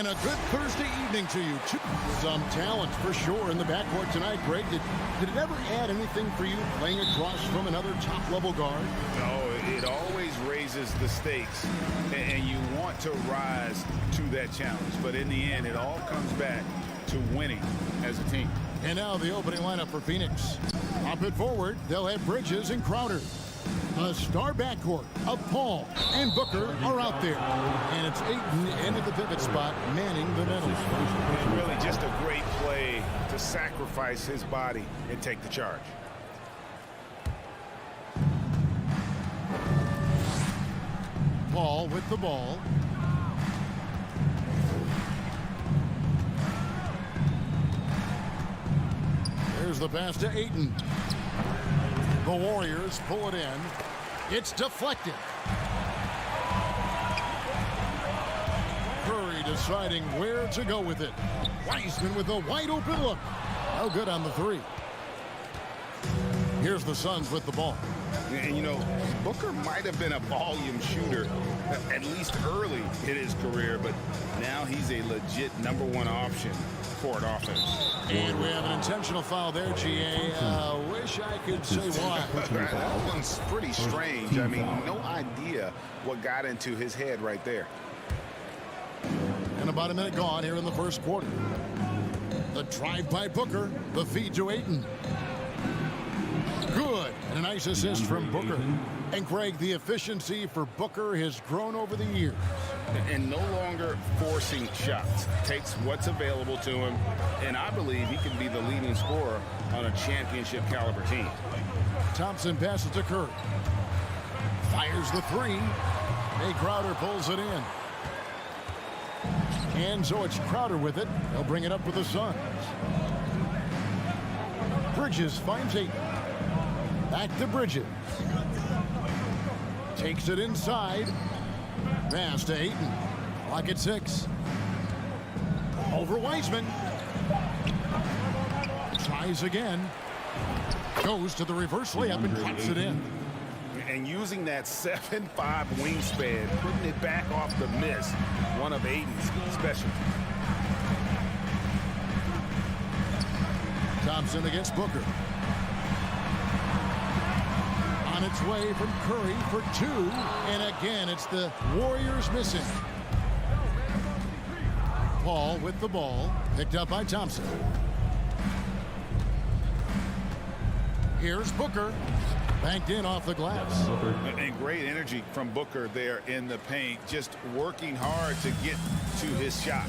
And a good Thursday evening to you, too. Some talent for sure in the backcourt tonight, Greg. Did it ever add anything for you playing across from another top-level guard? No, it always raises the stakes, and you want to rise to that challenge. But in the end, it all comes back to winning as a team. And now the opening lineup for Phoenix. Up it forward, they'll have Bridges and Crowder. A star backcourt of Paul and Booker are out there. And it's Ayton into the pivot spot, manning the middle. And really just a great play to sacrifice his body and take the charge. Paul with the ball. Here's the pass to Ayton. The Warriors pull it in. It's deflected. Curry deciding where to go with it. Wiseman with a wide open look. No good on the three. Here's the Suns with the ball. And, you know, Booker might have been a volume shooter, at least early in his career, but now he's a legit #1 option for an offense. And we have an intentional foul there, GA. Wish I could say why. That one's pretty strange. I mean, no idea what got into his head right there. And about a minute gone here in the first quarter. The drive by Booker, the feed to Ayton. Good. And a nice assist from Booker. And Craig, the efficiency for Booker has grown over the years. And no longer forcing shots. Takes what's available to him. And I believe he can be the leading scorer on a championship caliber team. Thompson passes to Curry. Fires the three. Jay Crowder pulls it in. And so it's Crowder with it. They'll bring it up with the Suns. Bridges finds Ayton. Back to Bridges. Takes it inside. Pass to Ayton. Clock at 6. Over Wiseman. Tries again. Goes to the reverse layup and drops it in. And using that 7'5" wingspan, putting it back off the miss, one of Ayton's specialties. Thompson against Booker. On its way from Curry for 2. And again, it's the Warriors missing. Paul with the ball. Picked up by Thompson. Here's Booker. Banked in off the glass. And great energy from Booker there in the paint. Just working hard to get to his shot.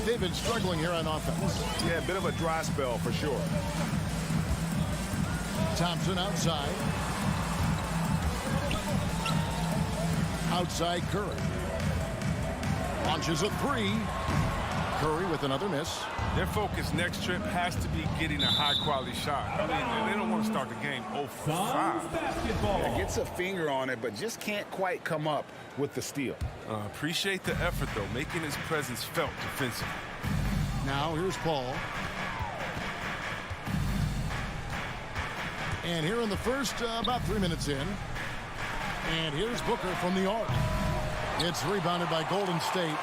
They've been struggling here on offense. Yeah, a bit of a dry spell for sure. Thompson outside. Outside Curry. Launches a three. Curry with another miss. Their focus next trip has to be getting a high-quality shot. I mean, they don't want to start the game 0 for 5. Yeah, gets a finger on it, but just can't quite come up with the steal. Appreciate the effort, though, making his presence felt defensively. Now here's Paul. And here in the first, about 3 minutes in. And here's Booker from the arc. It's rebounded by Golden State.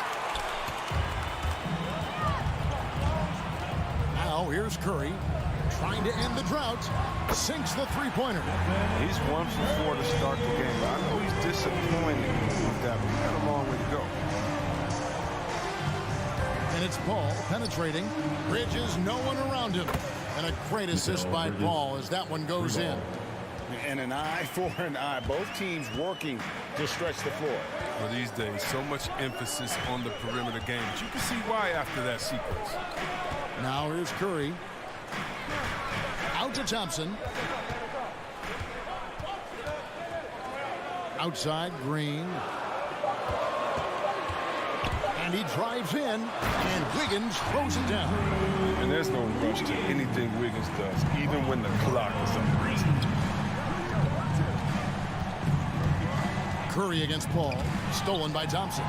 Now here's Curry. Trying to end the drought. Sinks the three-pointer. He's 1 for 4 to start the game. I know he's disappointed with that, but he's got a long way to go. And it's Paul penetrating. Bridges, no one around him. And a great assist by Paul as that one goes in. And an eye for an eye. Both teams working to stretch the floor. Well, these days, so much emphasis on the perimeter game. But you can see why after that sequence. Now here's Curry. Out to Thompson. Outside, Green. And he drives in, and Wiggins throws it down. And there's no rush to anything Wiggins does, even when the clock is up. Curry against Paul. Stolen by Thompson.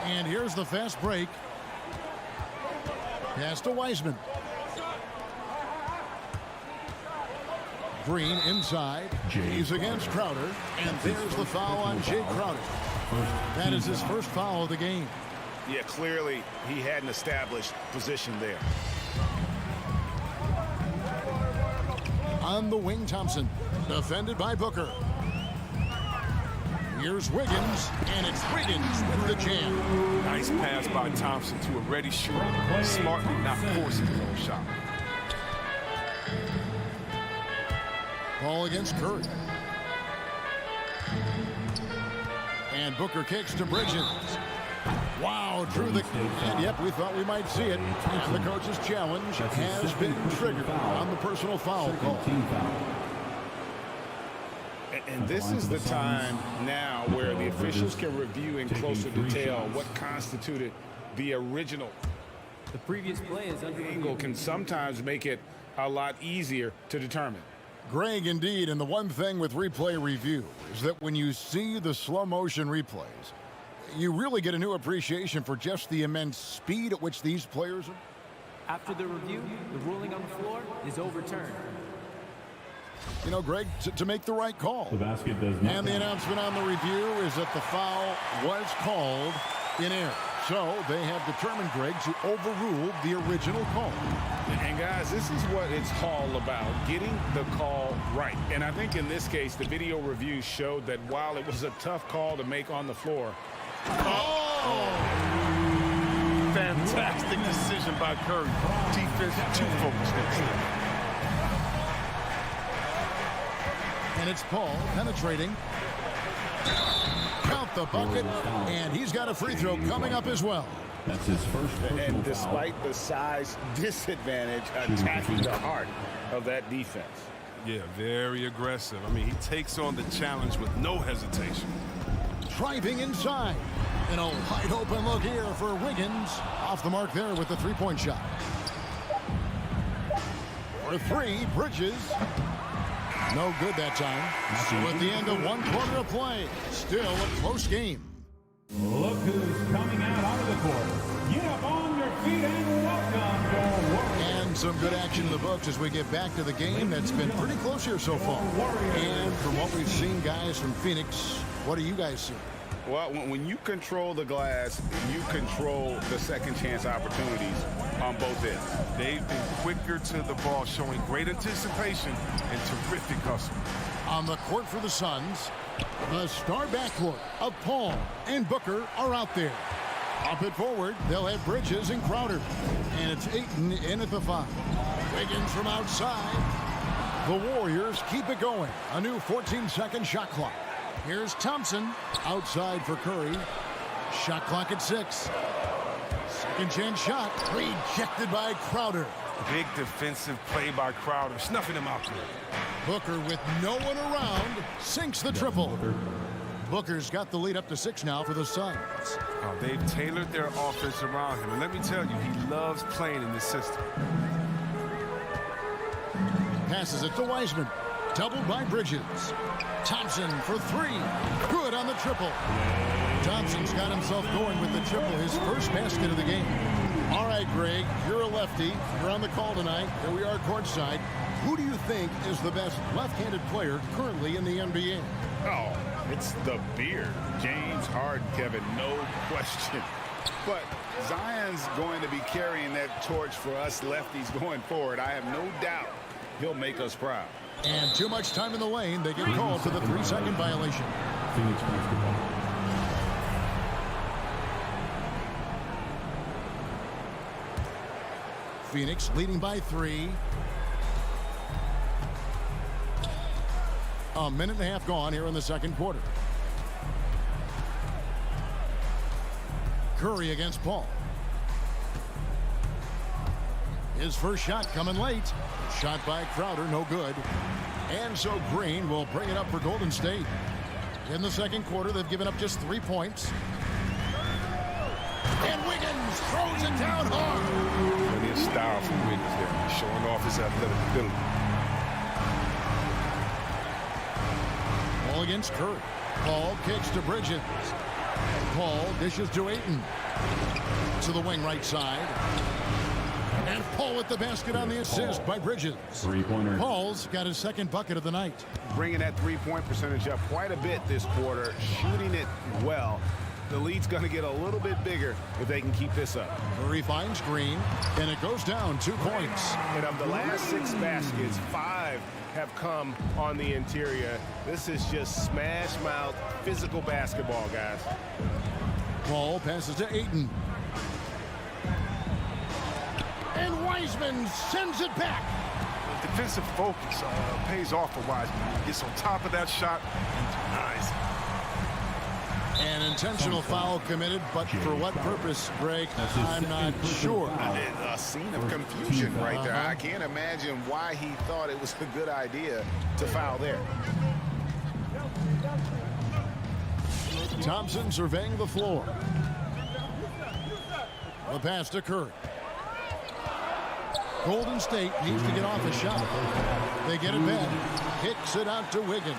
And here's the fast break. Pass to Wiseman. Green inside. He's against Crowder. And there's the foul on Jay Crowder. That is his first foul of the game. Yeah, clearly he had an established position there. On the wing, Thompson. Defended by Booker. Here's Wiggins, and it's Wiggins with the jam. Nice pass by Thompson to a ready shooter. Smartly not forcing his own shot. Ball against Curry. And Booker kicks to Bridges. Wow, drew the... And yep, we thought we might see it. And the coach's challenge has been triggered on the personal foul call. And this is the time now where the officials can review in closer detail what constituted the original. The previous play is under Angle can sometimes make it a lot easier to determine. Greg, indeed, and the one thing with replay review is that when you see the slow motion replays, you really get a new appreciation for just the immense speed at which these players are. After the review, the ruling on the floor is overturned. You know, Greg, to make the right call. The basket does not. And the announcement on the review is that the foul was called in error. So they have determined, Greg, to overrule the original call. And guys, this is what it's all about, getting the call right. And I think in this case, the video review showed that while it was a tough call to make on the floor. Oh! Fantastic decision by Curry. Defense too focused instead. And it's Paul penetrating. Count the bucket, and he's got a free throw coming up as well. That's his first personal And foul. despite the size disadvantage, attacking the heart of that defense. Yeah, very aggressive. I mean, he takes on the challenge with no hesitation. Driving inside. And a wide open look here for Wiggins. Off the mark there with the three-point shot. For three, Bridges. No good that time. So at the end of one quarter of play, still a close game. Look who's coming out onto the court. Get up on your feet and welcome your Warriors. And some good action in the books as we get back to the game that's been pretty close here so far. And from what we've seen, guys, from Phoenix, what do you guys see? Well, when you control the glass, you control the second chance opportunities on both ends. They've been quicker to the ball, showing great anticipation and terrific hustle. On the court for the Suns, the star backcourt of Paul and Booker are out there. Up it forward, they'll have Bridges and Crowder. And it's Ayton in at the 5. Wiggins from outside. The Warriors keep it going. A new 14-second shot clock. Here's Thompson outside for Curry. Shot clock at 6. Second chance shot rejected by Crowder. Big defensive play by Crowder, snuffing him out there. Booker with no one around sinks the triple. Booker's got the lead up to 6 now for the Suns. Oh, they've tailored their offense around him. And let me tell you, he loves playing in this system. Passes it to Wiseman. Doubled by Bridges. Thompson for 3. Good on the triple. Thompson's got himself going with the triple, his first basket of the game. All right, Greg, you're a lefty. You're on the call tonight. Here we are courtside. Who do you think is the best left-handed player currently in the NBA? Oh, it's the beard. James Harden, Kevin, no question. But Zion's going to be carrying that torch for us lefties going forward. I have no doubt he'll make us proud. And too much time in the lane. They get called for the 3-second violation. Phoenix basketball. Phoenix leading by 3. A minute and a half gone here in the second quarter. Curry against Paul. His first shot coming late. Shot by Crowder, no good. And so Green will bring it up for Golden State. In the second quarter, they've given up just 3 points. And Wiggins throws it down hard. Plenty of style from Wiggins there, showing off his athletic ability. Ball against Curry. Paul kicks to Bridges. Paul dishes to Ayton. To the wing right side. And Paul with the basket on the assist by Bridges. Three-pointer. Paul's got his second bucket of the night. Bringing that three-point percentage up quite a bit this quarter, shooting it well. the lead's going to get a little bit bigger if they can keep this up. Curry finds Green, and it goes down 2 points. And of the last 6 baskets, 5 have come on the interior. This is just smash mouth physical basketball, guys. Paul passes to Ayton. And Wiseman sends it back. Defensive focus pays off for Wiseman. He gets on top of that shot and denies it. An intentional foul committed, but for what purpose, Greg, I'm not sure. A scene of confusion right there. I can't imagine why he thought it was a good idea to foul there. Thompson surveying the floor. The pass to Curry. Golden State needs to get off a shot. They get it back. Kicks it out to Wiggins.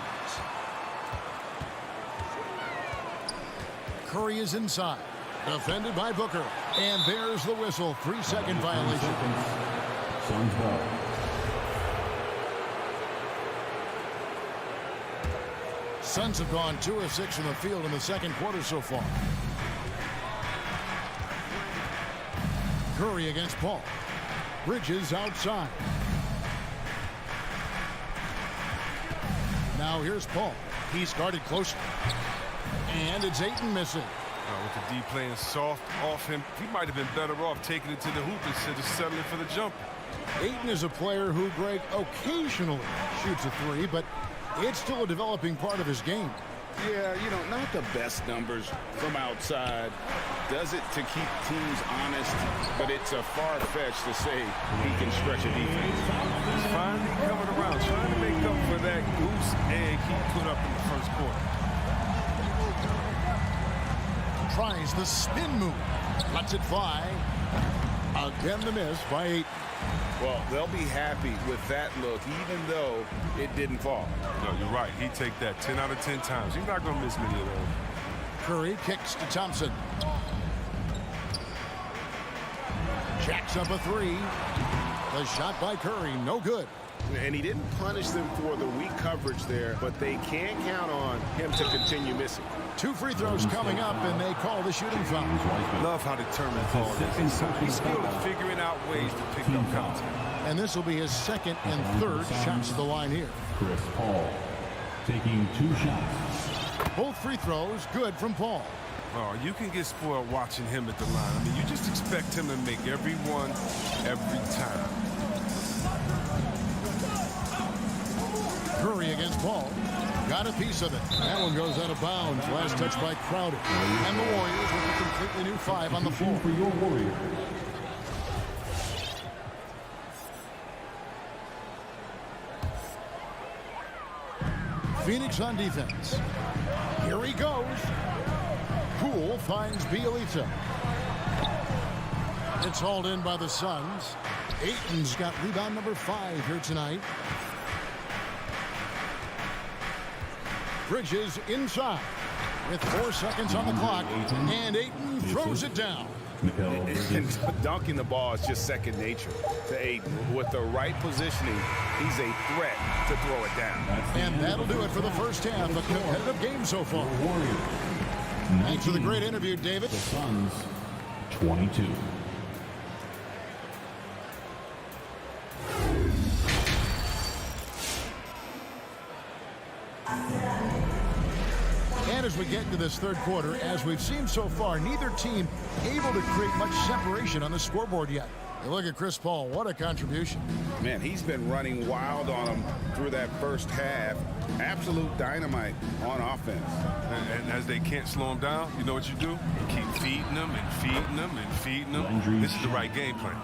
Curry is inside. Defended by Booker. And there's the whistle. 3-second violation. Suns ball. Suns have gone 2 of 6 from the field in the second quarter so far. Curry against Paul. Bridges outside. Now here's Paul. He's guarded closely. And it's Ayton missing. With the D playing soft off him, he might have been better off taking it to the hoop instead of settling for the jumper. Ayton is a player who, Greg, occasionally shoots a 3, but it's still a developing part of his game. Yeah, you know, not the best numbers from outside. Does it to keep teams honest, but it's a far-fetch to say he can stretch a defense. He's finally coming around, trying to make up for that goose egg he put up in the first quarter. Tries the spin move. Lets it fly. Again the miss by 8. Well, they'll be happy with that look, even though it didn't fall. No, you're right. He'd take that 10 out of 10 times. He's not going to miss many of those. Curry kicks to Thompson. Jacks up a 3. The shot by Curry, no good. And he didn't punish them for the weak coverage there, but they can't count on him to continue missing. 2 free throws coming up, and they call the shooting foul. Love how determined Paul is. He's skilled at figuring out ways to pick up contact. And this will be his second and third shots at the line here. Chris Paul taking 2 shots. Both free throws good from Paul. Oh, you can get spoiled watching him at the line. I mean, you just expect him to make every one, every time. Curry against Paul. Got a piece of it. That one goes out of bounds. Last touch by Crowder. And the Warriors with a completely new 5 on the floor. For your Warriors. Phoenix on defense. Here he goes. Poole finds Bielitsa. It's hauled in by the Suns. Ayton's got rebound number 5 here tonight. Bridges inside with 4 seconds on the clock, and Ayton throws it down. And dunking the ball is just second nature to Ayton. With the right positioning, he's a threat to throw it down. And that'll do it for the first half. A competitive game so far. Thanks for the great interview, David. The Suns 22. And as we get into this third quarter, as we've seen so far, neither team able to create much separation on the scoreboard yet. You look at Chris Paul, what a contribution. Man, he's been running wild on them through that first half. Absolute dynamite on offense. And as they can't slow him down, you know what you do? You keep feeding them and feeding them and feeding them. This is the right game plan.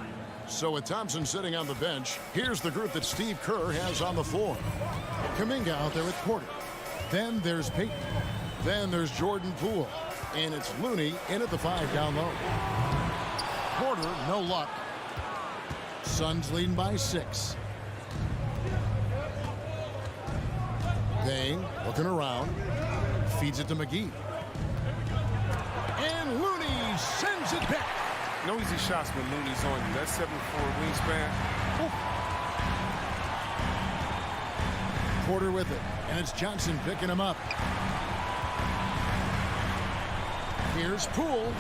So with Thompson sitting on the bench, here's the group that Steve Kerr has on the floor. Kuminga out there at quarter. Then there's Peyton. Then there's Jordan Poole. And it's Looney in at the 5 down low. Porter, no luck. Suns leading by 6. Dang, looking around. Feeds it to McGee. And Looney sends it back. No easy shots when Looney's on you. That 7'4" wingspan. Porter with it. And it's Johnson picking him up. Here's Poole.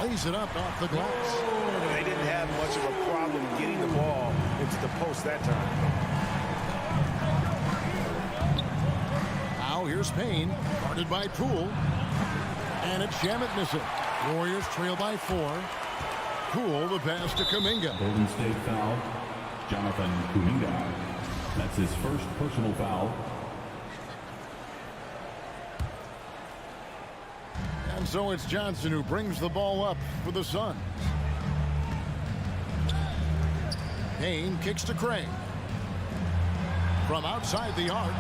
Lays it up off the glass. They didn't have much of a problem getting the ball into the post that time. Now here's Payne, guarded by Poole. And it's Shamet missing. Warriors trail by 4. Poole, the pass to Kuminga. Golden State foul. Jonathan Kuminga. That's his first personal foul. And so it's Johnson who brings the ball up for the Suns. Payne kicks to Craig. From outside the arc.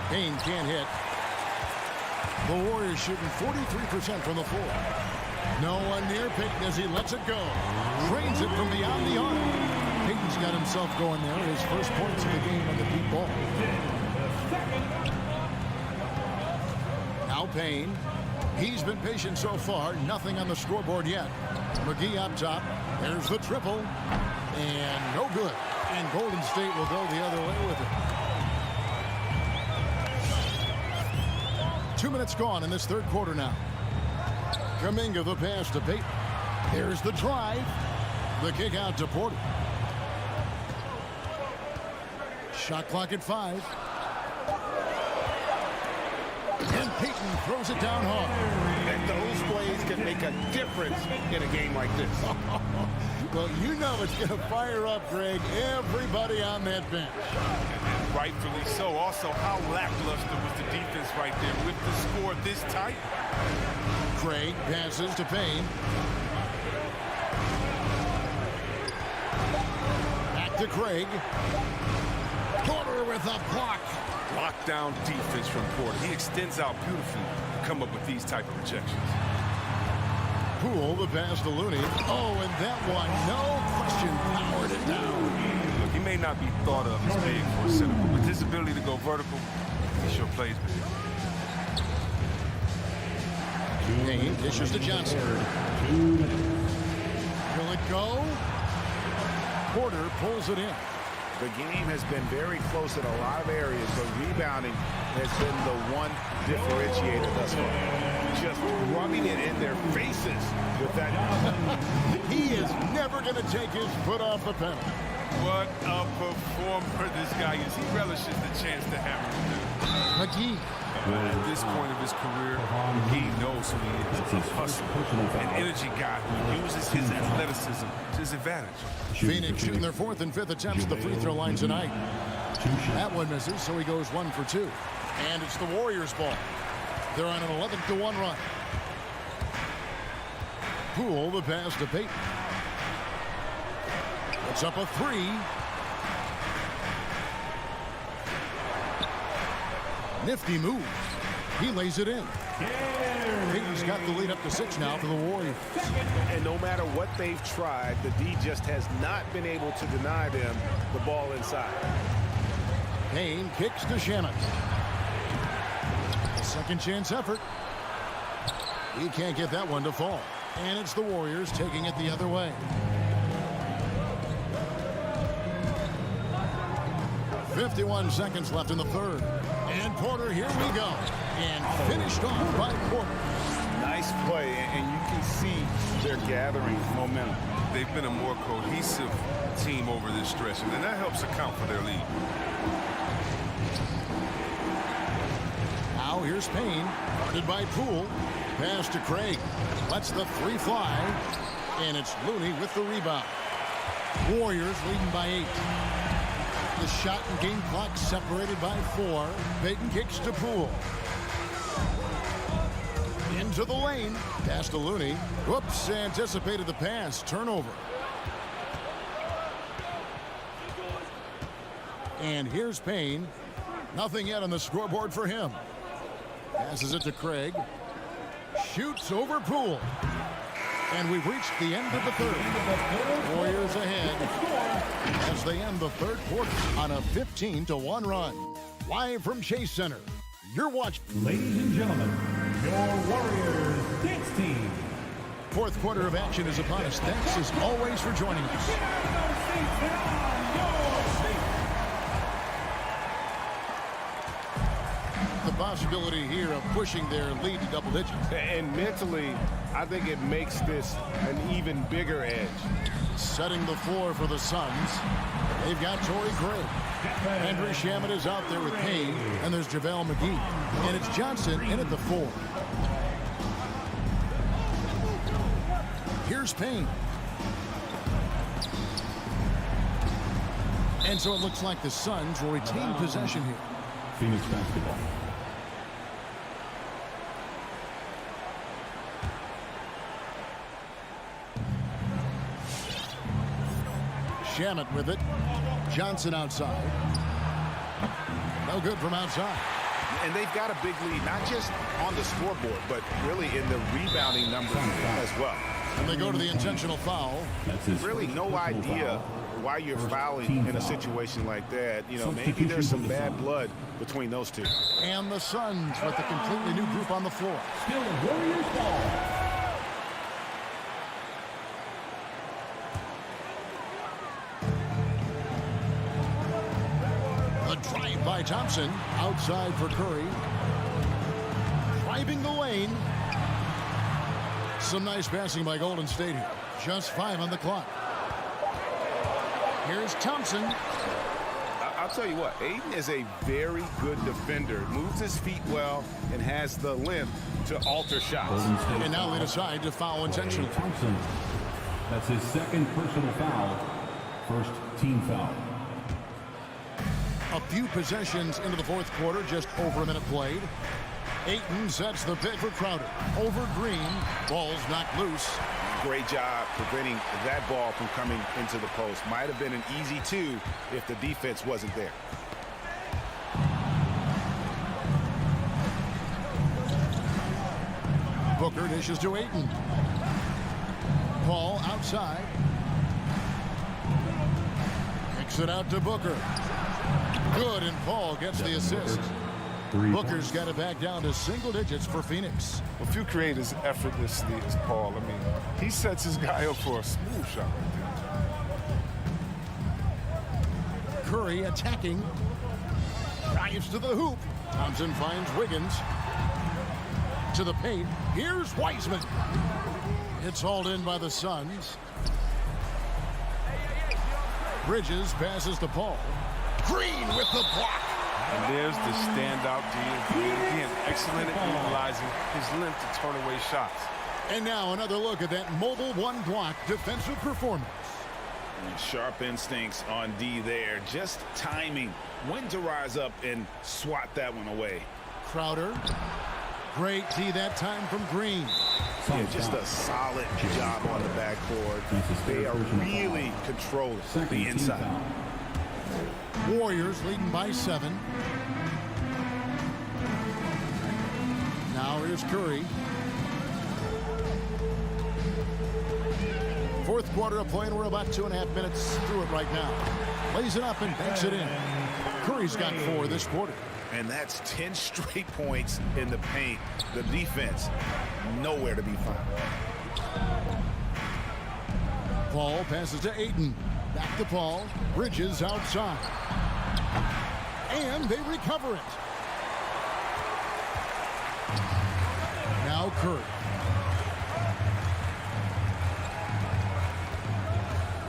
Payne can't hit. The Warriors shooting 43% from the floor. No one near Payton as he lets it go. Drains it from beyond the arc. Payton's got himself going there. His first points of the game on the deep ball. Now Payne. He's been patient so far. Nothing on the scoreboard yet. McGee up top. There's the triple. And no good. And Golden State will go the other way with it. 2 minutes gone in this third quarter now. Kuminga the pass to Payton. There's the drive. The kick out to Porter. Shot clock at 5. And Payton throws it down hard. And those plays can make a difference in a game like this. Well, you know it's going to fire up, Greg, everybody on that bench. Rightfully so. Also, how lackluster was the defense right there with the score this tight? Craig passes to Payne. Back to Craig. Porter with a block. Lockdown defense from Porter. He extends out beautifully to come up with these type of rejections. Poole, the pass to Looney. Oh, and that one, no question, powered it down. Look, he may not be thought of as big for a center, but with his ability to go vertical, he sure plays big. Payne dishes to Johnson. 2 minutes. Will it go? Porter pulls it in. The game has been very close in a lot of areas, but rebounding has been the one differentiator thus far. Just rubbing it in their faces with that. He is never going to take his foot off the pedal. What a performer this guy is. He relishes the chance to hammer him. McGee. At this point of his career, he knows who he is. He's a hustler, an energy guy who uses his athleticism to his advantage. Phoenix shooting their 4th and 5th attempts at the free throw line tonight. That one misses, so he goes 1 for 2. And it's the Warriors' ball. They're on an 11-1 run. Poole, the pass to Payton. It's up a 3. Nifty move. He lays it in. Payton's got the lead up to 6 now for the Warriors. And no matter what they've tried, the D just has not been able to deny them the ball inside. Payne kicks to Shamet. Second chance effort. He can't get that one to fall. And it's the Warriors taking it the other way. 51 seconds left in the third. And Porter, here we go. And finished off by Porter. Nice play, and you can see they're gathering momentum. They've been a more cohesive team over this stretch, and that helps account for their lead. Now here's Payne, guarded by Poole. Pass to Craig. Lets the 3 fly. And it's Looney with the rebound. Warriors leading by 8. The shot and game clock separated by 4. Payton kicks to Poole. Into the lane. Pass to Looney. Whoops, anticipated the pass. Turnover. And here's Payne. Nothing yet on the scoreboard for him. Passes it to Craig. Shoots over Poole. And we've reached the end of the third. Warriors ahead as they end the third quarter on a 15-1 run. Live from Chase Center, you're watching. Ladies and gentlemen, your Warriors dance team. Fourth quarter of action is upon us. Thanks as always for joining us. The possibility here of pushing their lead to double digits. And mentally, I think it makes this an even bigger edge. Setting the floor for the Suns. They've got Torrey Craig. Andrew Shamet is out there with Payne, and there's JaVale McGee. And it's Johnson in at the 4. Here's Payne. And so it looks like the Suns will retain possession here. Phoenix basketball. Shamet with it. Johnson outside. No good from outside. And they've got a big lead, not just on the scoreboard, but really in the rebounding numbers as well. And they go to the intentional foul. Really no idea why you're fouling in a situation like that. You know, maybe there's some bad blood between those two. And the Suns with a completely new group on the floor. Still Warriors ball. A drive by Thompson. Outside for Curry. Driving the lane. Some nice passing by Golden State here. Just 5 on the clock. Here's Thompson. I'll tell you what, Aiden is a very good defender. Moves his feet well and has the length to alter shots. And now they decide to foul intentionally. Thompson. That's his second personal foul. First team foul. A few possessions into the fourth quarter, just over a minute played. Ayton sets the pick for Crowder. Over Green. Ball's knocked loose. Great job preventing that ball from coming into the post. Might have been an easy 2 if the defense wasn't there. Booker dishes to Ayton. Paul outside. Kicks it out to Booker. Good, and Paul gets the assist. Booker's got it back down to single digits for Phoenix. If you create as effortlessly as Paul, I mean, he sets his guy up for a smooth shot right there. Curry attacking. Drives to the hoop. Thompson finds Wiggins. To the paint. Here's Wiseman. It's hauled in by the Suns. Bridges passes to Paul. Green with the block. And there's the standout D. Again, excellent at utilizing his length to turn away shots. And now another look at that mobile one-block defensive performance. Sharp instincts on D there. Just timing when to rise up and swat that one away. Crowder. Great D that time from Green. Yeah, just a solid job on the backboard. They are really controlling the inside. Warriors leading by 7. Now here's Curry. Fourth quarter of play, and we're about 2.5 minutes through it right now. Lays it up and banks it in. Curry's got 4 this quarter. And that's 10 straight points in the paint. The defense, nowhere to be found. Paul passes to Ayton. Back to Paul. Bridges outside. And they recover it. Now Curry.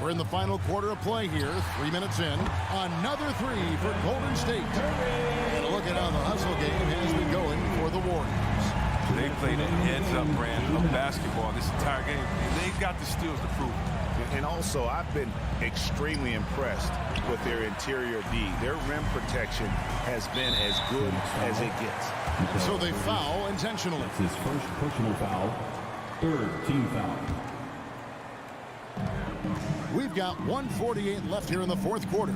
We're in the final quarter of play here. 3 minutes in. Another 3 for Golden State. And a look at how the hustle game has been going for the Warriors. They played an heads-up brand of basketball this entire game, and they got the steals to prove it. And also, I've been extremely impressed with their interior D. Their rim protection has been as good as it gets. So they foul intentionally. That's his first personal foul. Third team foul. We've got 1:48 left here in the fourth quarter.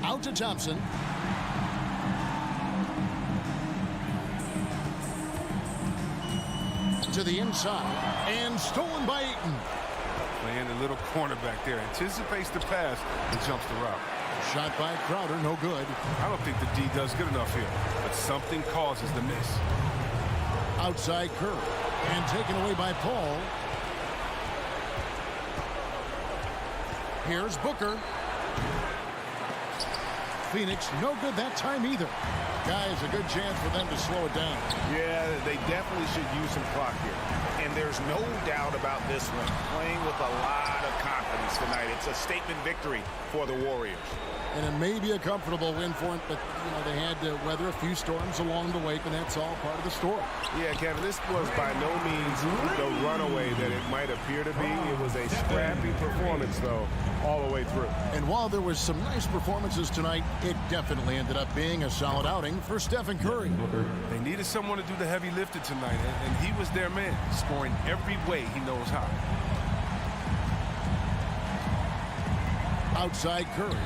Out to Thompson. To the inside. And stolen by Ayton. Playing a little cornerback there. Anticipates the pass and jumps the route. Shot by Crowder, no good. I don't think the D does good enough here, but something causes the miss. Outside Curry. And taken away by Paul. Here's Booker. Phoenix, no good that time either. Guys, a good chance for them to slow it down. Yeah, they definitely should use some clock here. And there's no doubt about this one. Playing with a lot of confidence tonight. It's a statement victory for the Warriors. And it may be a comfortable win for them, but, you know, they had to weather a few storms along the way, and that's all part of the story. Yeah, Kevin, this was by no means the runaway that it might appear to be. It was a scrappy performance, though, all the way through. And while there was some nice performances tonight, it definitely ended up being a solid outing for Stephen Curry. They needed someone to do the heavy lifting tonight, and he was their man, scoring every way he knows how. Outside Curry.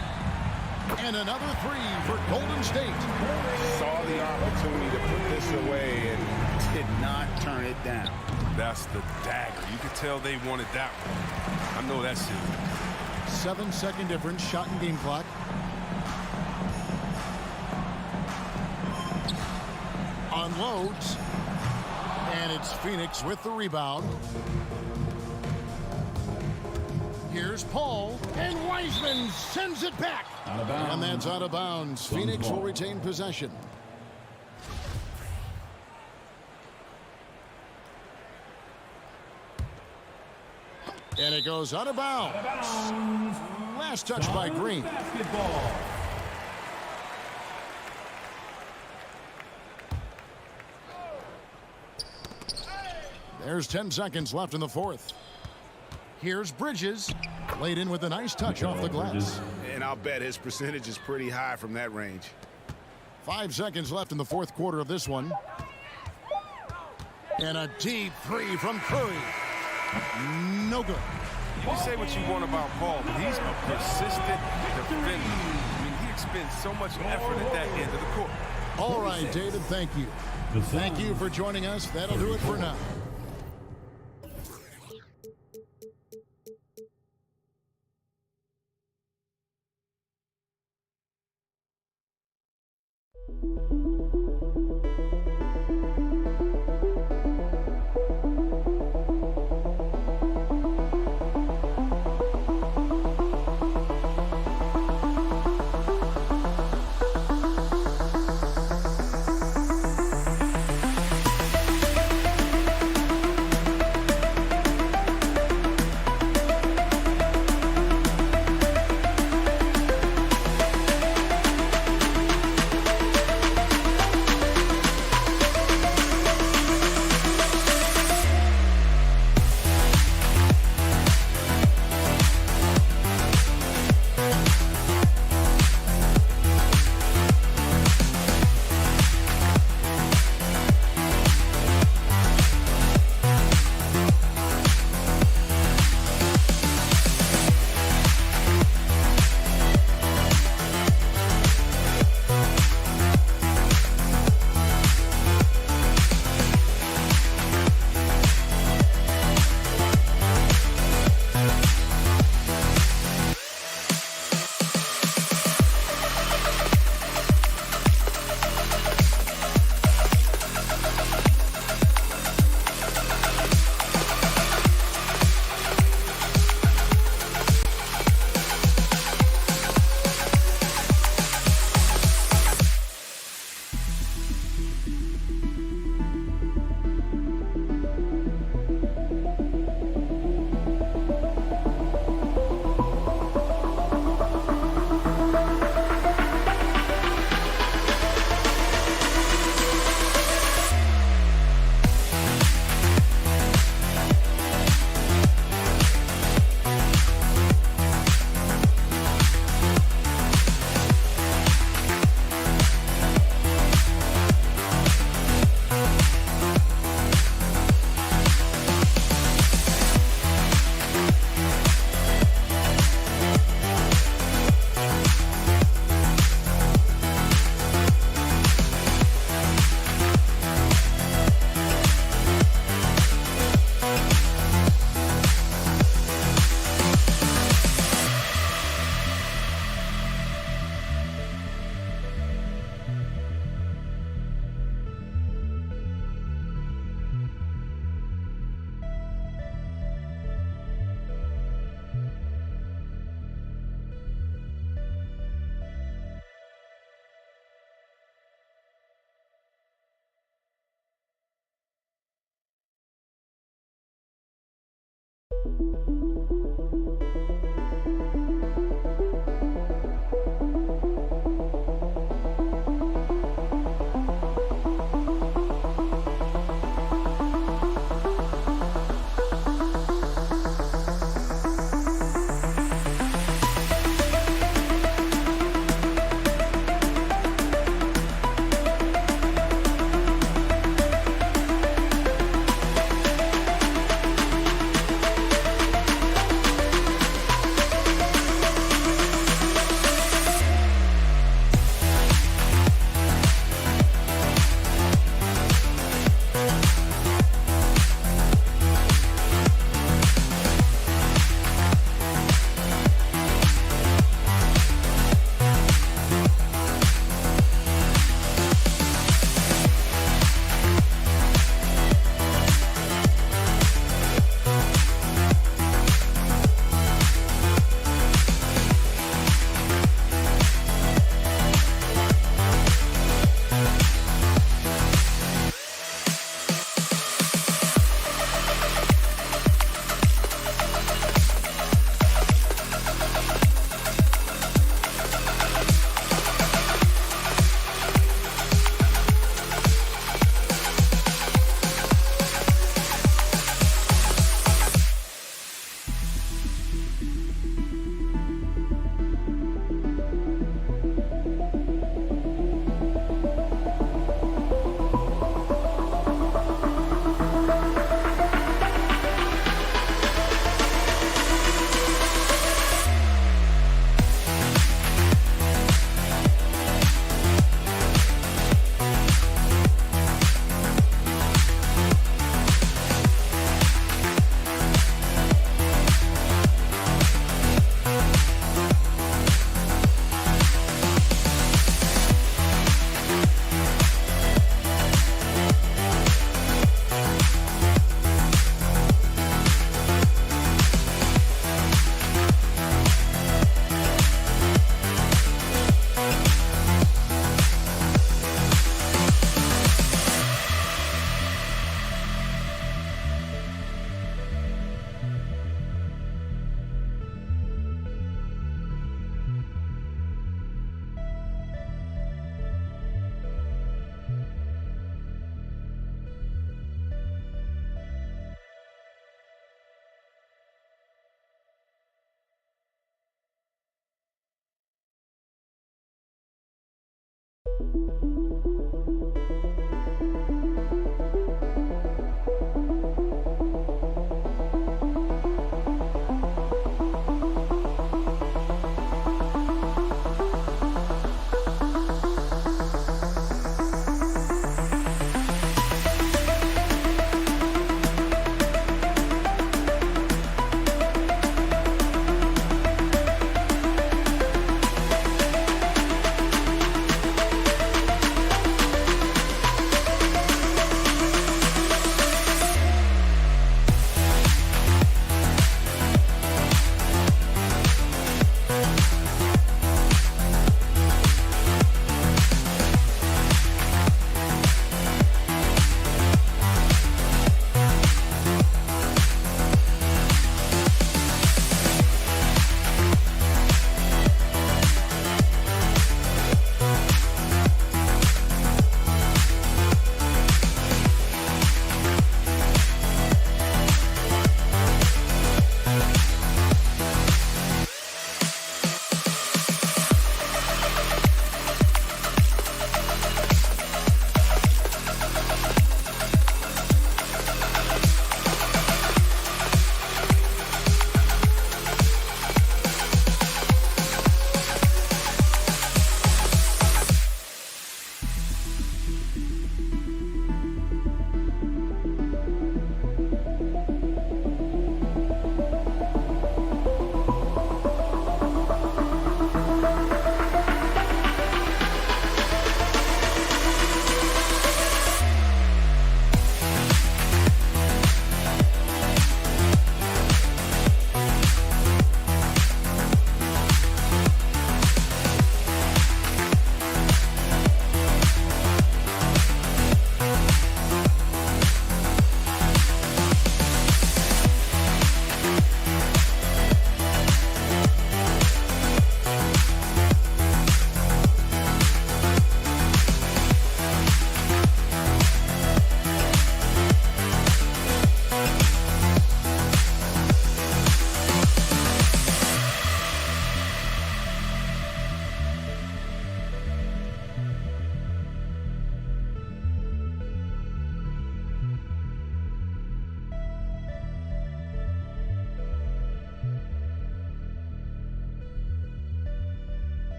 And another three for Golden State. Saw the opportunity to put this away and did not turn it down. That's the dagger. You could tell they wanted that one. I know that's it. 7-second difference, shot and game clock. Unloads. And it's Phoenix with the rebound. Here's Paul, and Wiseman sends it back. And that's out of bounds. Phoenix will retain possession. And it goes out of bounds. Last touch by Green. Basketball. There's 10 seconds left in the fourth. Here's Bridges, laid in with a nice touch off the glass. And I'll bet his percentage is pretty high from that range. 5 seconds left in the fourth quarter of this one. And a deep three from Curry. No good. You can say what you want about Paul, but he's a persistent defender. I mean, he expends so much effort at that end of the court. All right, David, thank you. Thank you for joining us. That'll do it for now.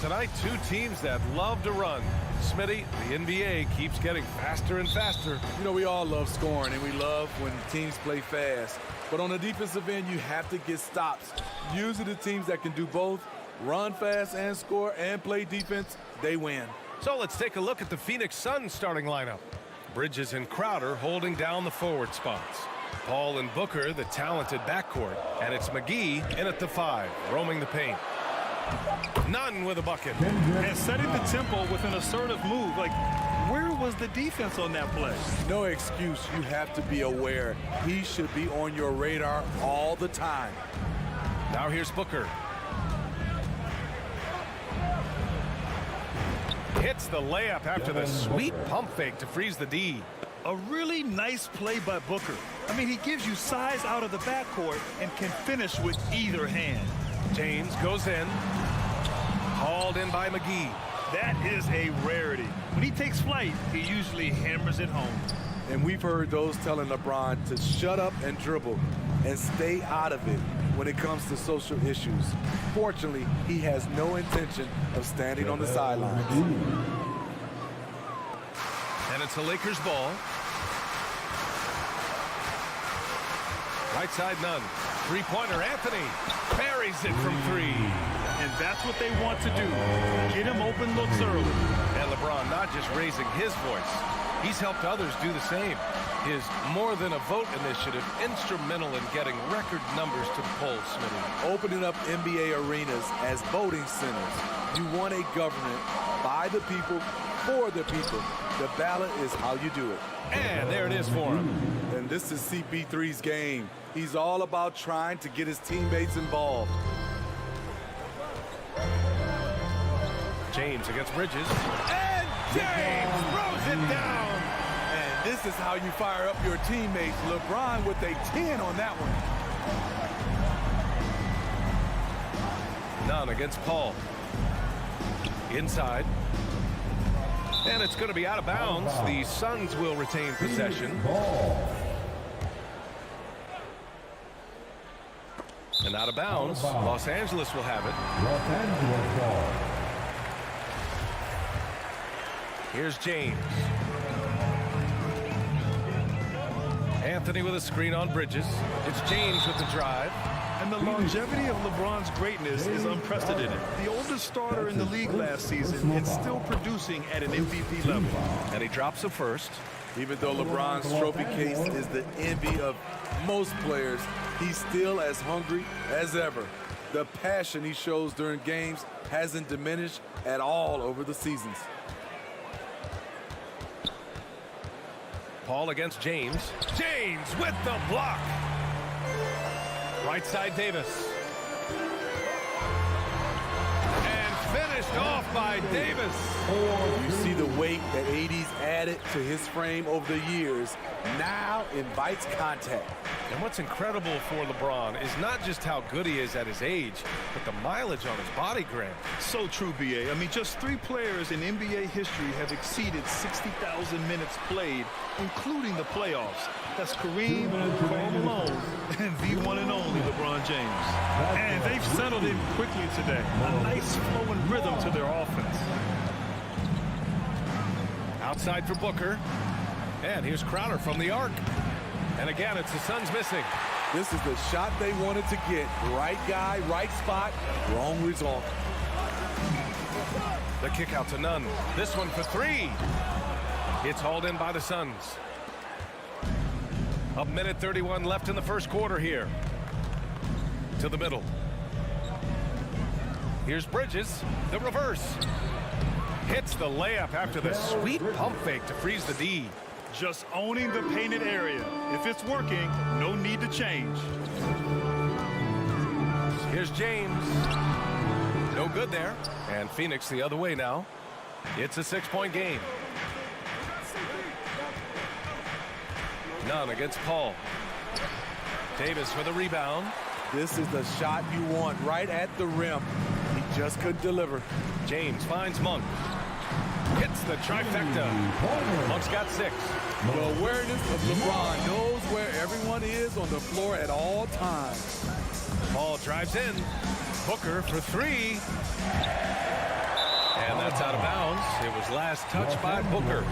Tonight, two teams that love to run. Smitty, the NBA keeps getting faster and faster. You know, we all love scoring, and we love when teams play fast. But on the defensive end, you have to get stops. Usually the teams that can do both, run fast and score and play defense, they win. So let's take a look at the Phoenix Suns starting lineup. Bridges and Crowder holding down the forward spots. Paul and Booker, the talented backcourt. And it's McGee in at the 5, roaming the paint. Nunn with a bucket. And setting the tempo with an assertive move. Like, where was the defense on that play? No excuse. You have to be aware. He should be on your radar all the time. Now here's Booker. Hits the layup after the sweet pump fake to freeze the D. A really nice play by Booker. I mean, he gives you size out of the backcourt and can finish with either hand. James goes in. Hauled in by McGee. That is a rarity. When he takes flight, he usually hammers it home. And we've heard those telling LeBron to shut up and dribble and stay out of it when it comes to social issues. Fortunately, he has no intention of standing on the sidelines. And it's a Lakers ball. Right side, Nunn. Three-pointer, Anthony. Buries it from 3. And that's what they want to do. Get him open looks early. And LeBron not just raising his voice. He's helped others do the same. His More Than a Vote initiative instrumental in getting record numbers to the polls, Smitty. Opening up NBA arenas as voting centers. You want a government by the people, for the people. The ballot is how you do it. And there it is for him. And this is CP3's game. He's all about trying to get his teammates involved. James against Bridges. And James throws it down. And this is how you fire up your teammates. LeBron with a 10 on that one. Nunn against Paul. Inside. And it's going to be out of bounds. The Suns will retain possession. And out of bounds, Los Angeles will have it. Los Angeles ball. Here's James. Anthony with a screen on Bridges. It's James with the drive. And the longevity of LeBron's greatness is unprecedented. The oldest starter in the league last season and still producing at an MVP level. And he drops a first. Even though LeBron's trophy case is the envy of most players, he's still as hungry as ever. The passion he shows during games hasn't diminished at all over the seasons. Paul against James. James with the block. Right side Davis. And finished off by Davis. You see the weight that AD's added to his frame over the years now invites contact. And what's incredible for LeBron is not just how good he is at his age, but the mileage on his body grant. So true, BA. I mean, just 3 players in NBA history have exceeded 60,000 minutes played, including the playoffs. That's Kareem, Karl Malone, and the one and only LeBron James. And they've settled in quickly today. A nice flowing rhythm to their offense. Outside for Booker. And here's Crowder from the arc. And again, it's the Suns missing. This is the shot they wanted to get. Right guy, right spot, wrong result. The kick out to Nunn. This one for 3. It's hauled in by the Suns. A minute 31 left in the first quarter here. To the middle. Here's Bridges. The reverse. Hits the layup after the sweet pump fake to freeze the D. Just owning the painted area. If it's working, no need to change. Here's James. No good there. And Phoenix the other way now. It's a 6-point game. Nunn against Paul. Davis for the rebound. This is the shot you want right at the rim. He just couldn't deliver. James finds Monk. Hits the trifecta. Monk's got 6. The awareness of LeBron knows where everyone is on the floor at all times. Paul drives in. Booker for 3. And that's out of bounds. It was last touched by Booker.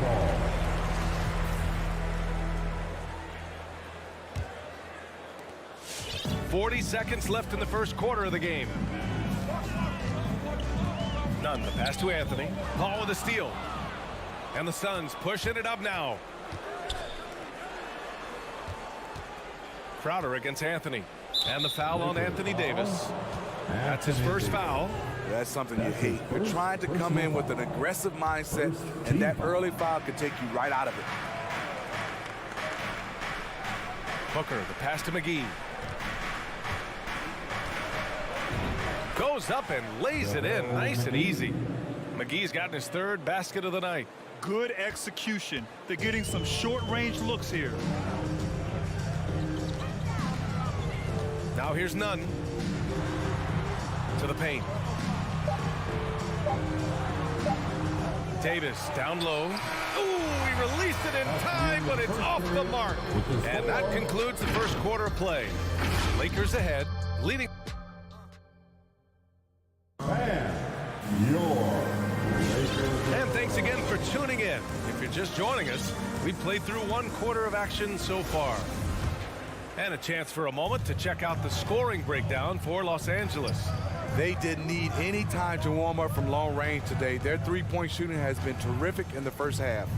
.40 seconds left in the first quarter of the game. Nunn, the pass to Anthony. Paul with a steal. And the Suns pushing it up now. Crowder against Anthony. And the foul on Anthony Davis. That's his first foul. That's something you hate. You're trying to come in with an aggressive mindset, and that early foul could take you right out of it. Booker, the pass to McGee. Goes up and lays it in nice and easy. McGee's gotten his 3rd basket of the night. Good execution. They're getting some short-range looks here. Now here's Nunn. To the paint. Davis down low. Ooh, he released it in time, but it's off the mark. And that concludes the first quarter of play. Lakers ahead, leading. And thanks again for tuning in. If you're just joining us, we've played through 1 quarter of action so far. And a chance for a moment to check out the scoring breakdown for Los Angeles. They didn't need any time to warm up from long range today. Their 3-point shooting has been terrific in the first half.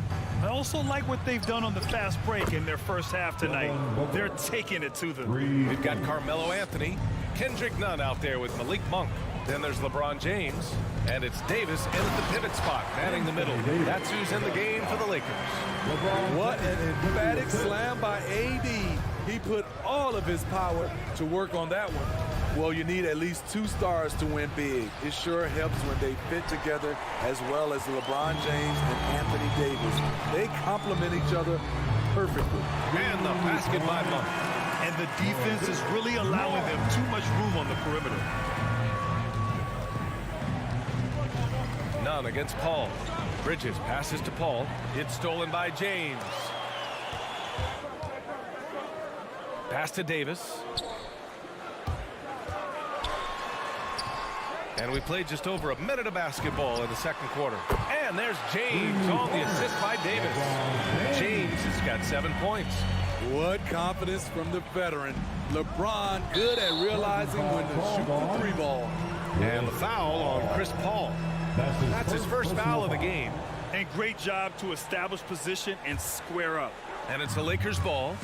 I also like what they've done on the fast break in their first half tonight. They're taking it to them. We've got Carmelo Anthony, Kendrick Nunn out there with Malik Monk. Then there's LeBron James, and it's Davis in at the pivot spot, manning the middle. That's who's in the game for the Lakers. What an emphatic slam by AD. He put all of his power to work on that one. Well, you need at least 2 stars to win big. It sure helps when they fit together as well as LeBron James and Anthony Davis. They complement each other perfectly. And the basket by Monk. And the defense is really allowing them too much room on the perimeter. Nunn against Paul. Bridges passes to Paul. It's stolen by James. Pass to Davis. And we played just over a minute of basketball in the second quarter. And there's James on the assist by Davis. James has got 7 points. What confidence from the veteran. LeBron good at realizing when to shoot the 3 ball. And the foul on Chris Paul. That's his first foul of the game. And great job to establish position and square up. And it's the Lakers' ball.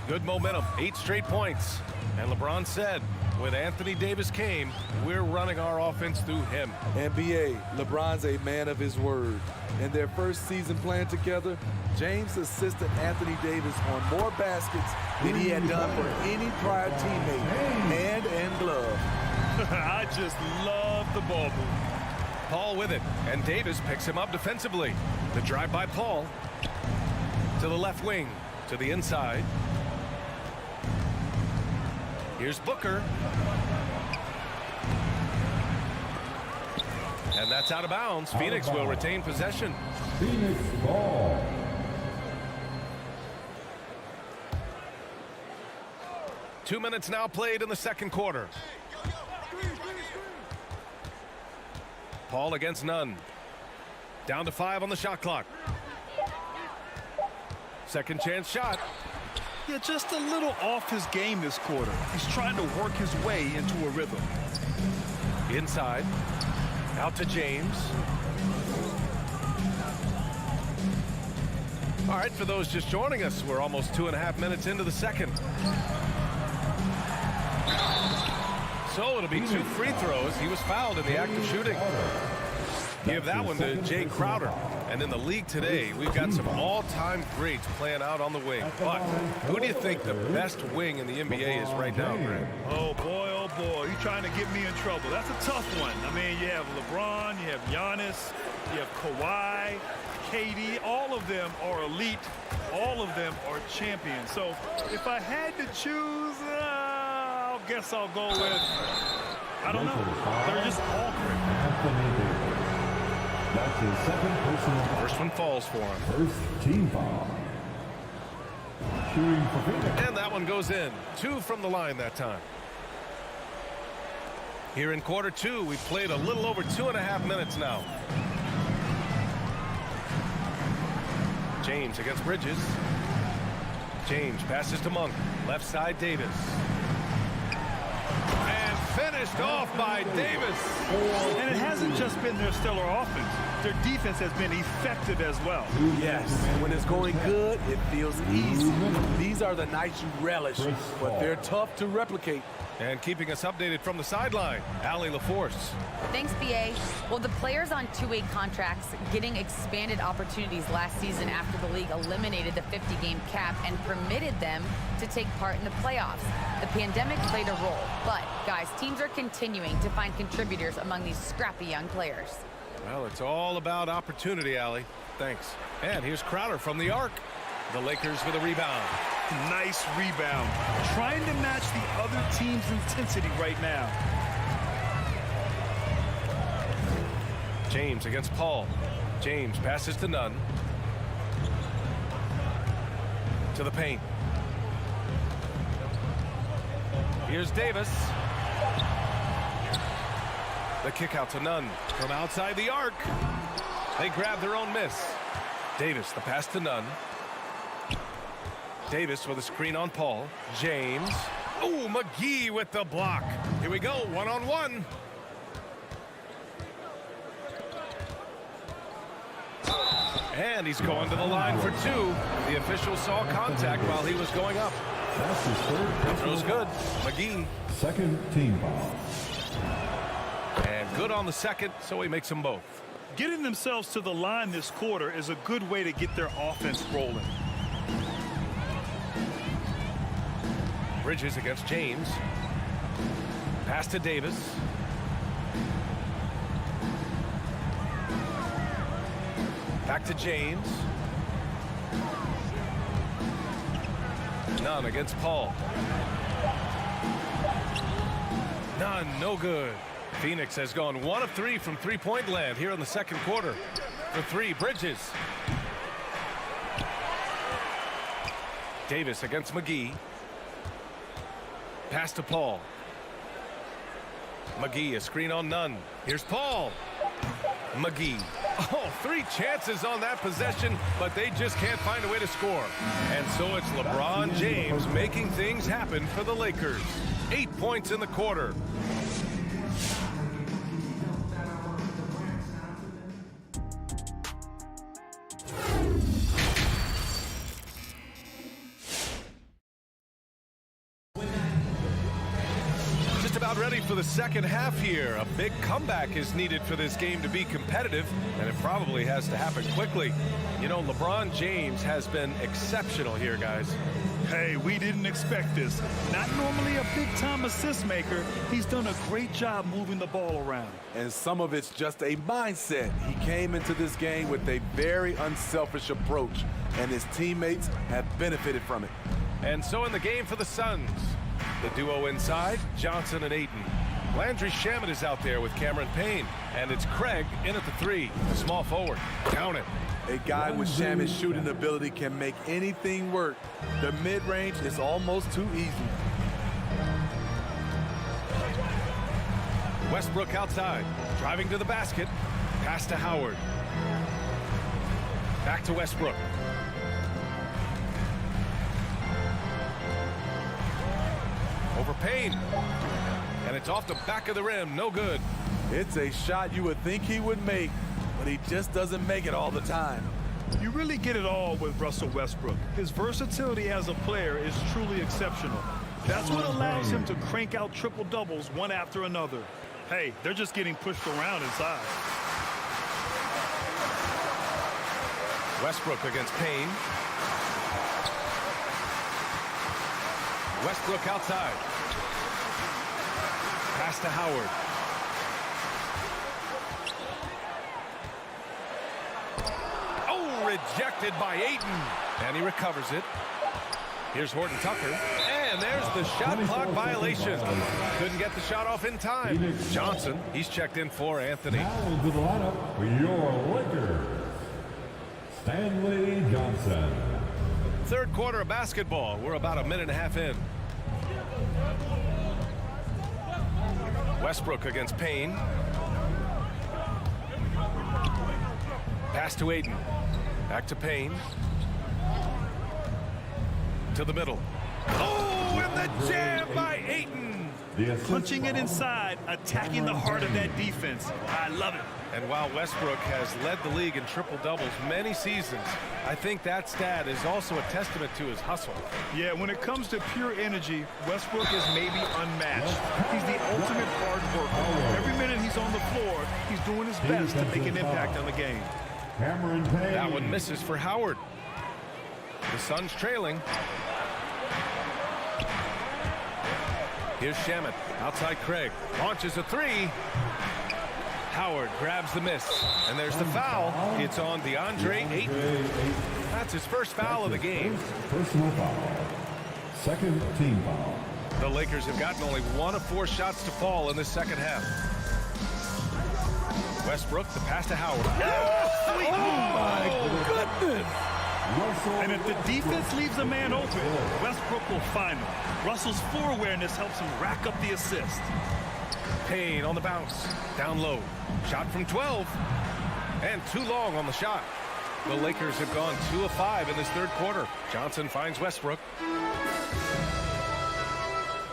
Good momentum, 8 straight points. And LeBron said, when Anthony Davis came, we're running our offense through him. NBA, LeBron's a man of his word. In their first season playing together, James assisted Anthony Davis on more baskets than he had done for any prior teammate, hand and glove. I just love the ball move. Paul with it, and Davis picks him up defensively. The drive by Paul to the left wing, to the inside. Here's Booker. And that's out of bounds. Phoenix will retain possession. Phoenix ball. Two minutes now played in the second quarter. Paul against Nunn. Down to 5 on the shot clock. Second chance shot. Yeah, just a little off his game this quarter. He's trying to work his way into a rhythm. Inside. Out to James. All right, for those just joining us, we're almost 2.5 minutes into the second. So it'll be 2 free throws. He was fouled in the act of shooting. Give that one to Jay Crowder. And in the league today, we've got some all-time greats playing out on the wing. But who do you think the best wing in the NBA is right now, Greg? Oh, boy, you're trying to get me in trouble. That's a tough one. I mean, you have LeBron, you have Giannis, you have Kawhi, KD. All of them are elite. All of them are champions. So if I had to choose, I guess I'll go with, I don't know. They're just all great. That's his second personal. First one falls for him. First team foul. Shooting for Phoenix. And that one goes in. 2 from the line that time. Here in quarter 2, we've played a little over 2.5 minutes now. James against Bridges. James passes to Monk. Left side, Davis. And finished off by Davis. And it hasn't just been their stellar offense. Their defense has been effective as well. Yes, when it's going good, it feels easy. These are the nights you relish, but they're tough to replicate. And keeping us updated from the sideline, Allie LaForce. Thanks, BA. Well, the players on 2-way contracts getting expanded opportunities last season after the league eliminated the 50-game cap and permitted them to take part in the playoffs. The pandemic played a role, but, guys, teams are continuing to find contributors among these scrappy young players. Well, it's all about opportunity, Allie. Thanks. And here's Crowder from the arc. The Lakers with a rebound. Nice rebound. Trying to match the other team's intensity right now. James against Paul. James passes to Nunn. To the paint. Here's Davis. The kick out to Nunn from outside the arc. They grab their own miss. Davis, the pass to Nunn. Davis with a screen on Paul. James. Oh, McGee with the block. Here we go, one-on-one. And he's going to the line for 2. The official saw contact while he was going up. That's his third. That throw's good. McGee. Second team foul. good on the second, so he makes them both. Getting themselves to the line this quarter is a good way to get their offense rolling. Bridges against James. Pass to Davis. Back to James. None against Paul. None, no good. Phoenix has gone 1 of 3 from three-point land here in the second quarter. For 3, Bridges. Davis against McGee. Pass to Paul. McGee, a screen on Nunn. Here's Paul. McGee. Oh, 3 chances on that possession, but they just can't find a way to score. And so it's LeBron James making things happen for the Lakers. 8 points in the quarter. About ready for the second half here. A big comeback is needed for this game to be competitive, and it probably has to happen quickly. You know, LeBron James has been exceptional here, guys. Hey, we didn't expect this. Not normally a big-time assist maker. He's done a great job moving the ball around. And some of it's just a mindset. He came into this game with a very unselfish approach, and his teammates have benefited from it. And so in the game for the Suns, the duo inside, Johnson and Ayton. Landry Shamet is out there with Cameron Payne. And it's Craig in at the 3, the small forward. Count it. A guy with Shamet's shooting ability can make anything work. The mid-range is almost too easy. Westbrook outside, driving to the basket. Pass to Howard. Back to Westbrook. Over Payne. And it's off the back of the rim. No good. It's a shot you would think he would make, but he just doesn't make it all the time. You really get it all with Russell Westbrook. His versatility as a player is truly exceptional. That's what allows him to crank out triple-doubles one after another. Hey, they're just getting pushed around inside. Westbrook against Payne. Westbrook outside. Pass to Howard. Oh, rejected by Ayton. And he recovers it. Here's Horton Tucker. And there's the shot clock violation. Couldn't get the shot off in time. Johnson, he's checked in for Anthony. Now into the lineup for your Lakers, Stanley Johnson. Third quarter of basketball. We're about a minute and a half in. Westbrook against Payne. Pass to Ayton. Back to Payne. To the middle. Oh, and the jam by Ayton. Punching it inside, attacking the heart of that defense. I love it. And while Westbrook has led the league in triple-doubles many seasons, I think that stat is also a testament to his hustle. Yeah, when it comes to pure energy, Westbrook is maybe unmatched. He's the ultimate hard worker. Every minute he's on the floor, he's doing his best to make an impact on the game. Cameron Payne. That one misses for Howard. The Suns trailing. Here's Shamet, outside Craig. Launches a 3. Howard grabs the miss. And there's the foul. It's on DeAndre Ayton. That's his first foul of the game. Personal foul. Second team foul. The Lakers have gotten only 1 of 4 shots to fall in this second half. Westbrook, the pass to Howard. Oh, my goodness. And if the defense leaves a man open, Westbrook will find him. Russell's floor awareness helps him rack up the assist. Payne on the bounce. Down low. Shot from 12. And too long on the shot. The Lakers have gone 2 of 5 in this third quarter. Johnson finds Westbrook.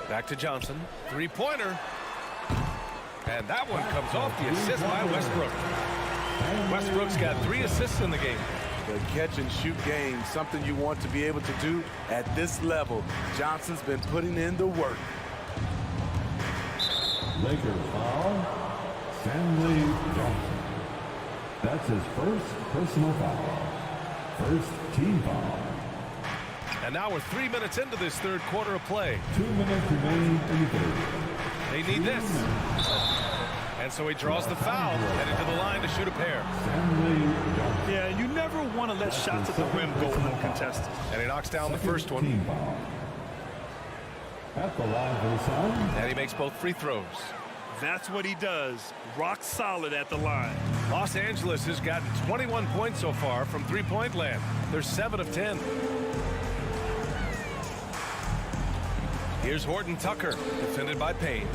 Back to Johnson. 3-pointer. And that one comes off the assist by Westbrook. Westbrook's got 3 assists in the game. The catch-and-shoot game, something you want to be able to do at this level. Johnson's been putting in the work. Lakers foul. Stanley Johnson. That's his first personal foul. First team foul. And now we're 3 minutes into this third quarter of play. 2 minutes remaining in the third. They need this. And so he draws the foul, headed to the line to shoot a pair. Yeah, you never want to let shots at the rim go uncontested. And he knocks down the first one. At the line for the Suns. And he makes both free throws. That's what he does. Rock solid at the line. Los Angeles has gotten 21 points so far from three-point land. They're 7 of 10. Here's Horton Tucker, defended by Payne.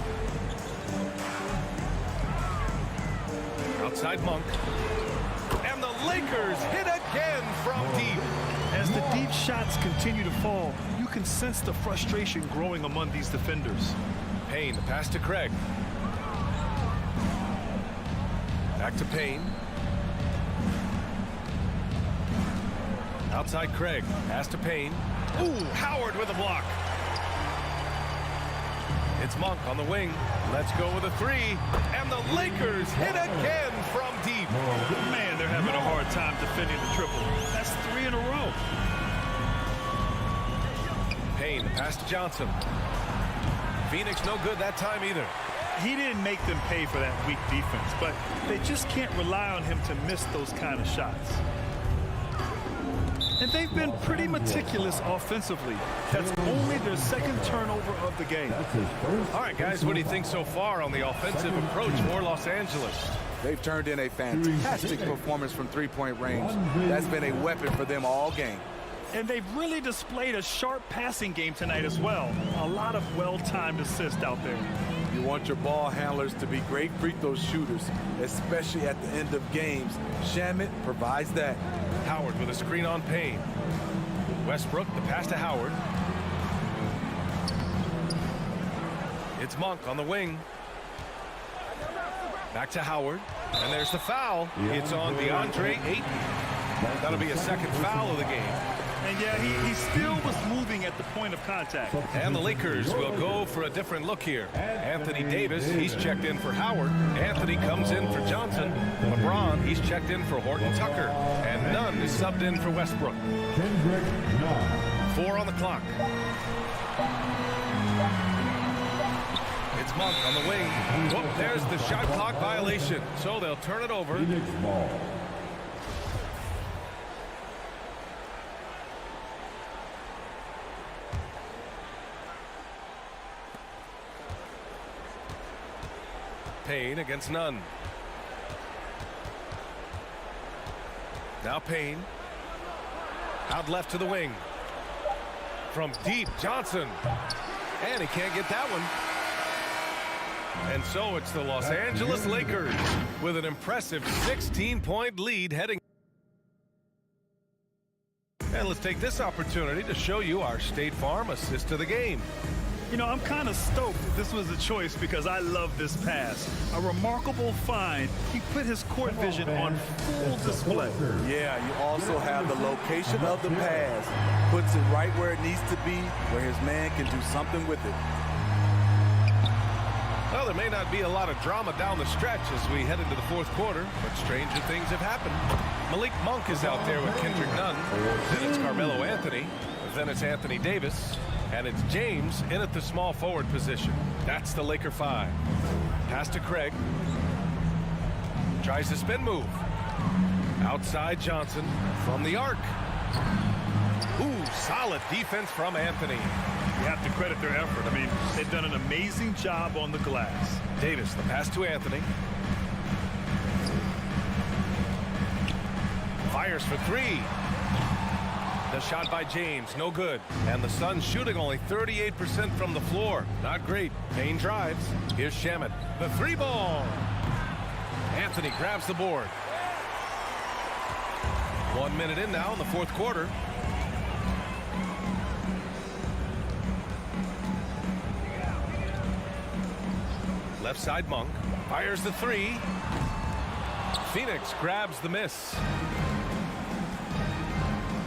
Outside Monk. And the Lakers hit again from deep. As the deep shots continue to fall, you can sense the frustration growing among these defenders. Payne, the pass to Craig. Back to Payne. Outside Craig. Pass to Payne. Ooh, Howard with a block. It's Monk on the wing. Let's go with a three. And the Lakers hit again from deep. Man, they're having a hard time defending the triple. That's 3 in a row. Payne, the pass to Johnson. Phoenix no good that time either. He didn't make them pay for that weak defense, but they just can't rely on him to miss those kind of shots. And they've been pretty meticulous offensively. That's only their second turnover of the game. All right, guys, what do you think so far on the offensive approach for Los Angeles? They've turned in a fantastic performance from three-point range. That's been a weapon for them all game. And they've really displayed a sharp passing game tonight as well. A lot of well-timed assists out there. You want your ball handlers to be great free throw shooters, especially at the end of games. Shamet provides that. Howard with a screen on Payne. Westbrook, the pass to Howard. It's Monk on the wing. Back to Howard. And there's the foul. It's on DeAndre Ayton. That'll be a second foul of the game. And yeah, he still was moving at the point of contact. And the Lakers will go for a different look here. Anthony Davis, he's checked in for Howard. Anthony comes in for Johnson. LeBron, he's checked in for Horton Tucker. And Nunn is subbed in for Westbrook. 4 on the clock. It's Monk on the wing. Whoop, there's the shot clock violation. So they'll turn it over. Payne against Nunn. Now Payne. Out left to the wing. From deep, Johnson. And he can't get that one. And so it's the Los Angeles Lakers with an impressive 16-point lead heading. And let's take this opportunity to show you our State Farm assist of the game. You know, I'm kind of stoked this was a choice because I love this pass. A remarkable find. He put his court vision on full display. Yeah, you also have the location of the pass. Puts it right where it needs to be, where his man can do something with it. Well, there may not be a lot of drama down the stretch as we head into the fourth quarter, but stranger things have happened. Malik Monk is out there with Kendrick Nunn. Then it's Carmelo Anthony. Then it's Anthony Davis. And it's James in at the small forward position. That's the Laker 5. Pass to Craig. Tries the spin move. Outside Johnson from the arc. Ooh, solid defense from Anthony. You have to credit their effort. I mean, they've done an amazing job on the glass. Davis, the pass to Anthony. Fires for three. The shot by James, no good. And the Suns shooting only 38% from the floor. Not great. Payne drives. Here's Shamet. The three ball. Anthony grabs the board. 1 minute in now in the fourth quarter. Left side Monk. Fires the three. Phoenix grabs the miss.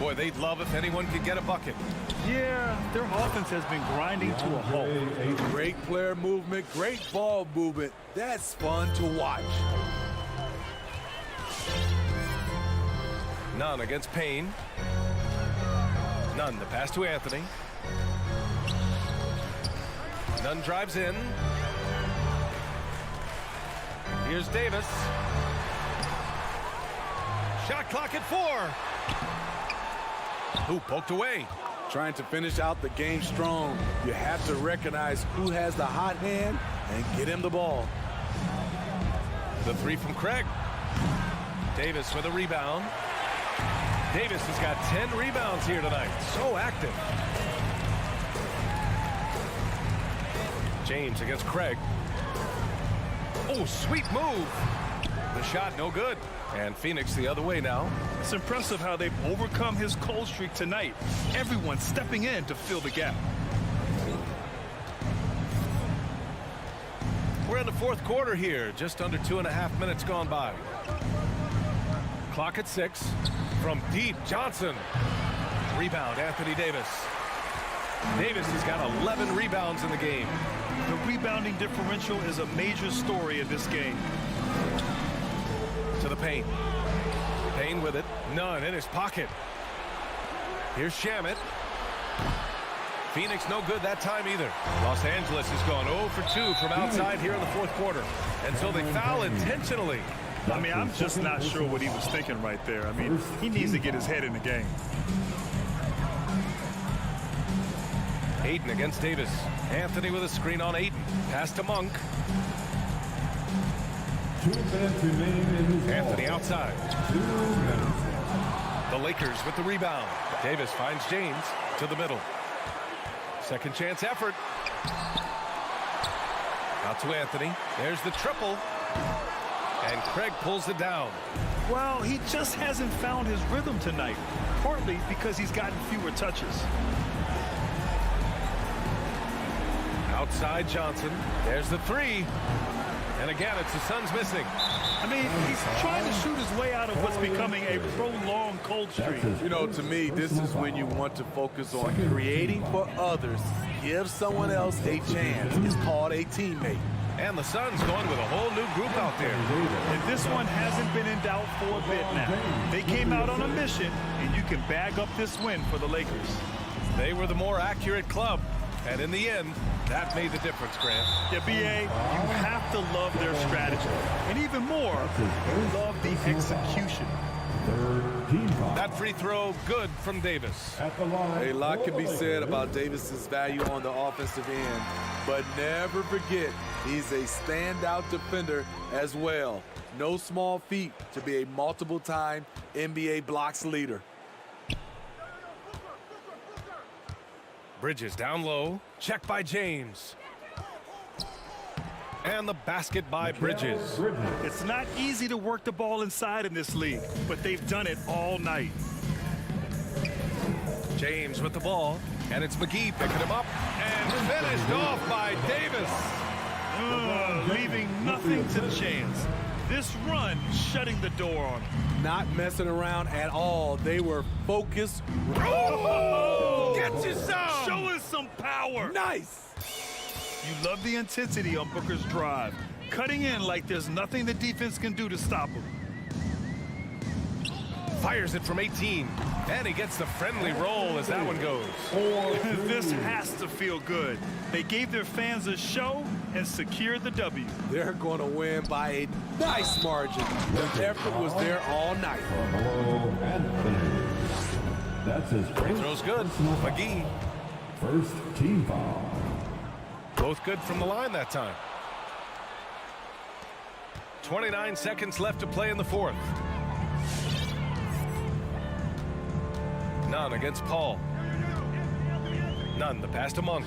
Boy, they'd love if anyone could get a bucket. Yeah, their offense has been grinding to a halt. Great player movement, great ball movement. That's fun to watch. Nunn against Payne. Nunn, the pass to Anthony. Nunn drives in. Here's Davis. Shot clock at 4. Who poked away? Trying to finish out the game strong. You have to recognize who has the hot hand and get him the ball. The 3 from Craig. Davis with a rebound. Davis has got 10 rebounds here tonight. So active. James against Craig. Oh, sweet move. The shot no good. And Phoenix the other way now. It's impressive how they've overcome his cold streak tonight. Everyone stepping in to fill the gap. We're in the fourth quarter here. Just under 2.5 minutes gone by. Clock at 6. From deep, Johnson. Rebound, Anthony Davis. Davis has got 11 rebounds in the game. The rebounding differential is a major story in this game. To the Payne. Payne with it. Nunn in his pocket. Here's Shamet. Phoenix no good that time either. Los Angeles has gone 0 for 2 from outside here in the fourth quarter. And so they foul intentionally. I mean, I'm just not sure what he was thinking right there. I mean, he needs to get his head in the game. Ayton against Davis. Anthony with a screen on Ayton. Pass to Monk. 2 minutes remaining in this Anthony ball. outside. 2 minutes. The Lakers with the rebound. Davis finds James to the middle. Second chance effort. Out to Anthony. There's the triple. And Craig pulls it down. Well, he just hasn't found his rhythm tonight, partly because he's gotten fewer touches. Outside Johnson. There's the 3. And again, it's the Suns missing. I mean, he's trying to shoot his way out of what's becoming a prolonged cold streak. You know, to me, this is when you want to focus on creating for others. Give someone else a chance. It's called a teammate. And the Suns going with a whole new group out there. And this one hasn't been in doubt for a bit now. They came out on a mission, and you can bag up this win for the Lakers. They were the more accurate club. And in the end, that made the difference, Grant. Yeah, B.A., you have to love their strategy. And even more, love the execution. That free throw good from Davis. A lot can be said about Davis's value on the offensive end, but never forget he's a standout defender as well. No small feat to be a multiple-time NBA blocks leader. Bridges down low. Check by James. And the basket by Bridges. It's not easy to work the ball inside in this league, but they've done it all night. James with the ball. And it's McGee picking him up. And finished off by Davis. Leaving nothing to chance. This run shutting the door on him. Not messing around at all. They were focused. Oh! Get you some! Show us some power. Nice! You love the intensity on Booker's drive. Cutting in like there's nothing the defense can do to stop him. Fires it from 18. And he gets the friendly roll as that one goes. This has to feel good. They gave their fans a show and secured the W. They're going to win by a nice margin. The effort was there all night. That's his Free throw's good. McGee. first team foul. Both good from the line that time. 29 seconds left to play in the fourth. Nunn against Paul. Nunn, the pass to Monk.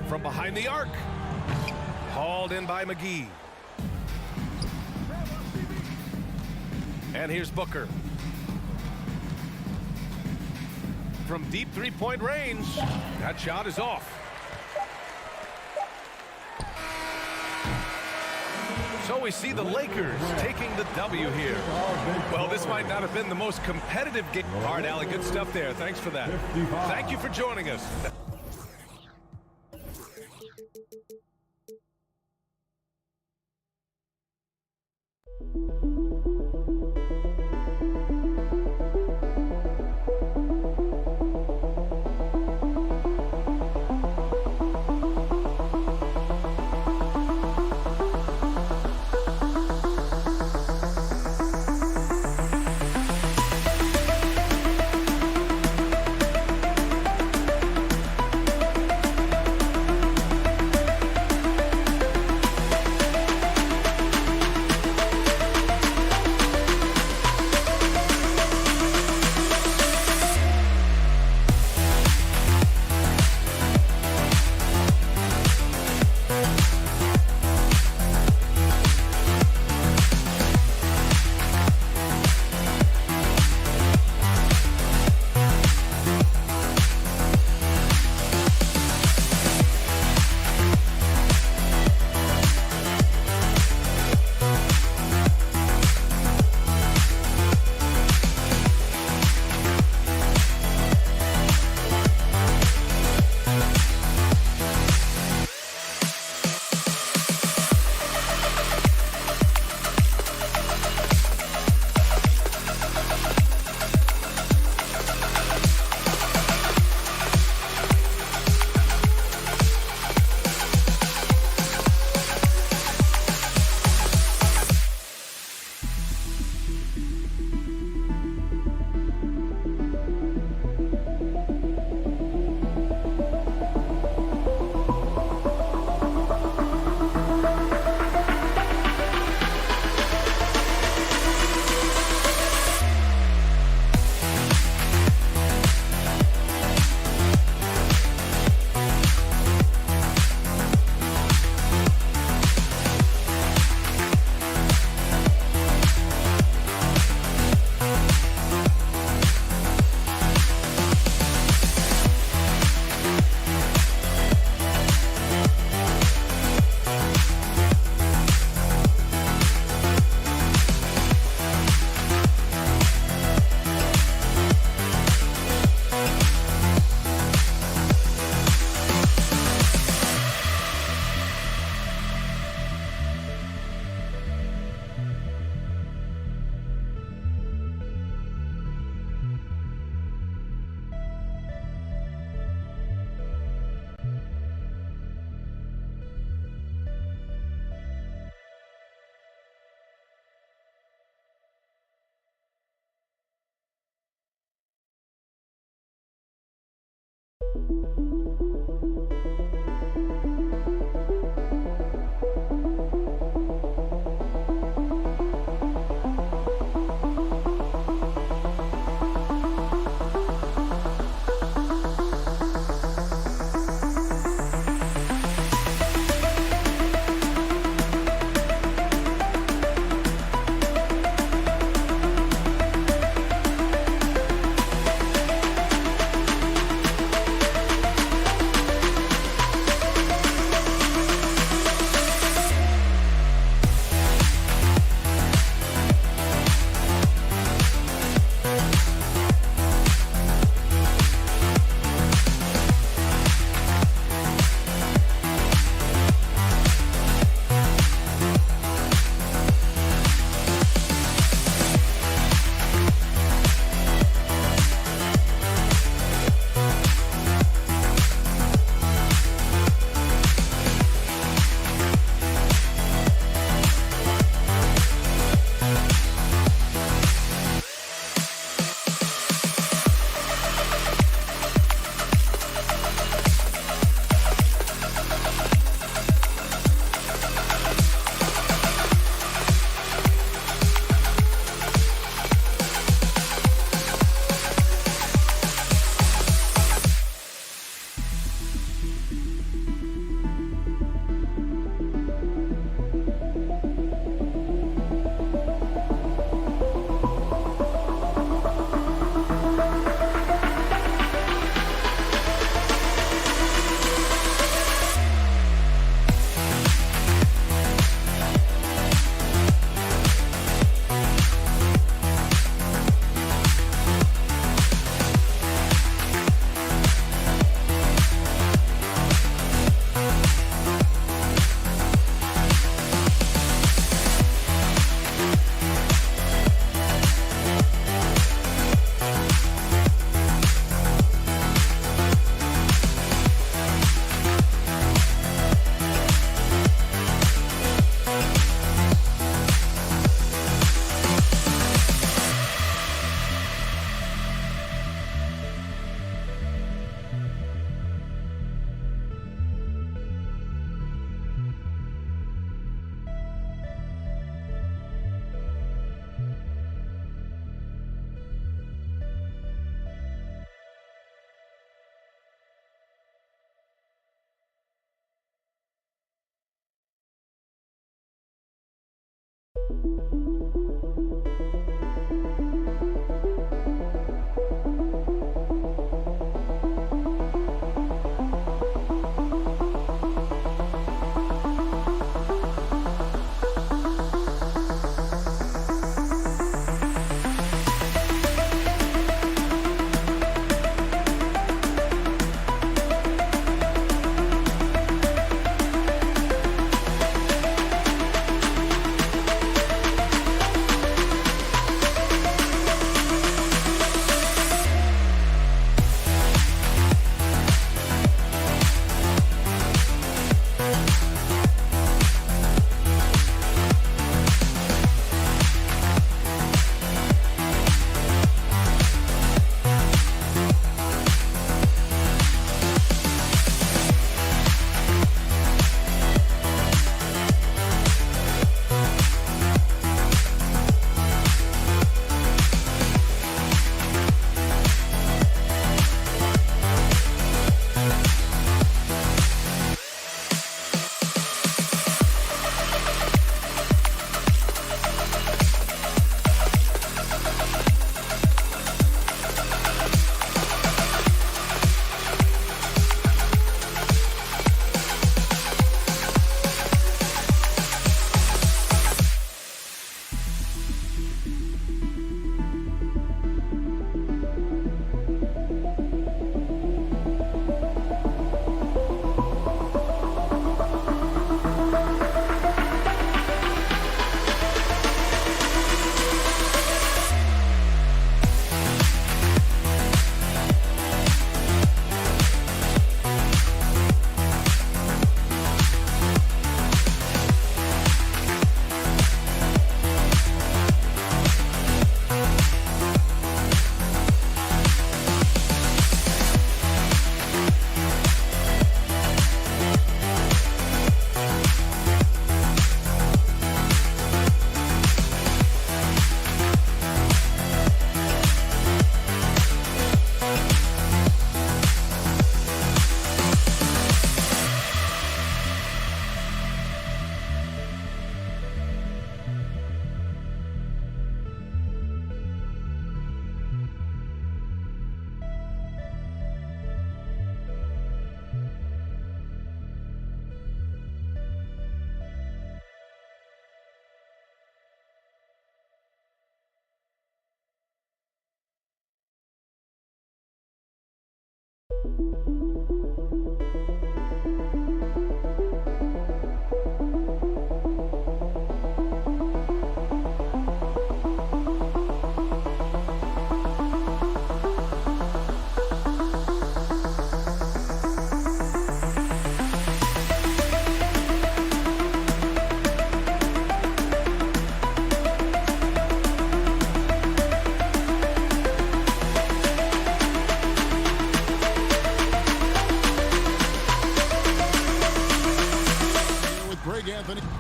From behind the arc. Hauled in by McGee. And here's Booker. From deep three-point range. That shot is off. So we see the Lakers taking the W here. Well, this might not have been the most competitive game. All right, Allie, good stuff there. Thanks for that. Thank you for joining us.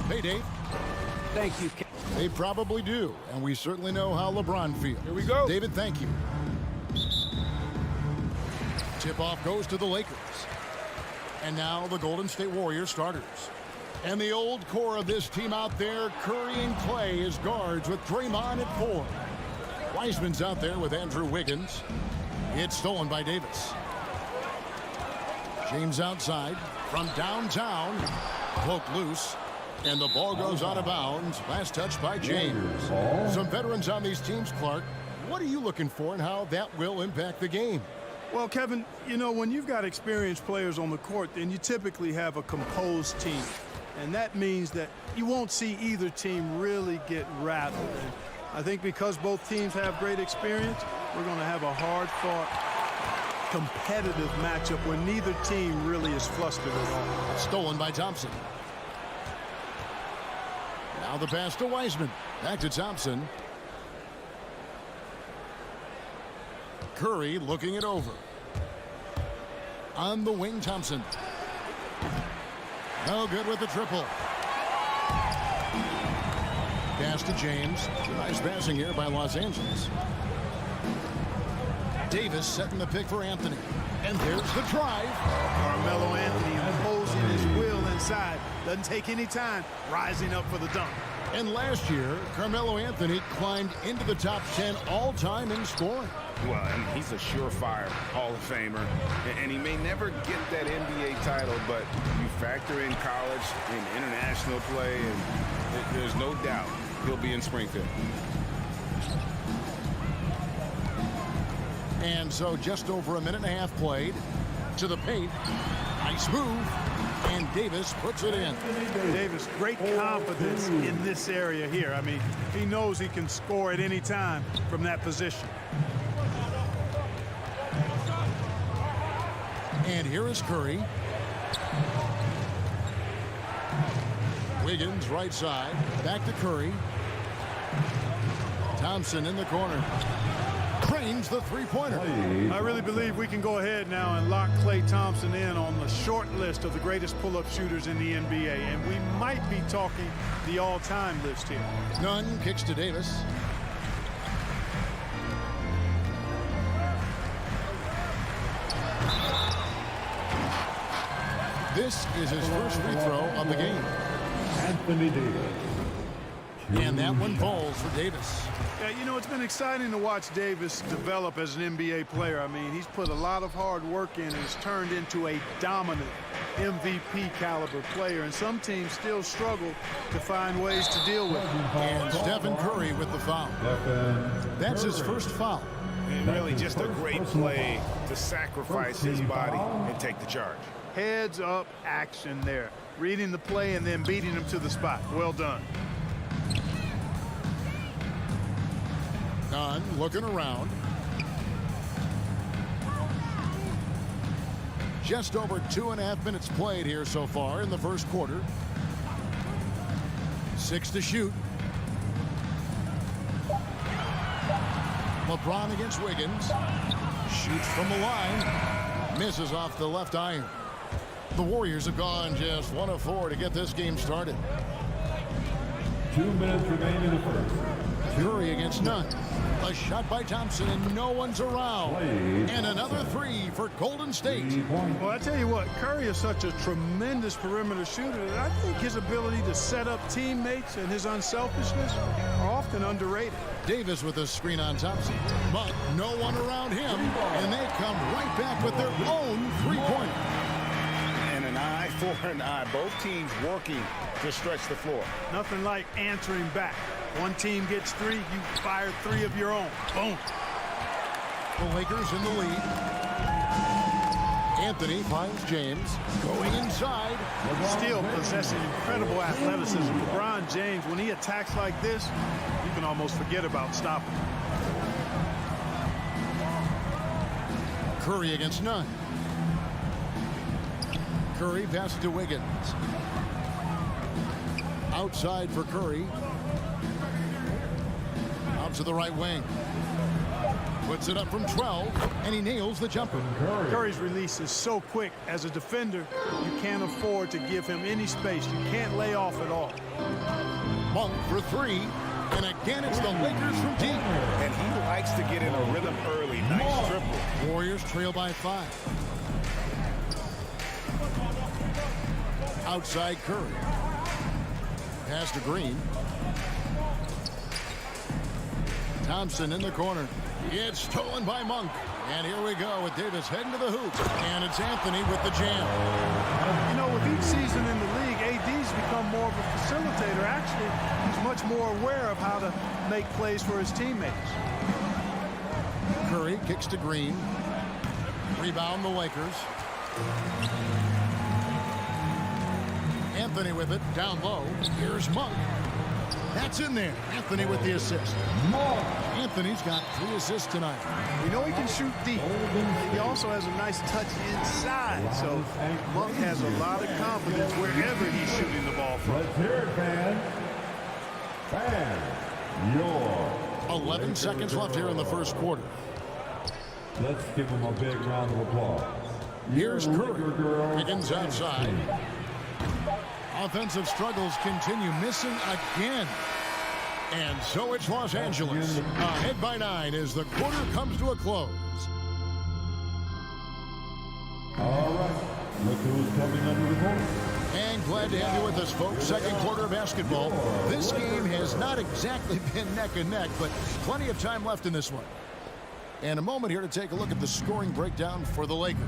Hey, Dave. Thank you. They probably do, and we certainly know how LeBron feels. Here we go. David, thank you. Tip-off goes to the Lakers. And now the Golden State Warriors starters. And the old core of this team out there, Curry and Clay as guards with Draymond at 4. Wiseman's out there with Andrew Wiggins. It's stolen by Davis. James outside from downtown. Cloak loose. And the ball goes out of bounds. Last touch by James. Some veterans on these teams, Clark. What are you looking for and how that will impact the game? Well, Kevin, you know, when you've got experienced players on the court, then you typically have a composed team. And that means that you won't see either team really get rattled. And I think because both teams have great experience, we're going to have a hard-fought, competitive matchup where neither team really is flustered at all. Stolen by Thompson. Now the pass to Wiseman. Back to Thompson. Curry looking it over. On the wing, Thompson. No good with the triple. Pass to James. Nice passing here by Los Angeles. Davis setting the pick for Anthony. And there's the drive. Carmelo Anthony imposing his will inside. Doesn't take any time. Rising up for the dunk. And last year, Carmelo Anthony climbed into the top 10 all-time in scoring. Well, and he's a surefire Hall of Famer, and he may never get that NBA title, but you factor in college and international play, and there's no doubt he'll be in Springfield. And so just over a minute and a half played to the paint. Nice move. And Davis puts it in. Davis, great confidence in this area here. I mean, he knows he can score at any time from that position. And here is Curry. Wiggins right side. Back to Curry. Thompson in the corner. Cranes the three-pointer. I really believe we can go ahead now and lock Klay Thompson in on the short list of the greatest pull-up shooters in the NBA. And we might be talking the all-time list here. Nunn kicks to Davis. This is his first free throw of the game. Anthony Davis. And that one falls for Davis. Yeah, you know, it's been exciting to watch Davis develop as an NBA player. I mean, he's put a lot of hard work in and has turned into a dominant MVP caliber player. And some teams still struggle to find ways to deal with him. And Stephen Curry with the foul. That's his first foul. And really just a great play to sacrifice his body and take the charge. Heads up action there. Reading the play and then beating him to the spot. Well done. Nunn looking around. Just over 2.5 minutes played here so far in the first quarter. 6 to shoot. LeBron against Wiggins. Shoots from the line. Misses off the left iron. The Warriors have gone just 1 of 4 to get this game started. 2 minutes remain in the first. Curry against Nunn. A shot by Thompson and no one's around. And another three for Golden State. Well, I tell you what, Curry is such a tremendous perimeter shooter that I think his ability to set up teammates and his unselfishness are often underrated. Davis with a screen on Thompson. But no one around him. And they come right back with their own three-pointer. And an eye for an eye. Both teams working to stretch the floor. Nothing like answering back. One team gets 3, you fire 3 of your own. Boom. The Lakers in the lead. Anthony finds James going inside. Still possessing incredible athleticism. LeBron James, when he attacks like this, you can almost forget about stopping him. Curry against Nunn. Curry passes to Wiggins. Outside for Curry. Out to the right wing. Puts it up from 12, and he nails the jumper. Curry's release is so quick. As a defender, you can't afford to give him any space. You can't lay off at all. Monk for 3, and again it's the Lakers from deep. And he likes to get in a rhythm early. Nice triple. Warriors trail by 5. Outside Curry. Pass to Green. Thompson in the corner. It's stolen by Monk. And here we go with Davis heading to the hoop. And it's Anthony with the jam. You know, with each season in the league, AD's become more of a facilitator. Actually, he's much more aware of how to make plays for his teammates. Curry kicks to Green. Rebound the Lakers. Anthony with it, down low. Here's Monk. That's in there. Anthony with the assist. Anthony's got 3 assists tonight. We know he can shoot deep. He also has a nice touch inside. So Monk has a lot of confidence wherever he's shooting the ball from. Let's hear it, fans. Your 11 seconds left here in the first quarter. Let's give him a big round of applause. Here's Curry. Wiggins outside. Offensive struggles continue, missing again. And so it's Los Angeles. Ahead by 9 as the quarter comes to a close. All right. Look who's coming under the court. And glad to have you with us, folks. Second quarter of basketball. This game has not exactly been neck and neck, but plenty of time left in this one. And a moment here to take a look at the scoring breakdown for the Lakers.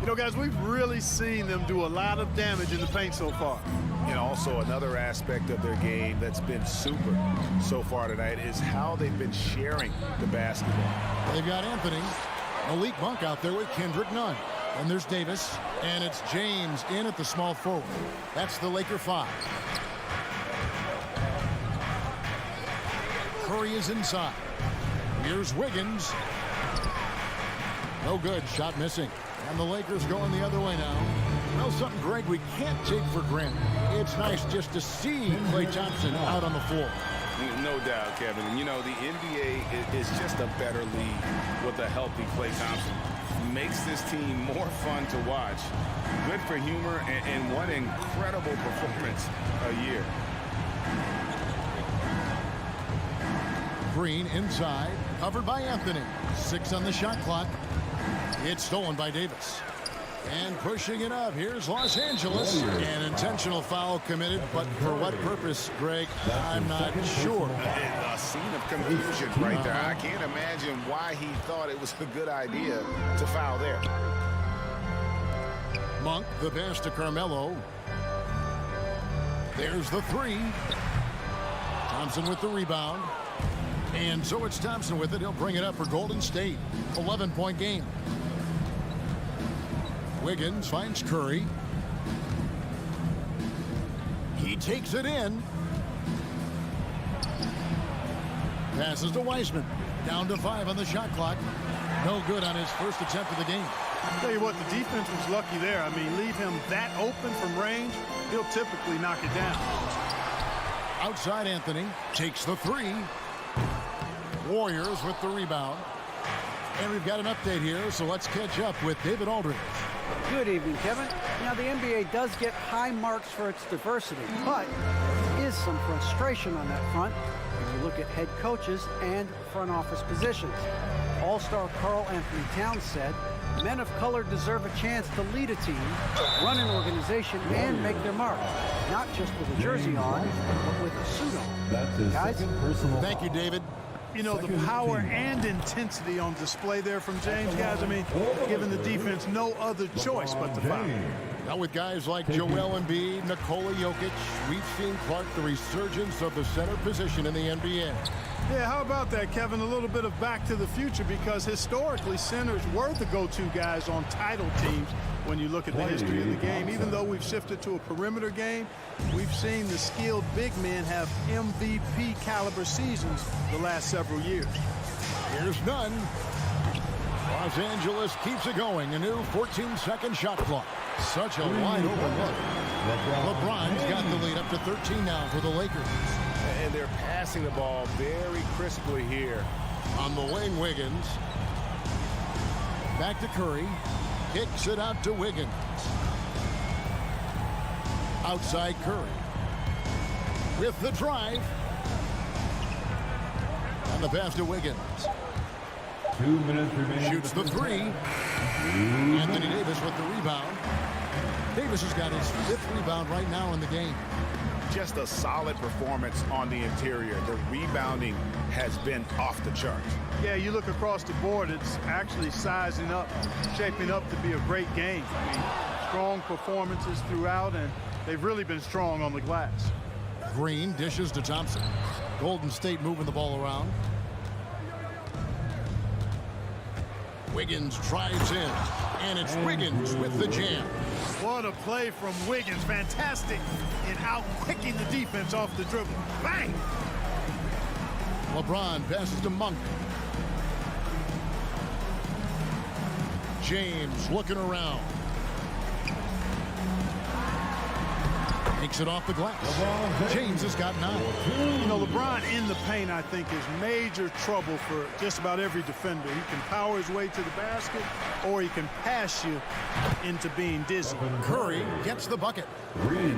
You know, guys, we've really seen them do a lot of damage in the paint so far. And also another aspect of their game that's been super so far tonight is how they've been sharing the basketball. They've got Anthony, Malik Monk out there with Kendrick Nunn. And there's Davis, and it's James in at the small forward. That's the Laker 5. Curry is inside. Here's Wiggins. No good. Shot missing. And the Lakers going the other way now. Well, something, Greg, we can't take for granted. It's nice just to see Klay Thompson out on the floor. No doubt, Kevin. And, you know, the NBA is just a better league with a healthy Klay Thompson. Makes this team more fun to watch. Good for humor and one incredible performance a year. Green inside, covered by Anthony. 6 on the shot clock. It's stolen by Davis. And pushing it up, here's Los Angeles. An intentional foul committed, but for what purpose, Greg, I'm not sure. A scene of confusion right there. I can't imagine why he thought it was a good idea to foul there. Monk, the pass to Carmelo. There's the 3. Thompson with the rebound. And so it's Thompson with it. He'll bring it up for Golden State. 11-point game. Wiggins finds Curry. He takes it in. Passes to Wiseman. Down to 5 on the shot clock. No good on his first attempt of the game. I'll tell you what, the defense was lucky there. I mean, leave him that open from range, he'll typically knock it down. Outside Anthony takes the 3. Warriors with the rebound. And we've got an update here, so let's catch up with David Aldridge. Good evening, Kevin. Now, the NBA does get high marks for its diversity, but there is some frustration on that front when you look at head coaches and front office positions. All-star Karl Anthony Towns said, men of color deserve a chance to lead a team, run an organization, and make their mark. Not just with a jersey on, but with a suit on. That's his second personal. Thank you, David. You know, the power and intensity on display there from James, guys. I mean, giving the defense no other choice but to foul. Now with guys like Joel Embiid, Nikola Jokic, we've seen Clark the resurgence of the center position in the NBA. Yeah, how about that, Kevin? A little bit of back to the future, because historically centers were the go-to guys on title teams when you look at the history of the game. Even though we've shifted to a perimeter game, we've seen the skilled big men have MVP caliber seasons the last several years. Here's Nunn. Los Angeles keeps it going. A new 14-second shot clock. Such a wide open look. LeBron's got the lead up to 13 now for the Lakers. And they're passing the ball very crisply here. On the wing, Wiggins. Back to Curry. Kicks it out to Wiggins. Outside Curry. With the drive. And the pass to Wiggins. 2 minutes remaining. Shoots the 3. Anthony Davis with the rebound. Davis has got his 5th rebound right now in the game. Just a solid performance on the interior. The rebounding has been off the chart. Yeah, you look across the board, it's actually sizing up, shaping up to be a great game. I mean, strong performances throughout, and they've really been strong on the glass. Green dishes to Thompson. Golden State moving the ball around. Wiggins drives in, and it's Wiggins with the jam. What a play from Wiggins. Fantastic in out-quicking the defense off the dribble. Bang! LeBron passes to Monk. James looking around. Takes it off the glass. James has got 9. You know, LeBron in the paint, I think, is major trouble for just about every defender. He can power his way to the basket, or he can pass you into being dizzy. Curry gets the bucket.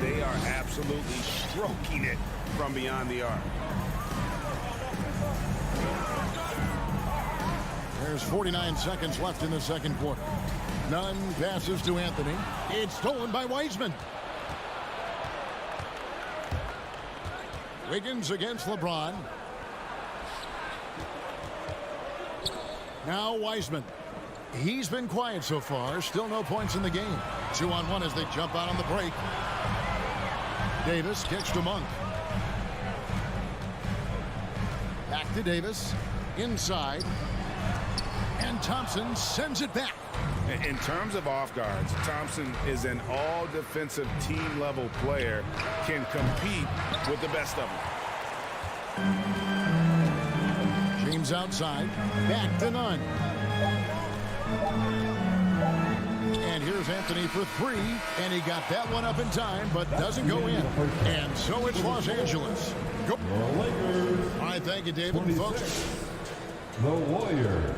They are absolutely stroking it from beyond the arc. There's 49 seconds left in the second quarter. Nunn passes to Anthony. It's stolen by Wiseman. Wiggins against LeBron. Now Wiseman. He's been quiet so far. Still no points in the game. 2-on-1 as they jump out on the break. Davis kicks to Monk. Back to Davis. Inside. And Thompson sends it back. In terms of off guards, Thompson is an all-defensive team-level player, can compete with the best of them. James outside. Back to Nunn. And here's Anthony for three. And he got that one up in time, but doesn't go in. And so it's Los Angeles. Go. All right, thank you, David. And folks. The Warriors,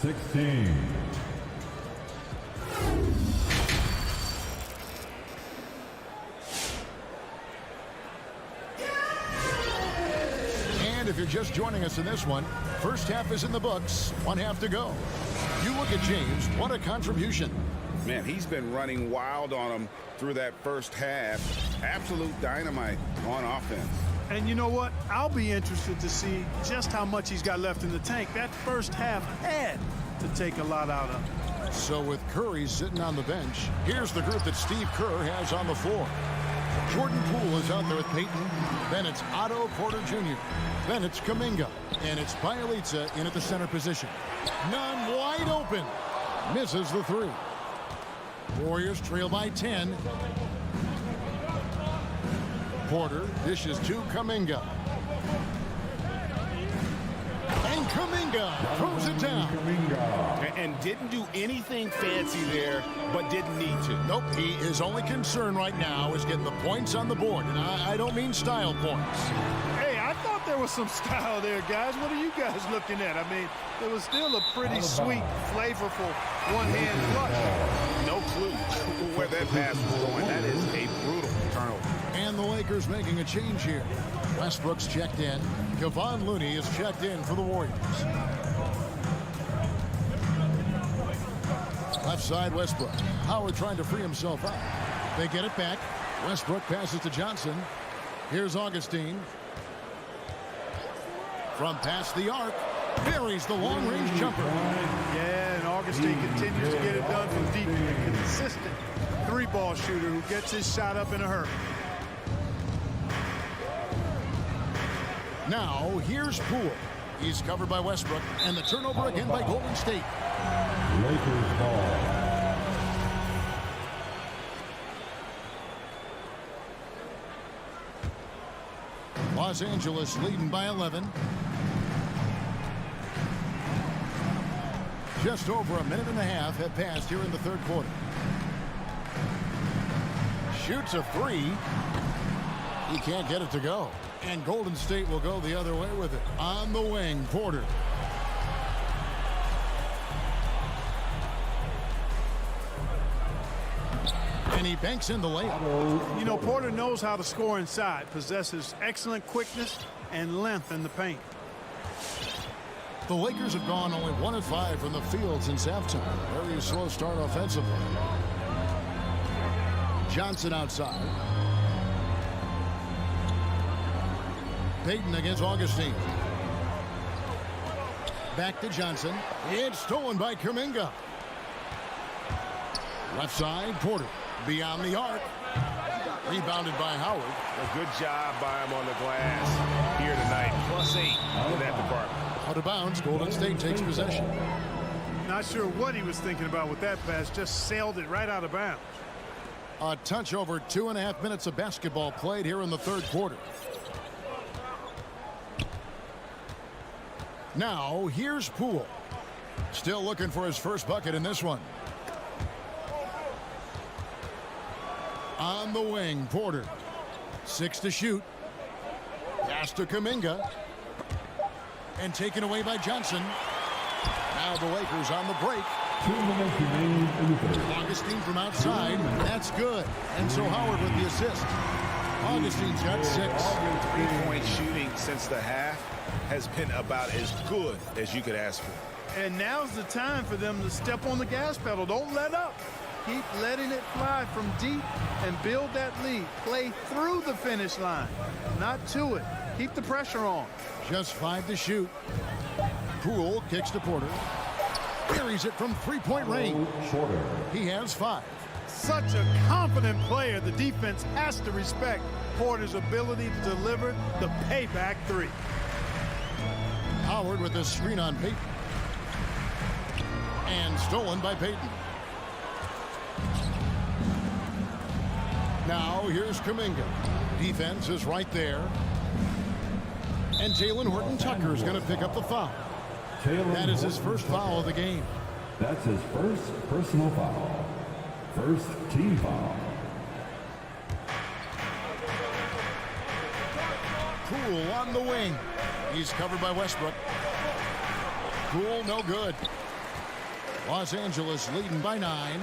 16. And if you're just joining us in this one, first half is in the books. 1 half to go. You look at James. What a contribution. Man, he's been running wild on them through that first half. Absolute dynamite on offense. And you know what? I'll be interested to see just how much he's got left in the tank. That first half had to take a lot out of him. So with Curry sitting on the bench, here's the group that Steve Kerr has on the floor. Jordan Poole is out there with Peyton. Then it's Otto Porter Jr. Then it's Kuminga. And it's Bielitsa in at the center position. Nunn wide open. Misses the three. Warriors trail by 10. Porter dishes to Kuminga. And Kuminga throws it down. And didn't do anything fancy there, but didn't need to. Nope, his only concern right now is getting the points on the board. And I don't mean style points. Hey, I thought there was some style there, guys. What are you guys looking at? I mean, it was still a pretty sweet, flavorful one-hand flush. No clue where that pass was going. That is a brutal turnover. And the Lakers making a change here. Westbrook's checked in. Kevon Looney is checked in for the Warriors. Left side, Westbrook. Howard trying to free himself up. They get it back. Westbrook passes to Johnson. Here's Augustine. From past the arc. Buries the long-range jumper. Yeah, and Augustine continues to get it done from deep. A consistent three-ball shooter who gets his shot up in a hurry. Now, here's Poole. He's covered by Westbrook, and the turnover again by Golden State. Lakers ball. Los Angeles leading by 11. Just over a minute and a half have passed here in the third quarter. Shoots a three. He can't get it to go. And Golden State will go the other way with it. On the wing, Porter. And he banks in the layup. You know, Porter knows how to score inside, possesses excellent quickness and length in the paint. The Lakers have gone only 1 of 5 from the field since halftime. Very slow start offensively. Johnson outside. Peyton against Augustine. Back to Johnson. It's stolen by Kuminga. Left side, Porter. Beyond the arc. Rebounded by Howard. A good job by him on the glass here tonight. +8 in that department. Out of bounds, Golden State takes possession. Not sure what he was thinking about with that pass. Just sailed it right out of bounds. A touch over 2.5 minutes of basketball played here in the third quarter. Now, here's Poole. Still looking for his first bucket in this one. On the wing, Porter. 6 to shoot. Pass to Kuminga. And taken away by Johnson. Now the Lakers on the break. 2 minutes remaining in the third. Augustine from outside. That's good. And so Howard with the assist. Augustine's got 6. Three-point shooting since the half has been about as good as you could ask for. And now's the time for them to step on the gas pedal. Don't let up. Keep letting it fly from deep and build that lead. Play through the finish line, not to it. Keep the pressure on. Just 5 to shoot. Poole kicks to Porter. Buries it from three-point range. He has 5. Such a confident player. The defense has to respect Porter's ability to deliver the payback 3. Howard with a screen on Payton. And stolen by Payton. Now here's Kuminga. Defense is right there. And Jalen Horton-Tucker is going to pick up the foul. That is his first foul of the game. That's his first personal foul. First team foul. Poole on the wing. He's covered by Westbrook. Poole no good. Los Angeles leading by 9.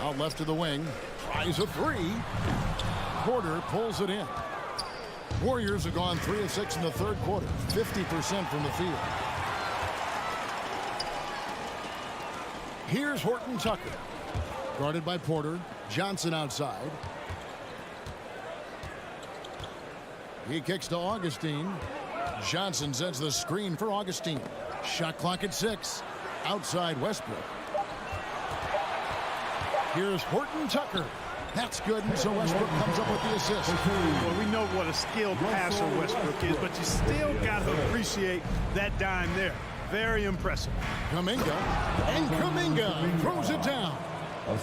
Out left to the wing. Tries a 3. Porter pulls it in. Warriors have gone 3 of 6 in the third quarter. 50% from the field. Here's Horton-Tucker. Guarded by Porter. Johnson outside. He kicks to Augustine. Johnson sends the screen for Augustine. Shot clock at 6. Outside Westbrook. Here's Horton-Tucker. That's good, and so Westbrook comes up with the assist. Well, we know what a skilled passer Westbrook is, but you still got to appreciate that dime there. Very impressive. Kuminga, and Kuminga throws it down.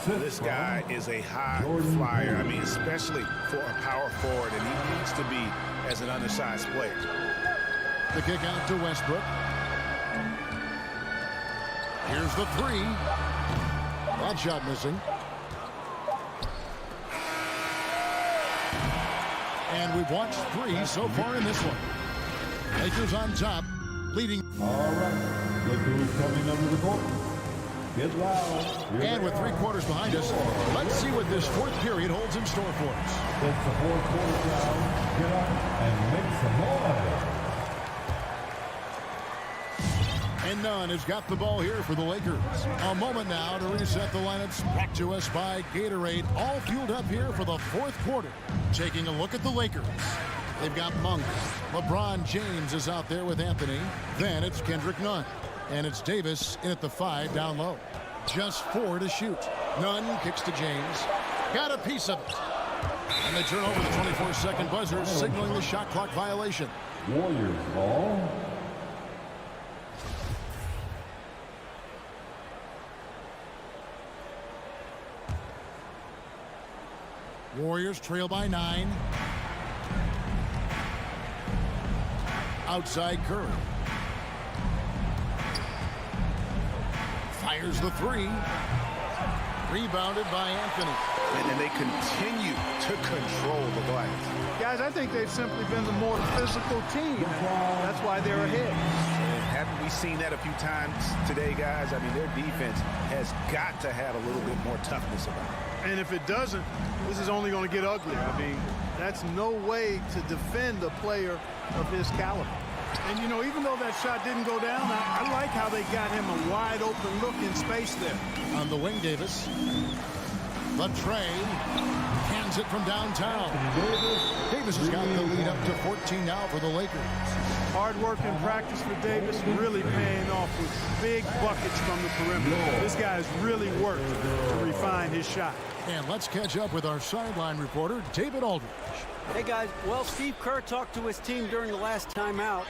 This guy is a high flyer. I mean, especially for a power forward, and he needs to be as an undersized player. The kick out to Westbrook. Here's the 3. That shot missing. And we've watched 3 so far in this one. Lakers on top, leading. All right, look who's coming under the court. Get loud. And with 3 quarters behind us, let's see what this 4th period holds in store for us. It's the 4th quarter crowd. Get up and make some noise. And Nunn has got the ball here for the Lakers. A moment now to reset the lineups, brought to us by Gatorade. All fueled up here for the 4th quarter. Taking a look at the Lakers. They've got Monk. LeBron James is out there with Anthony. Then it's Kendrick Nunn. And it's Davis in at the 5 down low. Just 4 to shoot. Nunn kicks to James. Got a piece of it. And they turn over the 24-second buzzer, signaling the shot clock violation. Warriors ball. Warriors trail by 9. Outside Curry. Fires the 3. Rebounded by Anthony. And they continue to control the glass. Guys, I think they've simply been the more physical team. That's why they're ahead. And haven't we seen that a few times today, guys? I mean, their defense has got to have a little bit more toughness about it. And if it doesn't, this is only going to get uglier. I mean, that's no way to defend a player of his caliber. And, you know, even though that shot didn't go down, I like how they got him a wide-open look in space there. On the wing, Davis. Latrey hands it from downtown. Davis has got the lead up to 14 now for the Lakers. Hard work in practice for Davis, really paying off with big buckets from the perimeter. This guy has really worked to refine his shot. And let's catch up with our sideline reporter, David Aldridge. Hey, guys. Well, Steve Kerr talked to his team during the last timeout.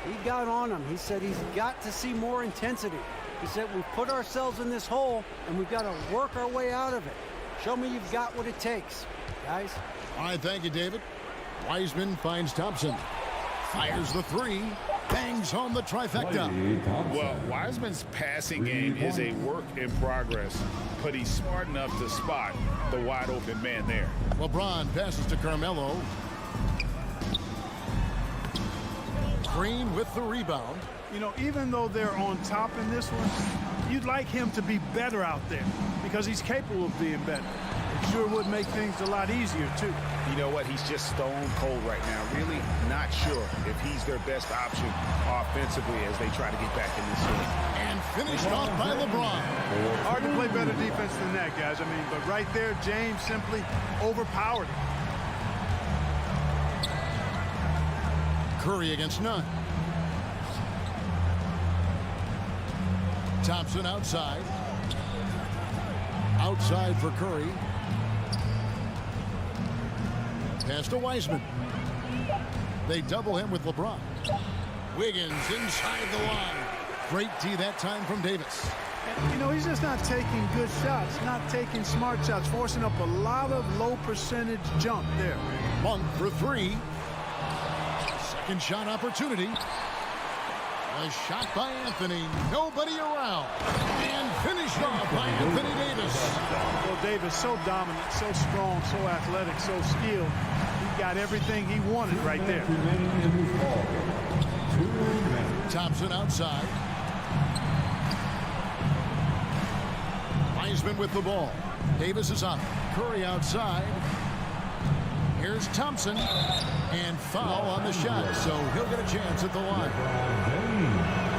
He got on them. He said he's got to see more intensity. He said we've put ourselves in this hole, and we've got to work our way out of it. Show me you've got what it takes, guys. All right, thank you, David. Wiseman finds Thompson. Fires the 3. Bangs home the trifecta. Well, Wiseman's passing game is a work in progress, but he's smart enough to spot the wide open man there. LeBron passes to Carmelo. Green with the rebound. You know, even though they're on top in this one, you'd like him to be better out there because he's capable of being better. Sure would make things a lot easier, too. You know what? He's just stone cold right now. Really not sure if he's their best option offensively as they try to get back in this game. And finished off by LeBron. Hard to play better defense than that, guys. I mean, but right there, James simply overpowered him. Curry against none. Thompson outside. Outside for Curry. Pass to Wiseman. They double him with LeBron. Wiggins inside the line. Great D that time from Davis. You know, he's just not taking good shots, not taking smart shots, forcing up a lot of low percentage jump there. Monk for three. Second shot opportunity. A shot by Anthony. Nobody around. And finished off by Anthony Davis. Well, Davis so dominant, so strong, so athletic, so skilled. He got everything he wanted right there. Thompson outside. Wiseman with the ball. Davis is up. Curry outside. Here's Thompson. And foul on the shot, so he'll get a chance at the line.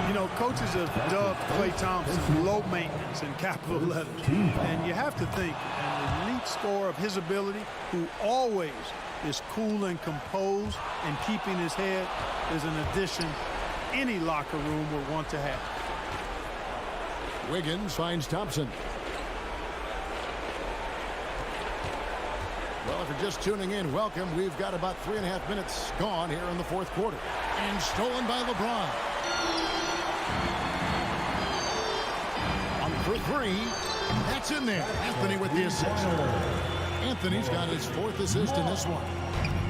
You know, coaches have dubbed Klay Thompson low maintenance in capital letters. And you have to think an elite scorer of his ability, who always is cool and composed and keeping his head, is an addition any locker room would want to have. Wiggins finds Thompson. Well, if you're just tuning in, welcome. We've got about 3.5 minutes gone here in the fourth quarter. And stolen by LeBron. On for three. That's in there. Anthony with the assist. Anthony's got his fourth assist in this one.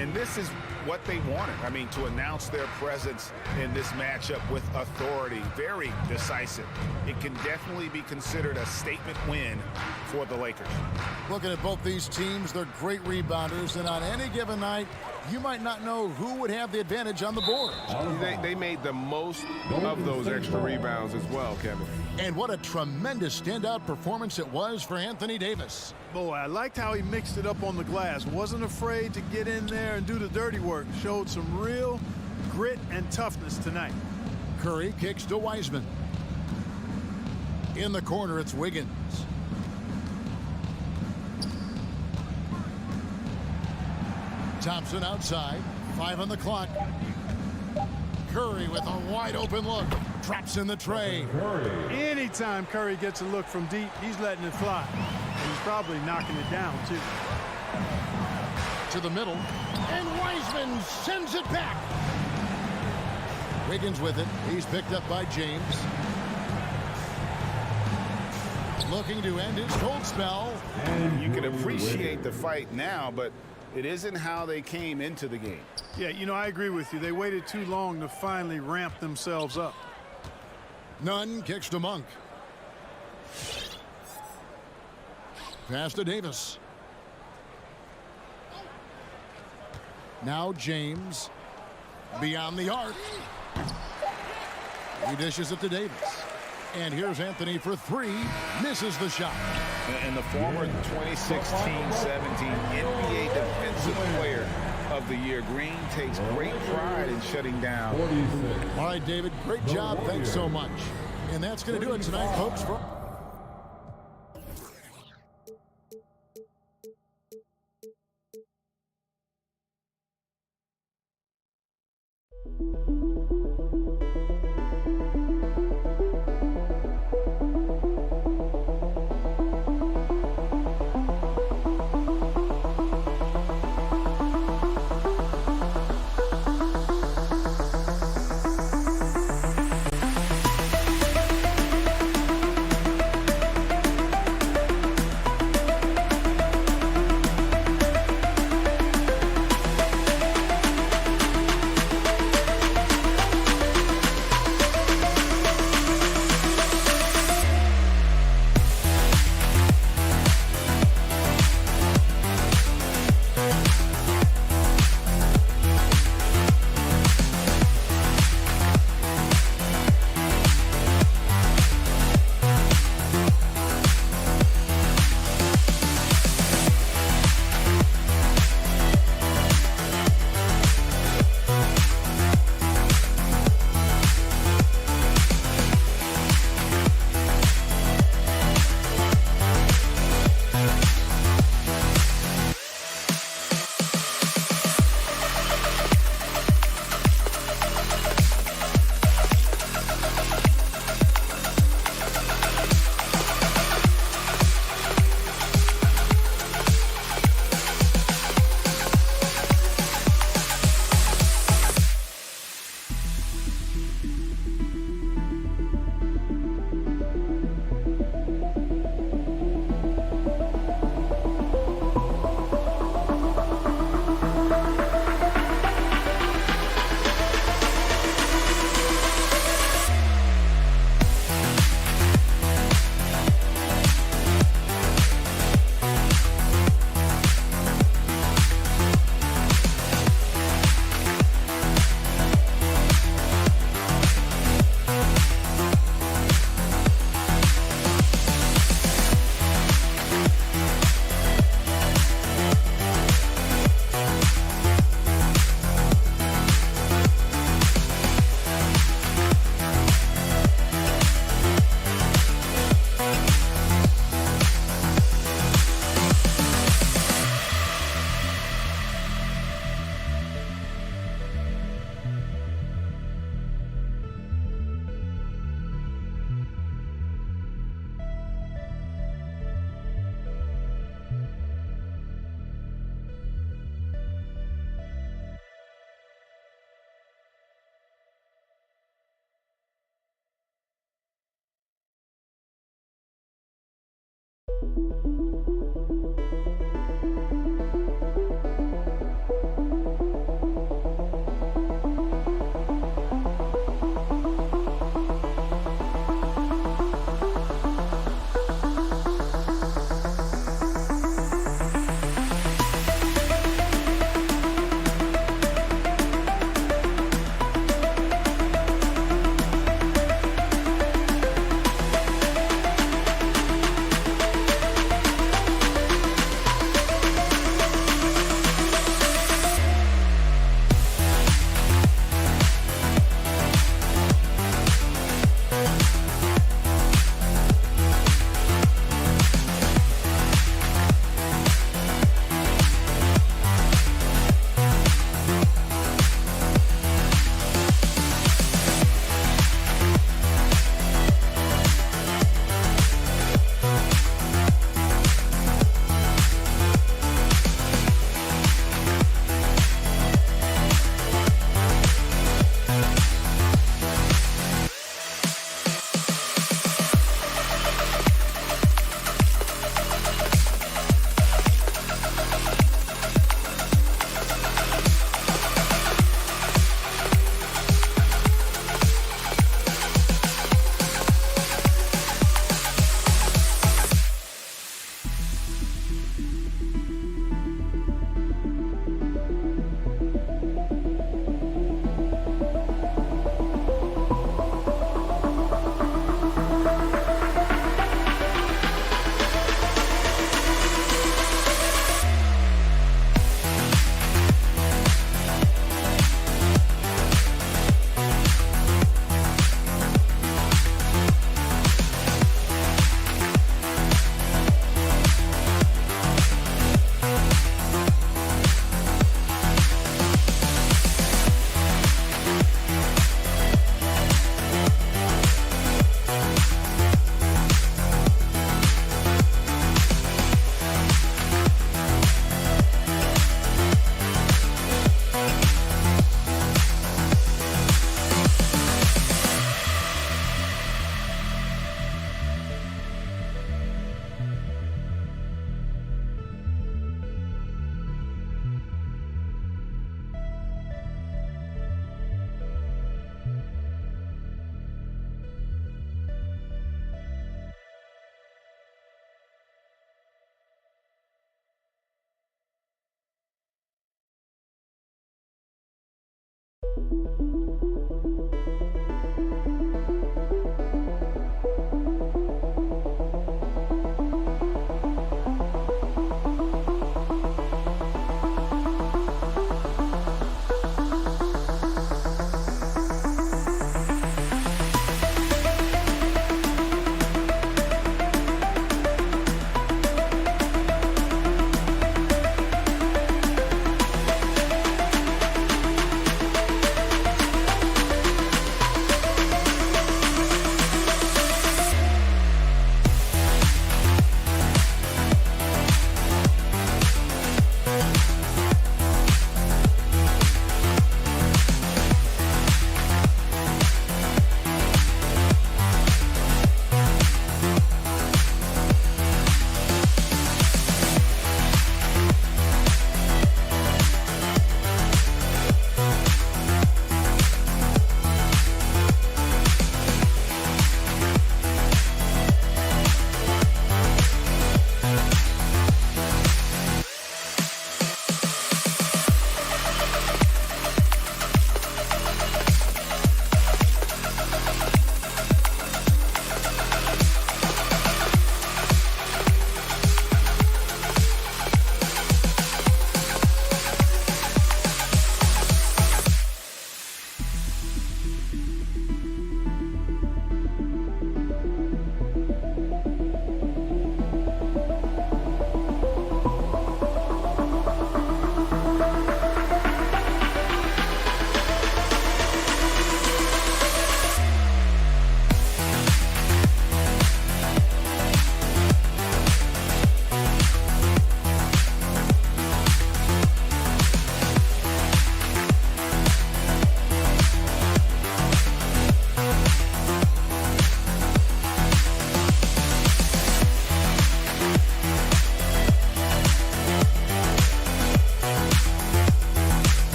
And this is what they wanted. I mean, to announce their presence in this matchup with authority. Very decisive. It can definitely be considered a statement win for the Lakers. Looking at both these teams, they're great rebounders, and on any given night, you might not know who would have the advantage on the board. They made the most of those extra rebounds as well, Kevin. And what a tremendous standout performance it was for Anthony Davis. Boy, I liked how he mixed it up on the glass. Wasn't afraid to get in there and do the dirty work. Showed some real grit and toughness tonight. Curry kicks to Wiseman. In the corner, it's Wiggins. Thompson outside. 5 on the clock. Curry with a wide open look. Traps in the tray. Anytime Curry gets a look from deep, he's letting it fly. And he's probably knocking it down, too. To the middle. And Wiseman sends it back. Wiggins with it. He's picked up by James. Looking to end his cold spell. And you can appreciate the fight now, but it isn't how they came into the game. Yeah, you know, I agree with you. They waited too long to finally ramp themselves up. Nunn kicks to Monk. Pass to Davis. Now James. Beyond the arc. He dishes it to Davis. And here's Anthony for three. Misses the shot. And the former 2016-17 NBA Defensive Player of the Year, Green, takes great pride in shutting down. All right, David, great job. Thanks so much. And that's going to do it tonight, folks.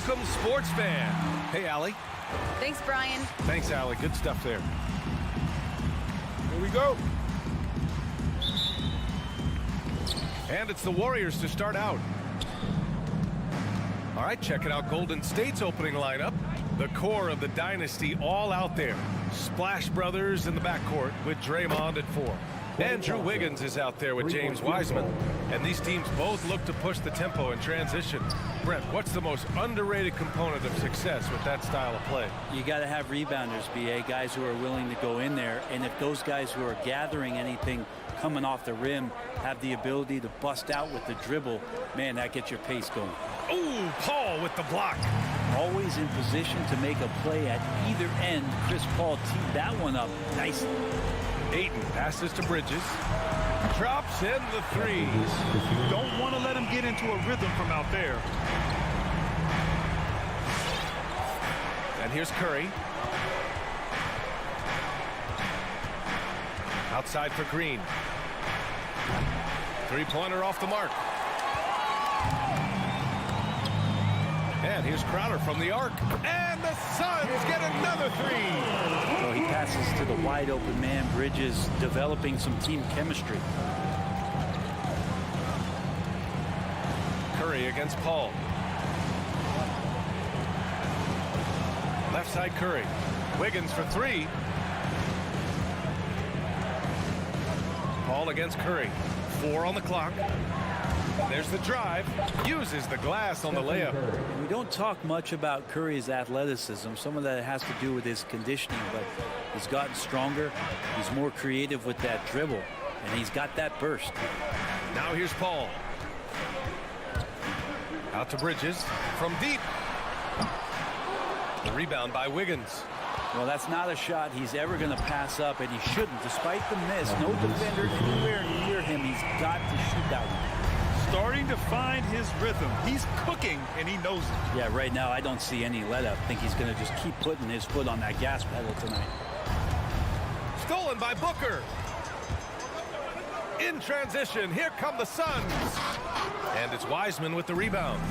Welcome, sports fan. Hey, Allie. Thanks, Brian. Thanks, Allie. Good stuff there. Here we go. And it's the Warriors to start out. All right, checking out Golden State's opening lineup. The core of the dynasty all out there. Splash Brothers in the backcourt with Draymond at 4. Andrew Wiggins is out there with James Wiseman. And these teams both look to push the tempo in transition. Brett, what's the most underrated component of success with that style of play? You got to have rebounders, BA, guys who are willing to go in there. And if those guys who are gathering anything coming off the rim have the ability to bust out with the dribble, man, that gets your pace going. Oh, Paul with the block. Always in position to make a play at either end. Chris Paul teed that one up nicely. Ayton passes to Bridges. Drops in the threes. Don't want to let him get into a rhythm from out there. And here's Curry. Outside for Green. Three-pointer off the mark. And here's Crowder from the arc. And the Suns get another three. So he passes to the wide open man. Bridges developing some team chemistry. Curry against Paul. Left side Curry. Wiggins for 3. Paul against Curry. 4 on the clock. There's the drive. Uses the glass on the layup. We don't talk much about Curry's athleticism. Some of that has to do with his conditioning, but he's gotten stronger. He's more creative with that dribble, and he's got that burst. Now here's Paul. Out to Bridges from deep. The rebound by Wiggins. Well, that's not a shot he's ever going to pass up, and he shouldn't. Despite the miss, no defender anywhere near him. He's got to shoot that one. Starting to find his rhythm. He's cooking, and he knows it. Yeah, right now I don't see any let up. I think he's going to just keep putting his foot on that gas pedal tonight. Stolen by Booker. In transition, here come the Suns. And it's Wiseman with the rebound.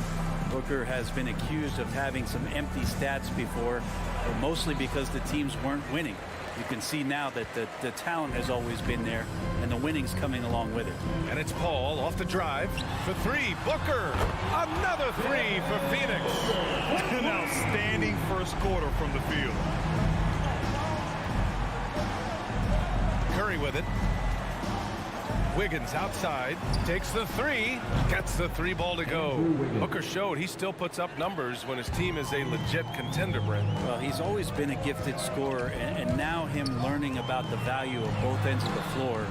Booker has been accused of having some empty stats before, but mostly because the teams weren't winning. you can see now that the talent has always been there, and the winning's coming along with it. And it's Paul off the drive for three. Booker, another three for Phoenix. An outstanding first quarter from the field. Curry with it. Wiggins outside, takes the three, gets the three ball to go. Booker showed he still puts up numbers when his team is a legit contender, Brent. Well, he's always been a gifted scorer, and now him learning about the value of both ends of the floor,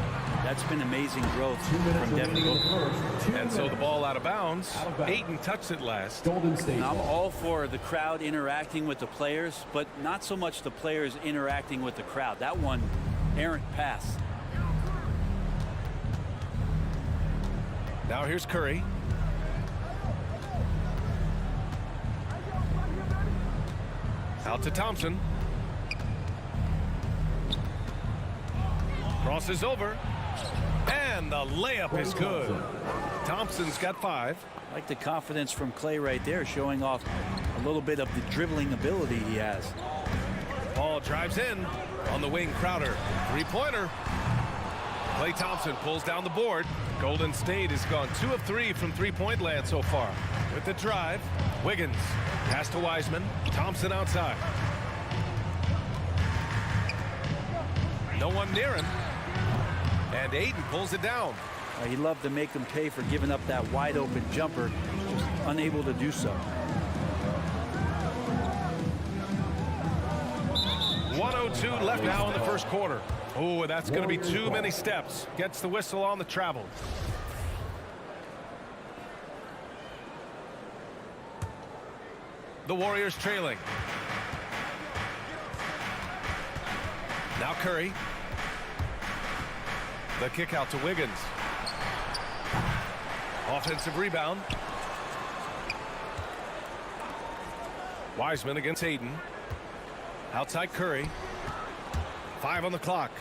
that's been amazing growth from Devin Booker. And so the ball out of bounds. Ayton touched it last. And I'm all for the crowd interacting with the players, but not so much the players interacting with the crowd. That one, errant pass. Now here's Curry. Out to Thompson. Crosses over. And the layup is good. Thompson's got 5. I like the confidence from Clay right there, showing off a little bit of the dribbling ability he has. Ball drives in. On the wing, Crowder. Three-pointer. Klay Thompson pulls down the board. Golden State has gone 2 of 3 from three-point land so far. With the drive, Wiggins. Pass to Wiseman. Thompson outside. No one near him. And Ayton pulls it down. He loved to make them pay for giving up that wide-open jumper. Just unable to do so. 1:02 left now in the first quarter. Oh, that's going to be too many steps. Gets the whistle on the travel. The Warriors trailing. Now Curry. The kick out to Wiggins. Offensive rebound. Wiseman against Ayton. Outside Curry. 5 on the clock.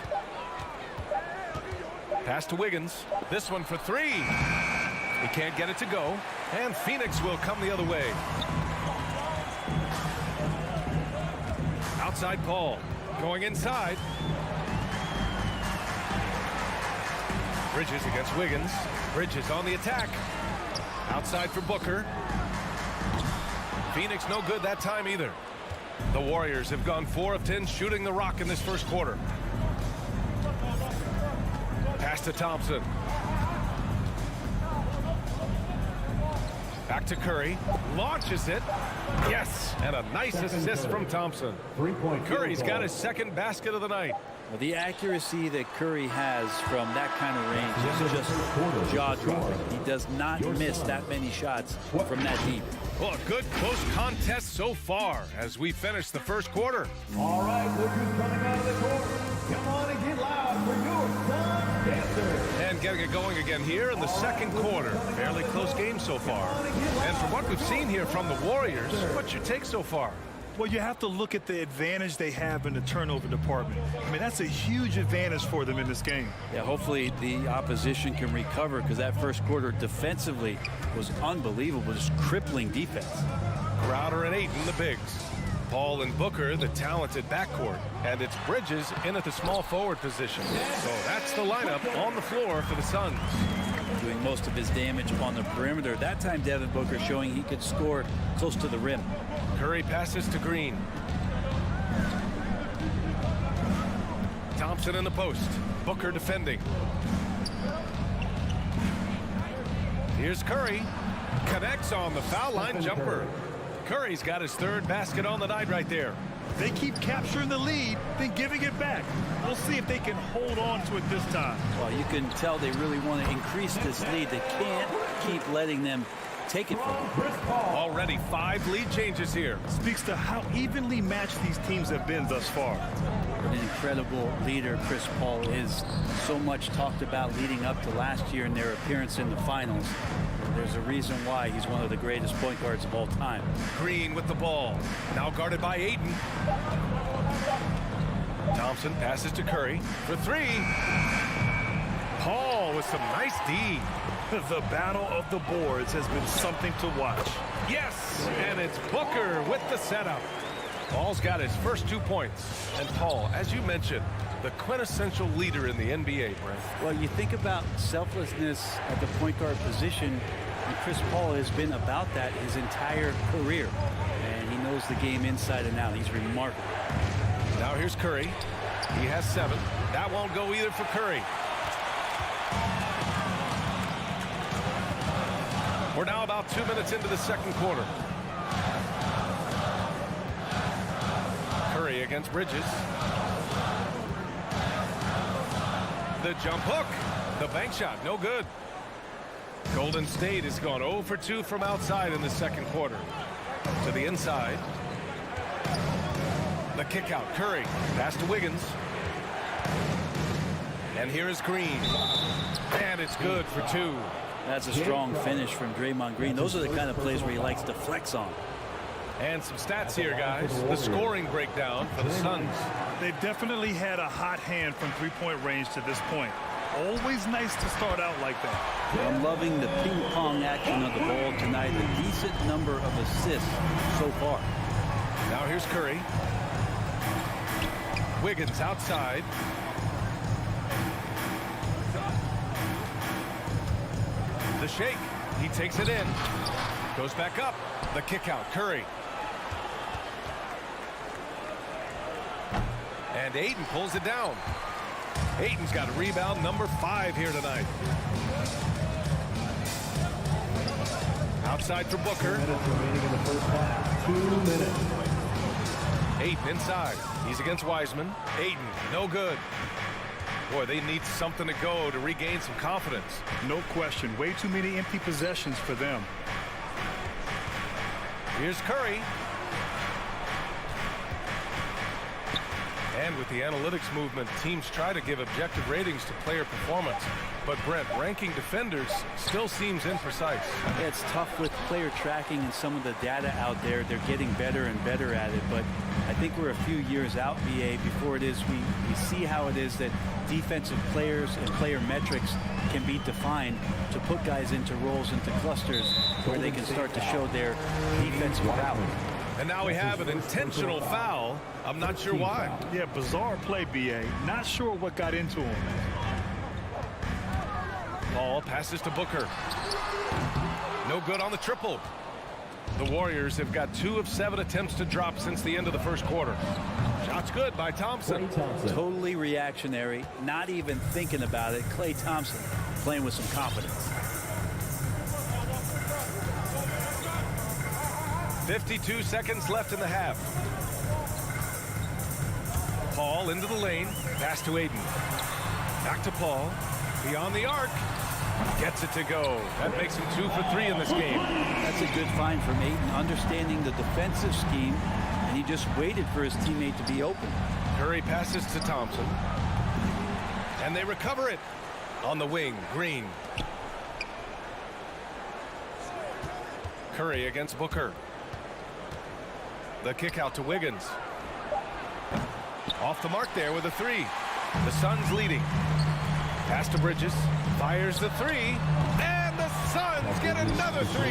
Pass to Wiggins. This one for 3. He can't get it to go. And Phoenix will come the other way. Outside Paul. Going inside. Bridges against Wiggins. Bridges on the attack. Outside for Booker. Phoenix no good that time either. The Warriors have gone 4 of 10 shooting the rock in this first quarter. Pass to Thompson. Back to Curry. Launches it. Yes, and a nice assist from Thompson. Curry's got his second basket of the night. Well, the accuracy that Curry has from that kind of range is just jaw-dropping. He does not miss that many shots from that deep. Well, a good close contest so far as we finish the first quarter. All right, Lakers coming out of the court. Come on and get loud for your Sun Dancers. And getting it going again here in the second quarter. Fairly close game so far. And from what we've seen here from the Warriors, what's your take so far? Well, you have to look at the advantage they have in the turnover department. I mean, that's a huge advantage for them in this game. Yeah, hopefully the opposition can recover, because that first quarter defensively was unbelievable, just crippling defense. Crowder and Ayton, the bigs. Paul and Booker, the talented backcourt. And it's Bridges in at the small forward position. So that's the lineup on the floor for the Suns. Doing most of his damage on the perimeter. That time Devin Booker showing he could score close to the rim. Curry passes to Green. Thompson in the post. Booker defending. Here's Curry. Connects on the foul line jumper. Curry's got his third basket on the night right there. They keep capturing the lead, then giving it back. We'll see if they can hold on to it this time. Well, you can tell they really want to increase this lead. They can't keep letting them take it from them. Already 5 lead changes here. Speaks to how evenly matched these teams have been thus far. An incredible leader Chris Paul is. So much talked about leading up to last year in their appearance in the finals. There's a reason why he's one of the greatest point guards of all time. Green with the ball. Now guarded by Ayton. Thompson passes to Curry for 3. Paul with some nice D. The battle of the boards has been something to watch. Yes, and it's Booker with the setup. Paul's got his first 2 points. And Paul, as you mentioned, the quintessential leader in the NBA, Brent. Well, you think about selflessness at the point guard position, and Chris Paul has been about that his entire career. And he knows the game inside and out. He's remarkable. Now here's Curry. He has 7. That won't go either for Curry. We're now about 2 minutes into the second quarter. Curry against Bridges. The jump hook. The bank shot, no good. Golden State has gone 0 for 2 from outside in the second quarter. To the inside. The kick out. Curry. Pass to Wiggins. And here is Green. And it's good for 2. That's a strong finish from Draymond Green. Those are the kind of plays where he likes to flex on. And some stats here, guys. The scoring breakdown for the Suns. They've definitely had a hot hand from three-point range to this point. Always nice to start out like that. I'm loving the ping-pong action of the ball tonight. A decent number of assists so far. Now here's Curry. Wiggins outside. The shake. He takes it in. Goes back up. The kick out. Curry. And Ayton pulls it down. Ayton's got a rebound number 5 here tonight. Outside for Booker. 2 minutes. Ayton inside. He's against Wiseman. Ayton, no good. Boy, they need something to go to regain some confidence. No question. Way too many empty possessions for them. Here's Curry. And with the analytics movement, teams try to give objective ratings to player performance. But Brent, ranking defenders still seems imprecise. Yeah, it's tough with player tracking and some of the data out there. They're getting better and better at it. But I think we're a few years out, BA, before it is we see how it is that defensive players and player metrics can be defined to put guys into roles, into clusters where they can start to show their defensive prowess. And now we have an intentional foul. I'm not sure why. Yeah, bizarre play, BA. Not sure what got into him. Paul passes to Booker. No good on the triple. The Warriors have got 2 of 7 attempts to drop since the end of the first quarter. Shots good by Thompson. Totally reactionary, not even thinking about it. Klay Thompson playing with some confidence. 52 seconds left in the half. Paul into the lane. Pass to Ayton. Back to Paul. Beyond the arc. Gets it to go. That makes him 2 for 3 in this game. That's a good find from Ayton, understanding the defensive scheme, and he just waited for his teammate to be open. Curry passes to Thompson. And they recover it. On the wing, Green. Curry against Booker. The kick out to Wiggins. Off the mark there with a 3. The Suns leading. Pass to Bridges. Fires the 3. And the Suns get another 3.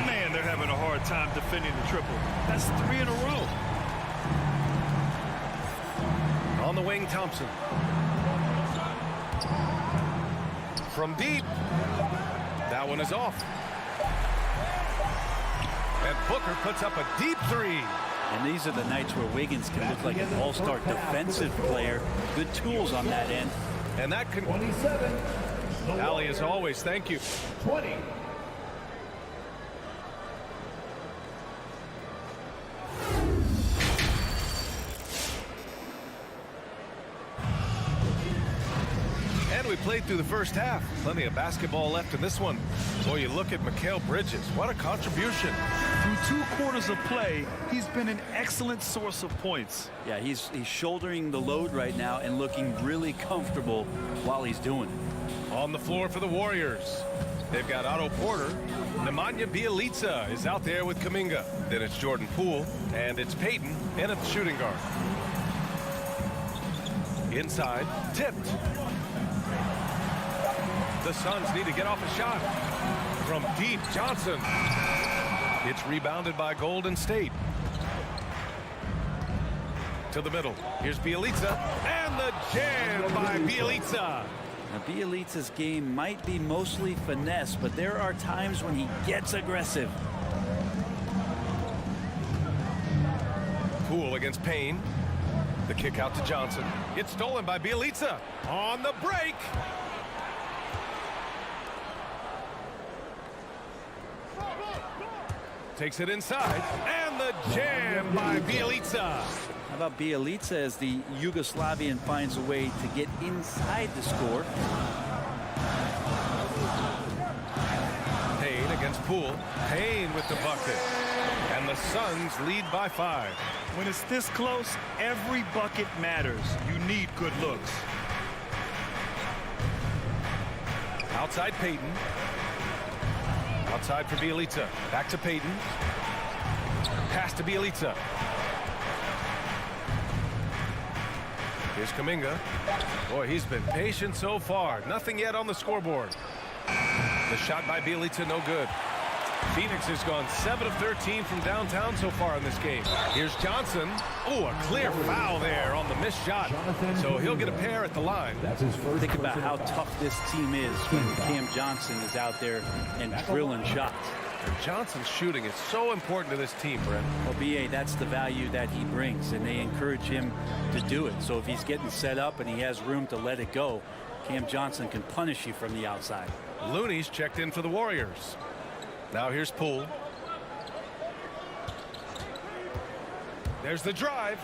Man, they're having a hard time defending the triple. That's 3 in a row. On the wing, Thompson. From deep. That one is off. And Booker puts up a deep 3. And these are the nights where Wiggins can look like an all-star defensive player. Good tools on that end. And that can... 27. Allie, as always, thank you. 20. And we played through the first half. Plenty of basketball left in this one. Boy, you look at Mikal Bridges. What a contribution. Through 2 quarters of play, he's been an excellent source of points. Yeah, he's shouldering the load right now and looking really comfortable while he's doing it. On the floor for the Warriors. They've got Otto Porter. Nemanja Bjelica is out there with Kuminga. Then it's Jordan Poole. And it's Payton in at the shooting guard. Inside, tipped. The Suns need to get off a shot. From deep, Johnson. It's rebounded by Golden State. to the middle. Here's Bielitsa, and the jam by Bielitsa. Now, Bielitsa's game might be mostly finesse, but there are times when he gets aggressive. Poole against Payne. The kick out to Johnson. It's stolen by Bielitsa. On the break. Takes it inside. And the jam by Bielitsa. How about Bielitsa as the Yugoslavian finds a way to get inside the score? Payne against Poole. Payne with the bucket. And the Suns lead by 5. When it's this close, every bucket matters. You need good looks. Outside Payton. Outside for Bielitsa. Back to Payton. Pass to Bielitsa. Here's Kuminga. Boy, he's been patient so far. Nothing yet on the scoreboard. The shot by Bielitsa, no good. Phoenix has gone 7 of 13 from downtown so far in this game. Here's Johnson. Oh, a clear foul there on the missed shot. So he'll get a pair at the line. Think about how tough this team is when Cam Johnson is out there and drilling shots. And Johnson's shooting is so important to this team, Brett. Well, B.A., that's the value that he brings, and they encourage him to do it. So if he's getting set up and he has room to let it go, Cam Johnson can punish you from the outside. Looney's checked in for the Warriors. Now here's Poole. There's the drive.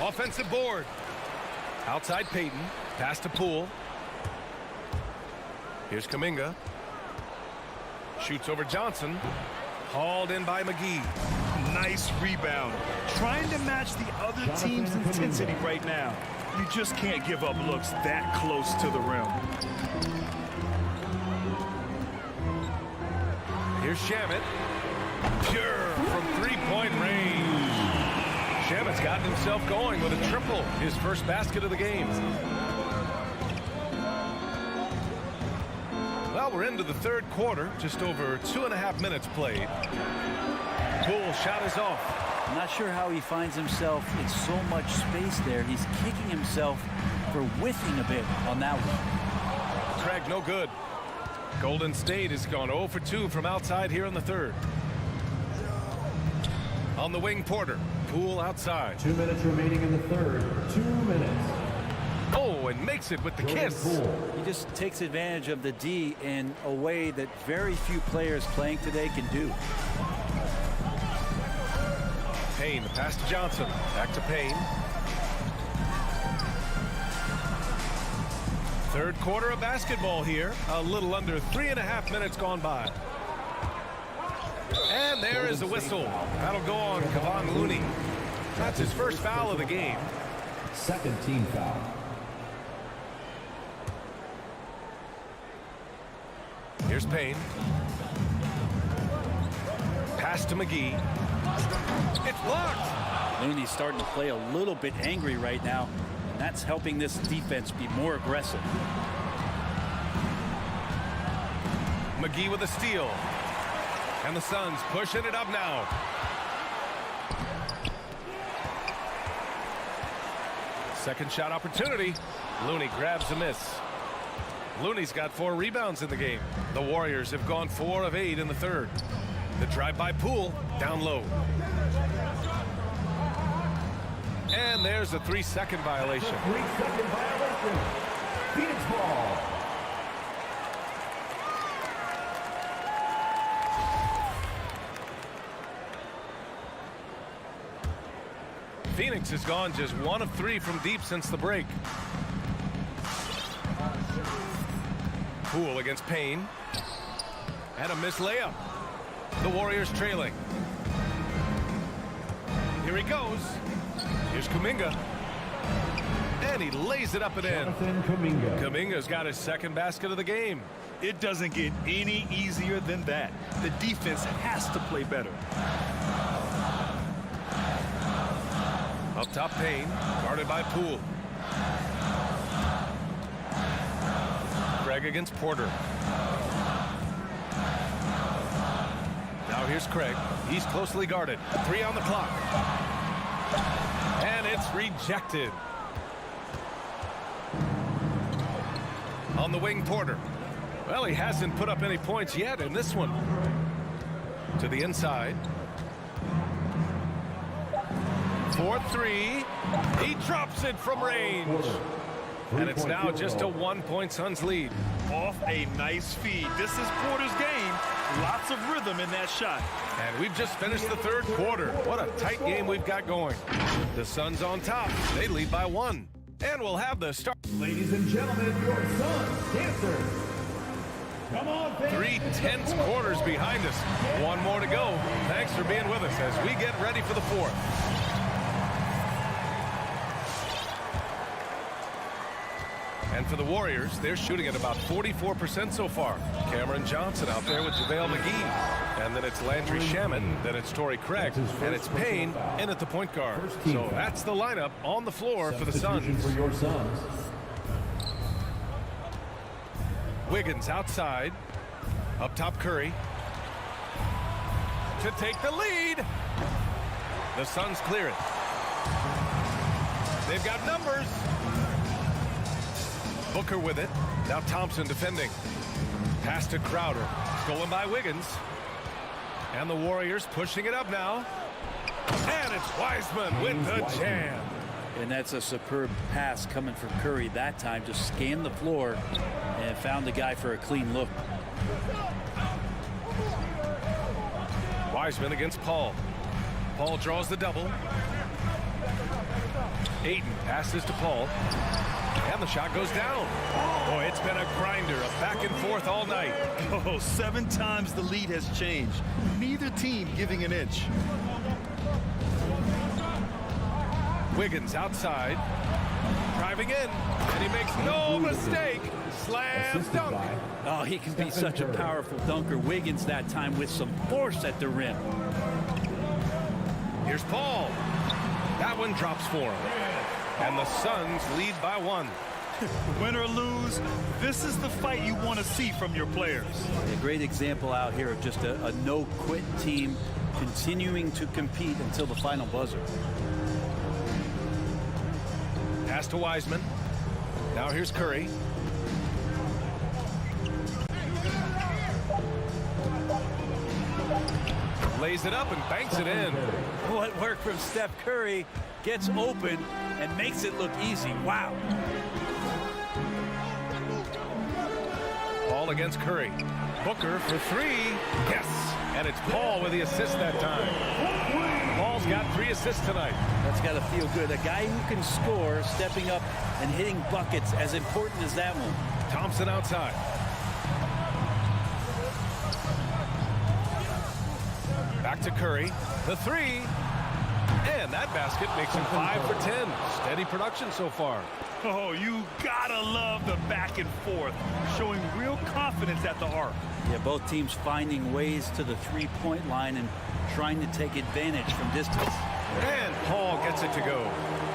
Offensive board. Outside Payton. Pass to Poole. Here's Kuminga. Shoots over Johnson. Hauled in by McGee. Nice rebound. Trying to match the other team's intensity right now. You just can't give up looks that close to the rim. Here's Shamet. Pure from three-point range. Shamet's gotten himself going with a triple. His first basket of the game. Well, we're into the third quarter. Just over 2.5 minutes played. Poole shot is off. I'm not sure how he finds himself in so much space there. He's kicking himself for whiffing a bit on that one. Craig, no good. Golden State has gone 0 for 2 from outside here in the third. On the wing, Porter. Poole outside. 2 minutes remaining in the third. 2 minutes. Oh, and makes it with the kiss. He just takes advantage of the D in a way that very few players playing today can do. Payne, the pass to Johnson. Back to Payne. Third quarter of basketball here. A little under 3.5 minutes gone by. And there is a whistle. That'll go on Kevon Looney. That's his first foul of the game. Second team foul. Here's Payne. Pass to McGee. It's blocked. Looney's starting to play a little bit angry right now. And that's helping this defense be more aggressive. McGee with a steal. And the Suns pushing it up now. Second shot opportunity. Looney grabs a miss. Looney's got 4 rebounds in the game. The Warriors have gone 4 of 8 in the third. The drive by Poole down low. And there's a 3-second violation. 3-second violation. Phoenix ball. Phoenix has gone just 1 of 3 from deep since the break. Poole against Payne. And a missed layup. The Warriors trailing. Here he goes. Here's Kuminga. And he lays it up and in. Kuminga's got his second basket of the game. It doesn't get any easier than that. The defense has to play better. Up top, Payne, guarded by Poole. Craig against Porter. Now here's Craig. He's closely guarded. 3 on the clock. And it's rejected. On the wing, Porter. Well, he hasn't put up any points yet in this one. To the inside. 4-3. He drops it from range. And it's now just a 1-point Suns lead. Off a nice feed. This is Porter's game. Lots of rhythm in that shot. And we've just finished the third quarter. What a tight game we've got going. The Suns on top. They lead by 1. And we'll have the start. Ladies and gentlemen, your Suns dancers. Come on, fans. 3 tense quarters behind us. 1 more to go. Thanks for being with us as we get ready for the fourth. And for the Warriors, they're shooting at about 44% so far. Cameron Johnson out there with JaVale McGee. And then it's Landry Shamet. Then it's Torrey Craig. And it's Payne in at the point guard. So that's the lineup on the floor for the Suns. For your Suns. Wiggins outside. Up top, Curry. To take the lead. The Suns clear it. They've got numbers. Booker with it. Now Thompson defending. Pass to Crowder. Stolen by Wiggins. And the Warriors pushing it up now. And it's Wiseman with the jam. And that's a superb pass coming from Curry that time. Just scanned the floor and found the guy for a clean look. Wiseman against Paul. Paul draws the double. Ayton passes to Paul. And the shot goes down. Boy, it's been a grinder, a back and forth all night. Oh, 7 times the lead has changed. Neither team giving an inch. Wiggins outside. Driving in. And he makes no mistake. Slam dunk. Oh, he can be such a powerful dunker. Wiggins that time with some force at the rim. Here's Paul. That one drops for him. And the Suns lead by 1. Win or lose, this is the fight you want to see from your players. A great example out here of just a no-quit team continuing to compete until the final buzzer. Pass to Wiseman. Now here's Curry. Lays it up and banks it in. What work from Steph Curry, gets open and makes it look easy. Wow. Paul against Curry. Booker for 3. Yes. And it's Paul with the assist that time. Paul's got 3 assists tonight. That's got to feel good. A guy who can score, stepping up and hitting buckets, as important as that one. Thompson outside. Back to Curry. The 3. And that basket makes him 5 for 10. Steady production so far. Oh, you gotta love the back and forth, showing real confidence at the arc. Yeah, both teams finding ways to the three-point line and trying to take advantage from distance. And Paul gets it to go.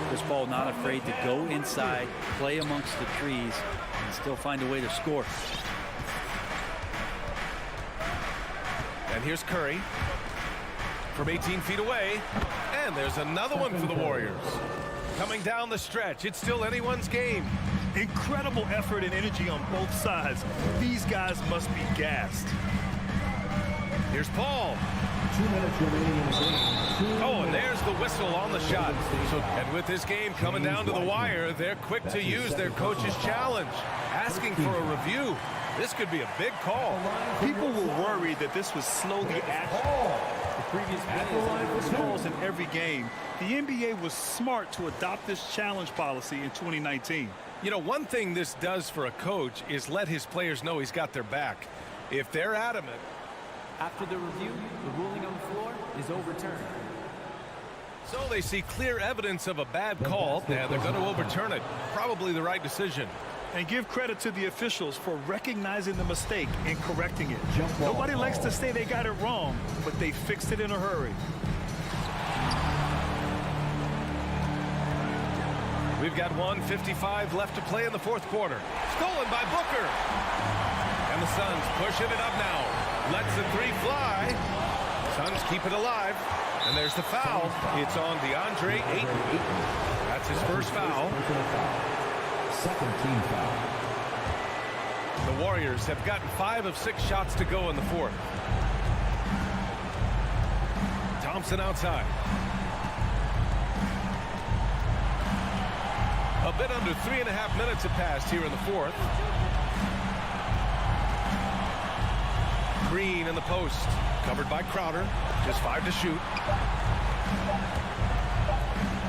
Chris Paul not afraid to go inside, play amongst the trees, and still find a way to score. And here's Curry from 18 feet away. And there's another one for the Warriors. Coming down the stretch, it's still anyone's game. Incredible effort and energy on both sides. These guys must be gassed. Here's Paul. 2 minutes remaining in the game. Oh, and there's the whistle on the shot. And with this game coming down to the wire, they're quick to use their coach's challenge, asking for a review. This could be a big call. People were worried that this would slow the action. The previous play calls in every game. The NBA was smart to adopt this challenge policy in 2019. You know, one thing this does for a coach is let his players know he's got their back. If they're adamant. After the review, the ruling on the floor is overturned. So they see clear evidence of a bad call, and they're going to overturn it. Probably the right decision. And give credit to the officials for recognizing the mistake and correcting it. Nobody likes to say they got it wrong, but they fixed it in a hurry. We've got 1:55 left to play in the fourth quarter. Stolen by Booker. And the Suns pushing it up now. Lets the 3 fly. Suns keep it alive. And there's the foul. It's on DeAndre Ayton. That's his first foul. Second team foul. The Warriors have gotten 5 of 6 shots to go in the fourth. Thompson outside. A bit under 3.5 minutes have passed here in the fourth. Green in the post. Covered by Crowder. Just 5 to shoot.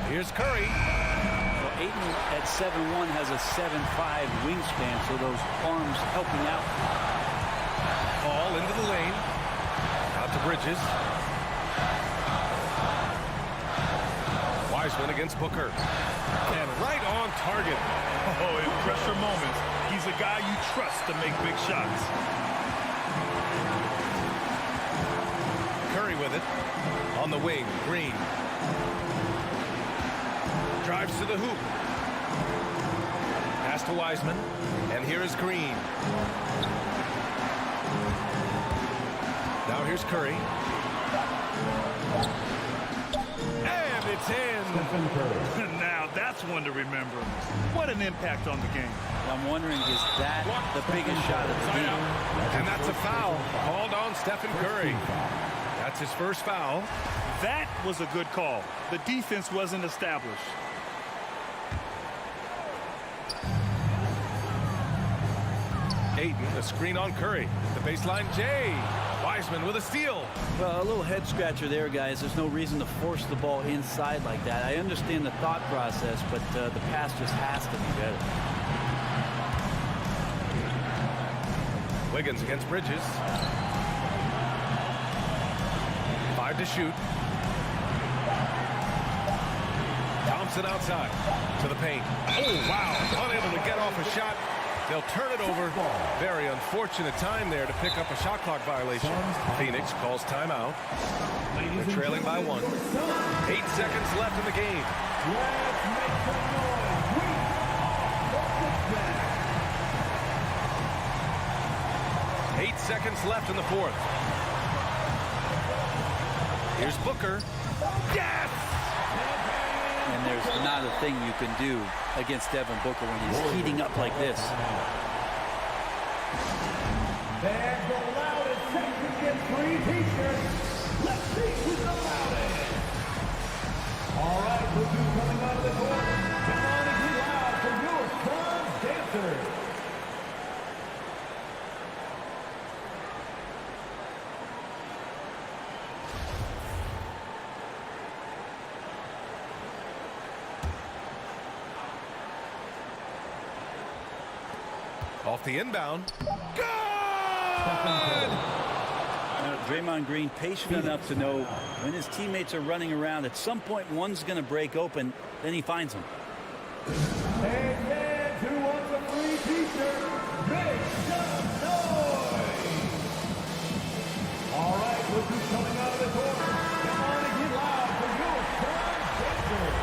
Here's Curry. Well, Ayton at 7'1" has a 7'5" wingspan, so those arms helping out. Ball into the lane. Out to Bridges. Wiseman against Booker. And right on target. Oh, in pressure moments, he's a guy you trust to make big shots. Curry with it. On the wing, Green. Drives to the hoop. Pass to Wiseman. And here is Green. Now here's Curry. And it's in. Now that's one to remember. What an impact on the game. I'm wondering, is that the biggest shot of the game? And that's a foul called on Stephen Curry. That's his first foul. That was a good call. The defense wasn't established. Ayton, the screen on Curry. The baseline, Jay. Wiseman with a steal. Well, a little head scratcher there, guys. There's no reason to force the ball inside like that. I understand the thought process, but the pass just has to be better. Wiggins against Bridges. 5 to shoot. Thompson outside to the paint. Oh, wow. Unable to get off a shot. They'll turn it over. Very unfortunate time there to pick up a shot clock violation. Phoenix calls timeout. They're trailing by 1. 8 seconds left in the game. 8 seconds left in the fourth. Here's Booker. Yes! And there's not a thing you can do against Devin Booker when he's heating up like this. There's the loudest section get free t-shirts. Let's see who's the loudest. All right, look who's coming out of the court. Come on and get loud for your son's dancers. Off the inbound. Good! Draymond Green patient enough to know when his teammates are running around, at some point one's going to break open, then he finds them. Hey, fans who wants a free t-shirt, make some noise! All right, look who's coming out of the court. Come on and get loud for your son's dancers.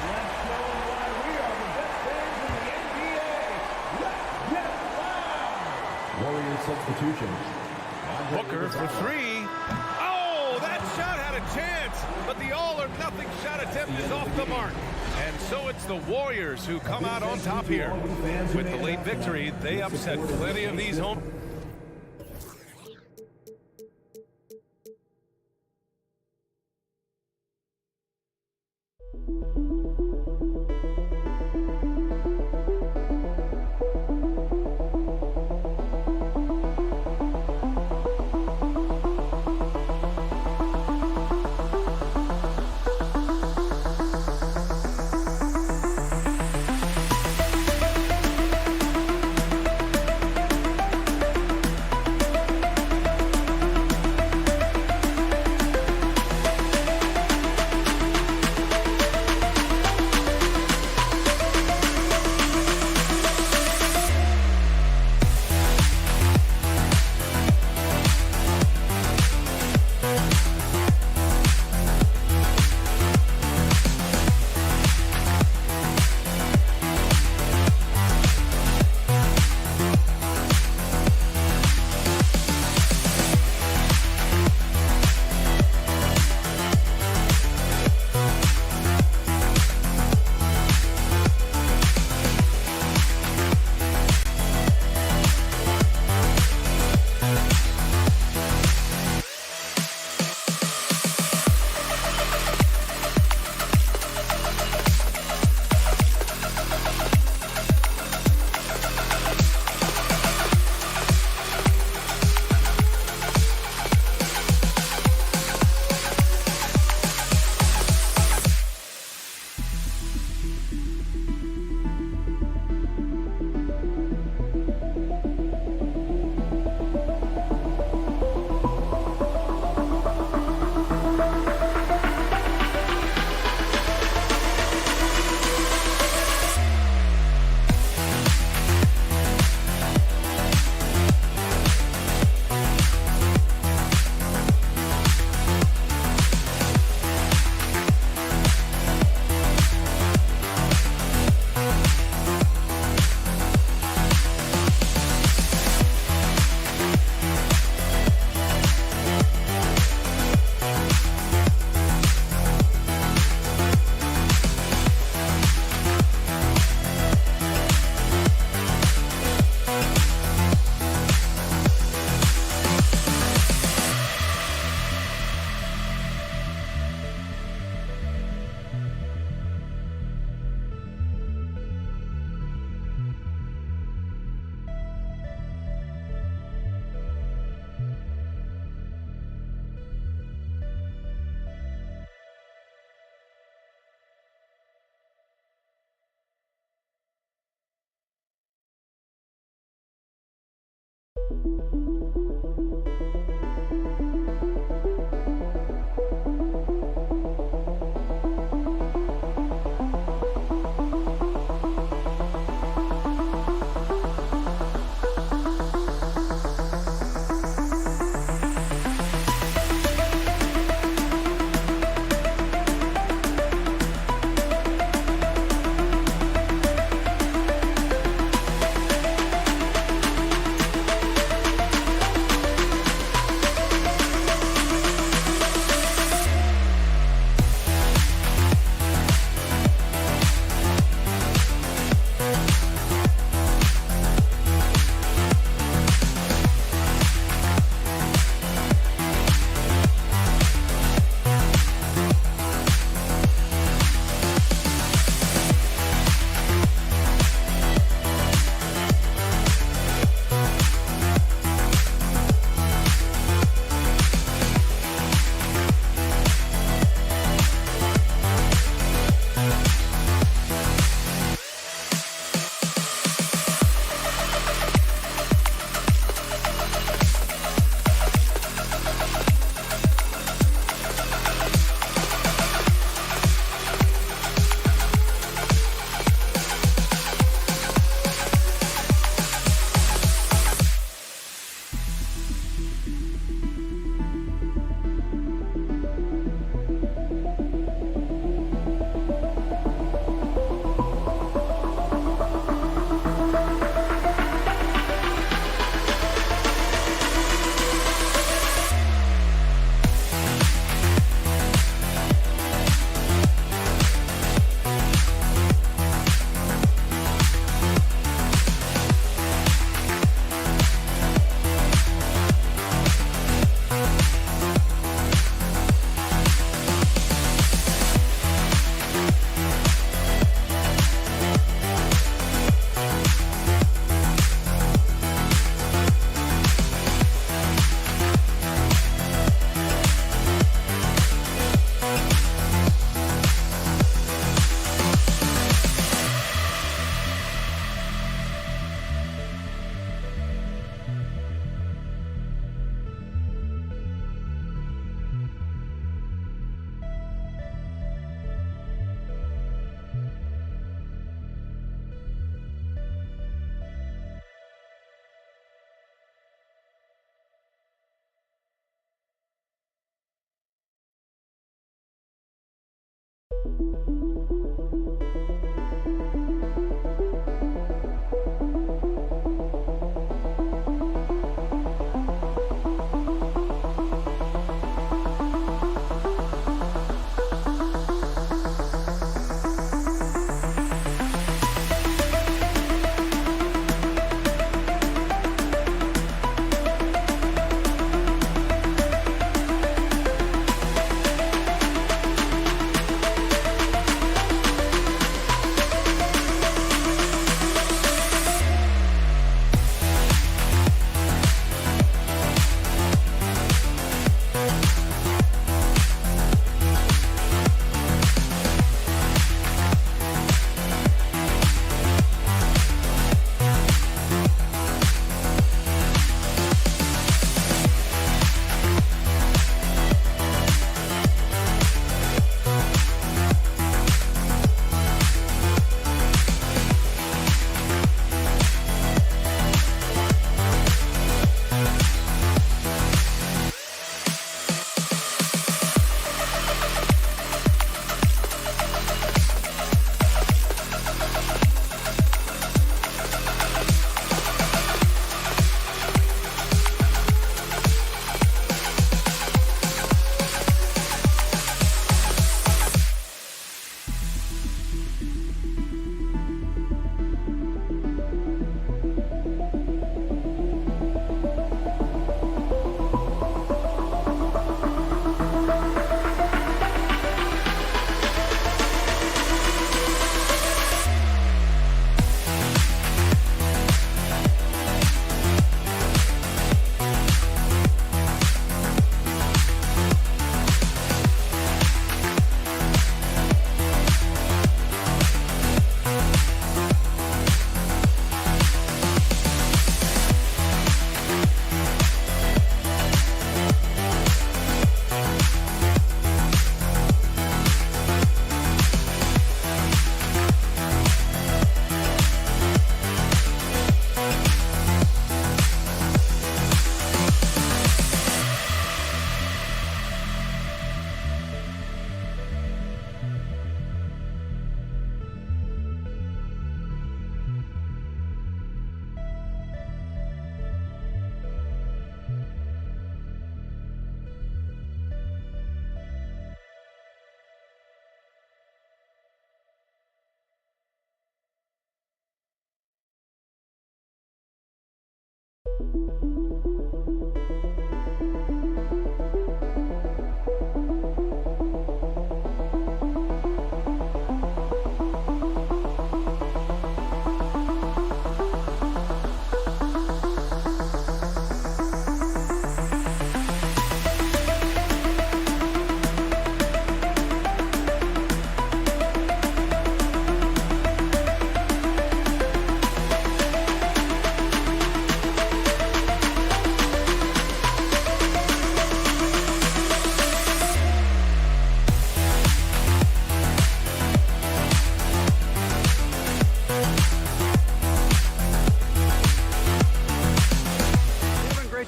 Let's show them why we are the best fans in the NBA. Let's get loud! Warrior substitution. Booker for 3. Oh, that shot had a chance, but the all-or-nothing shot attempt is off the mark. And so it's the Warriors who come out on top here. With the late victory, they upset plenty of these home.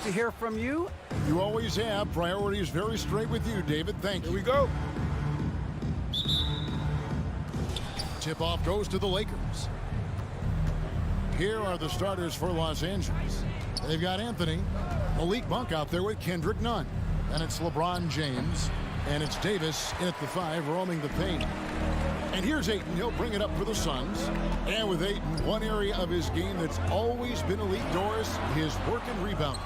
To hear from you. You always have. Priorities very straight with you, David. Thank you. Here we go. Tip-off goes to the Lakers. Here are the starters for Los Angeles. They've got Anthony, Malik Monk out there with Kendrick Nunn. And it's LeBron James. And it's Davis in at the 5, roaming the paint. And here's Ayton. He'll bring it up for the Suns. And with Ayton, one area of his game that's always been elite, Doris, his work and rebound.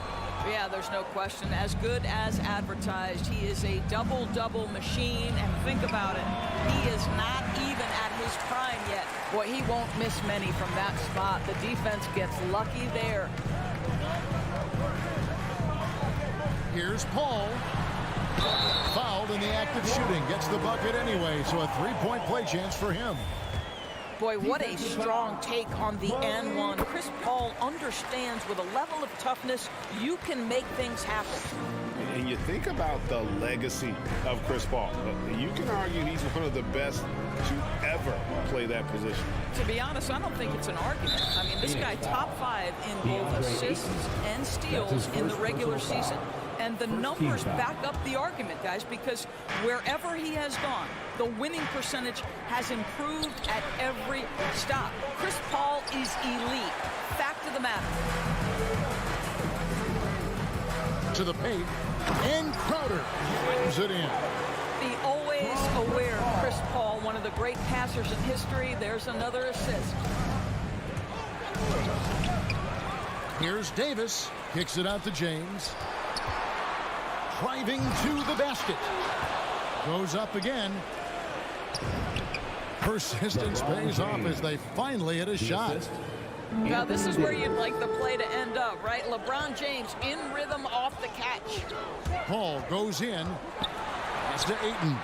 Yeah, there's no question. As good as advertised, he is a double-double machine. And think about it, he is not even at his prime yet. Boy, he won't miss many from that spot. The defense gets lucky there. Here's Paul. Fouled in the act of shooting. Gets the bucket anyway, so a three-point play chance for him. Boy, what a strong take on the and one. Chris Paul understands with a level of toughness, you can make things happen. And you think about the legacy of Chris Paul. You can argue he's one of the best to ever play that position. To be honest, I don't think it's an argument. I mean, this guy top 5 in both assists and steals in the regular season. And the numbers back up the argument, guys, because wherever he has gone, the winning percentage has improved at every stop. Chris Paul is elite. Fact of the matter. To the paint, and Crowder slams it in. Be always aware of Chris Paul, one of the great passers in history. There's another assist. Here's Davis, kicks it out to James. Driving to the basket. Goes up again. Persistence pays off as they finally hit a shot. Now, this is where you'd like the play to end up, right? LeBron James in rhythm off the catch. Paul goes in. Pass to Ayton.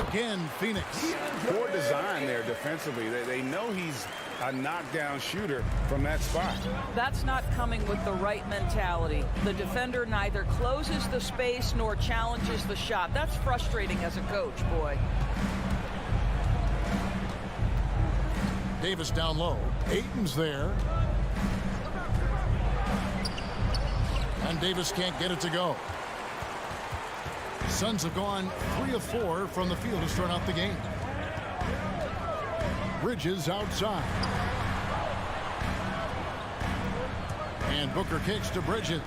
Again, Phoenix. Poor design there defensively. They know he's a knockdown shooter from that spot. That's not coming with the right mentality. The defender neither closes the space nor challenges the shot. That's frustrating as a coach, boy. Davis down low. Ayton's there. And Davis can't get it to go. Suns have gone 3 of 4 from the field to start out the game. Bridges outside. And Booker kicks to Bridges.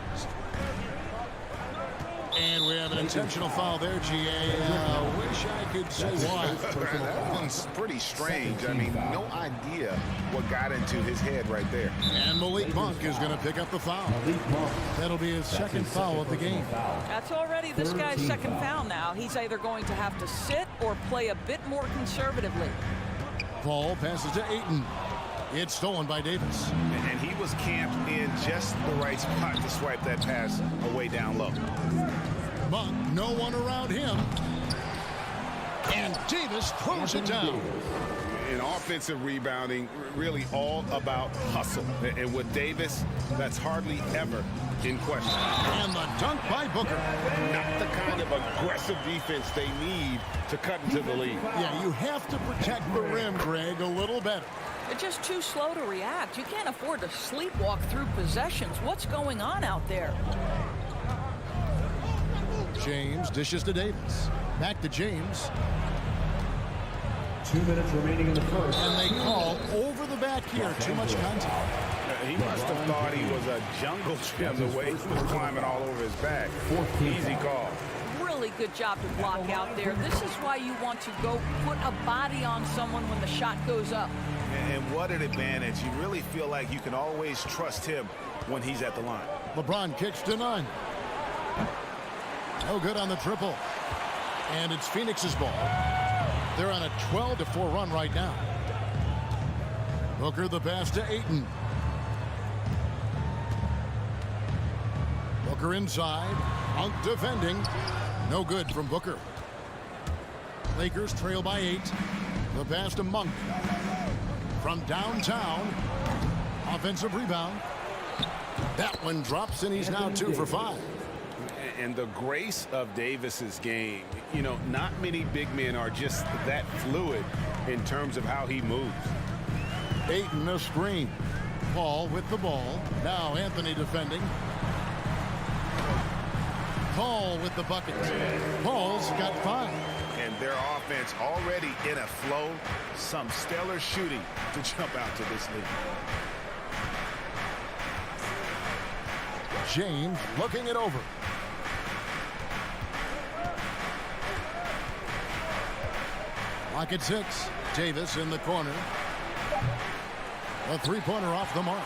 And we have an intentional foul there, GA. Wish I could say why. That one's pretty strange. I mean, no idea what got into his head right there. And Malik Monk is going to pick up the foul. That'll be his second foul of the game. That's already this guy's second foul now. He's either going to have to sit or play a bit more conservatively. Paul passes to Ayton. It's stolen by Davis. And he was camped in just the right spot to swipe that pass away down low. Monk, no one around him. And Davis throws it down. In offensive rebounding, really all about hustle. And with Davis, that's hardly ever in question. And the dunk by Booker. Not the kind of aggressive defense they need to cut into the lead. Yeah, you have to protect the rim, Greg, a little better. They're just too slow to react. You can't afford to sleepwalk through possessions. What's going on out there? James dishes to Davis. Back to James. 2 minutes remaining in the first. And they call over the back here. Too much contact. He must have thought he was a jungle gym the way he was climbing all over his back. Easy call. Really good job to block out there. This is why you want to go put a body on someone when the shot goes up. And what an advantage. You really feel like you can always trust him when he's at the line. LeBron kicks to none. No good on the triple. And it's Phoenix's ball. They're on a 12-4 run right now. Booker the pass to Ayton. Booker inside. Monk defending. No good from Booker. Lakers trail by 8. The pass to Monk. From downtown. Offensive rebound. That one drops, and he's now 2 for 5. And the grace of Davis's game, you know, not many big men are just that fluid in terms of how he moves. Ayton a screen. Paul with the ball. Now Anthony defending. Paul with the bucket. Paul's got 5. And their offense already in a flow. Some stellar shooting to jump out to this lead. James looking it over. Lock at 6. Davis in the corner. A three-pointer off the mark.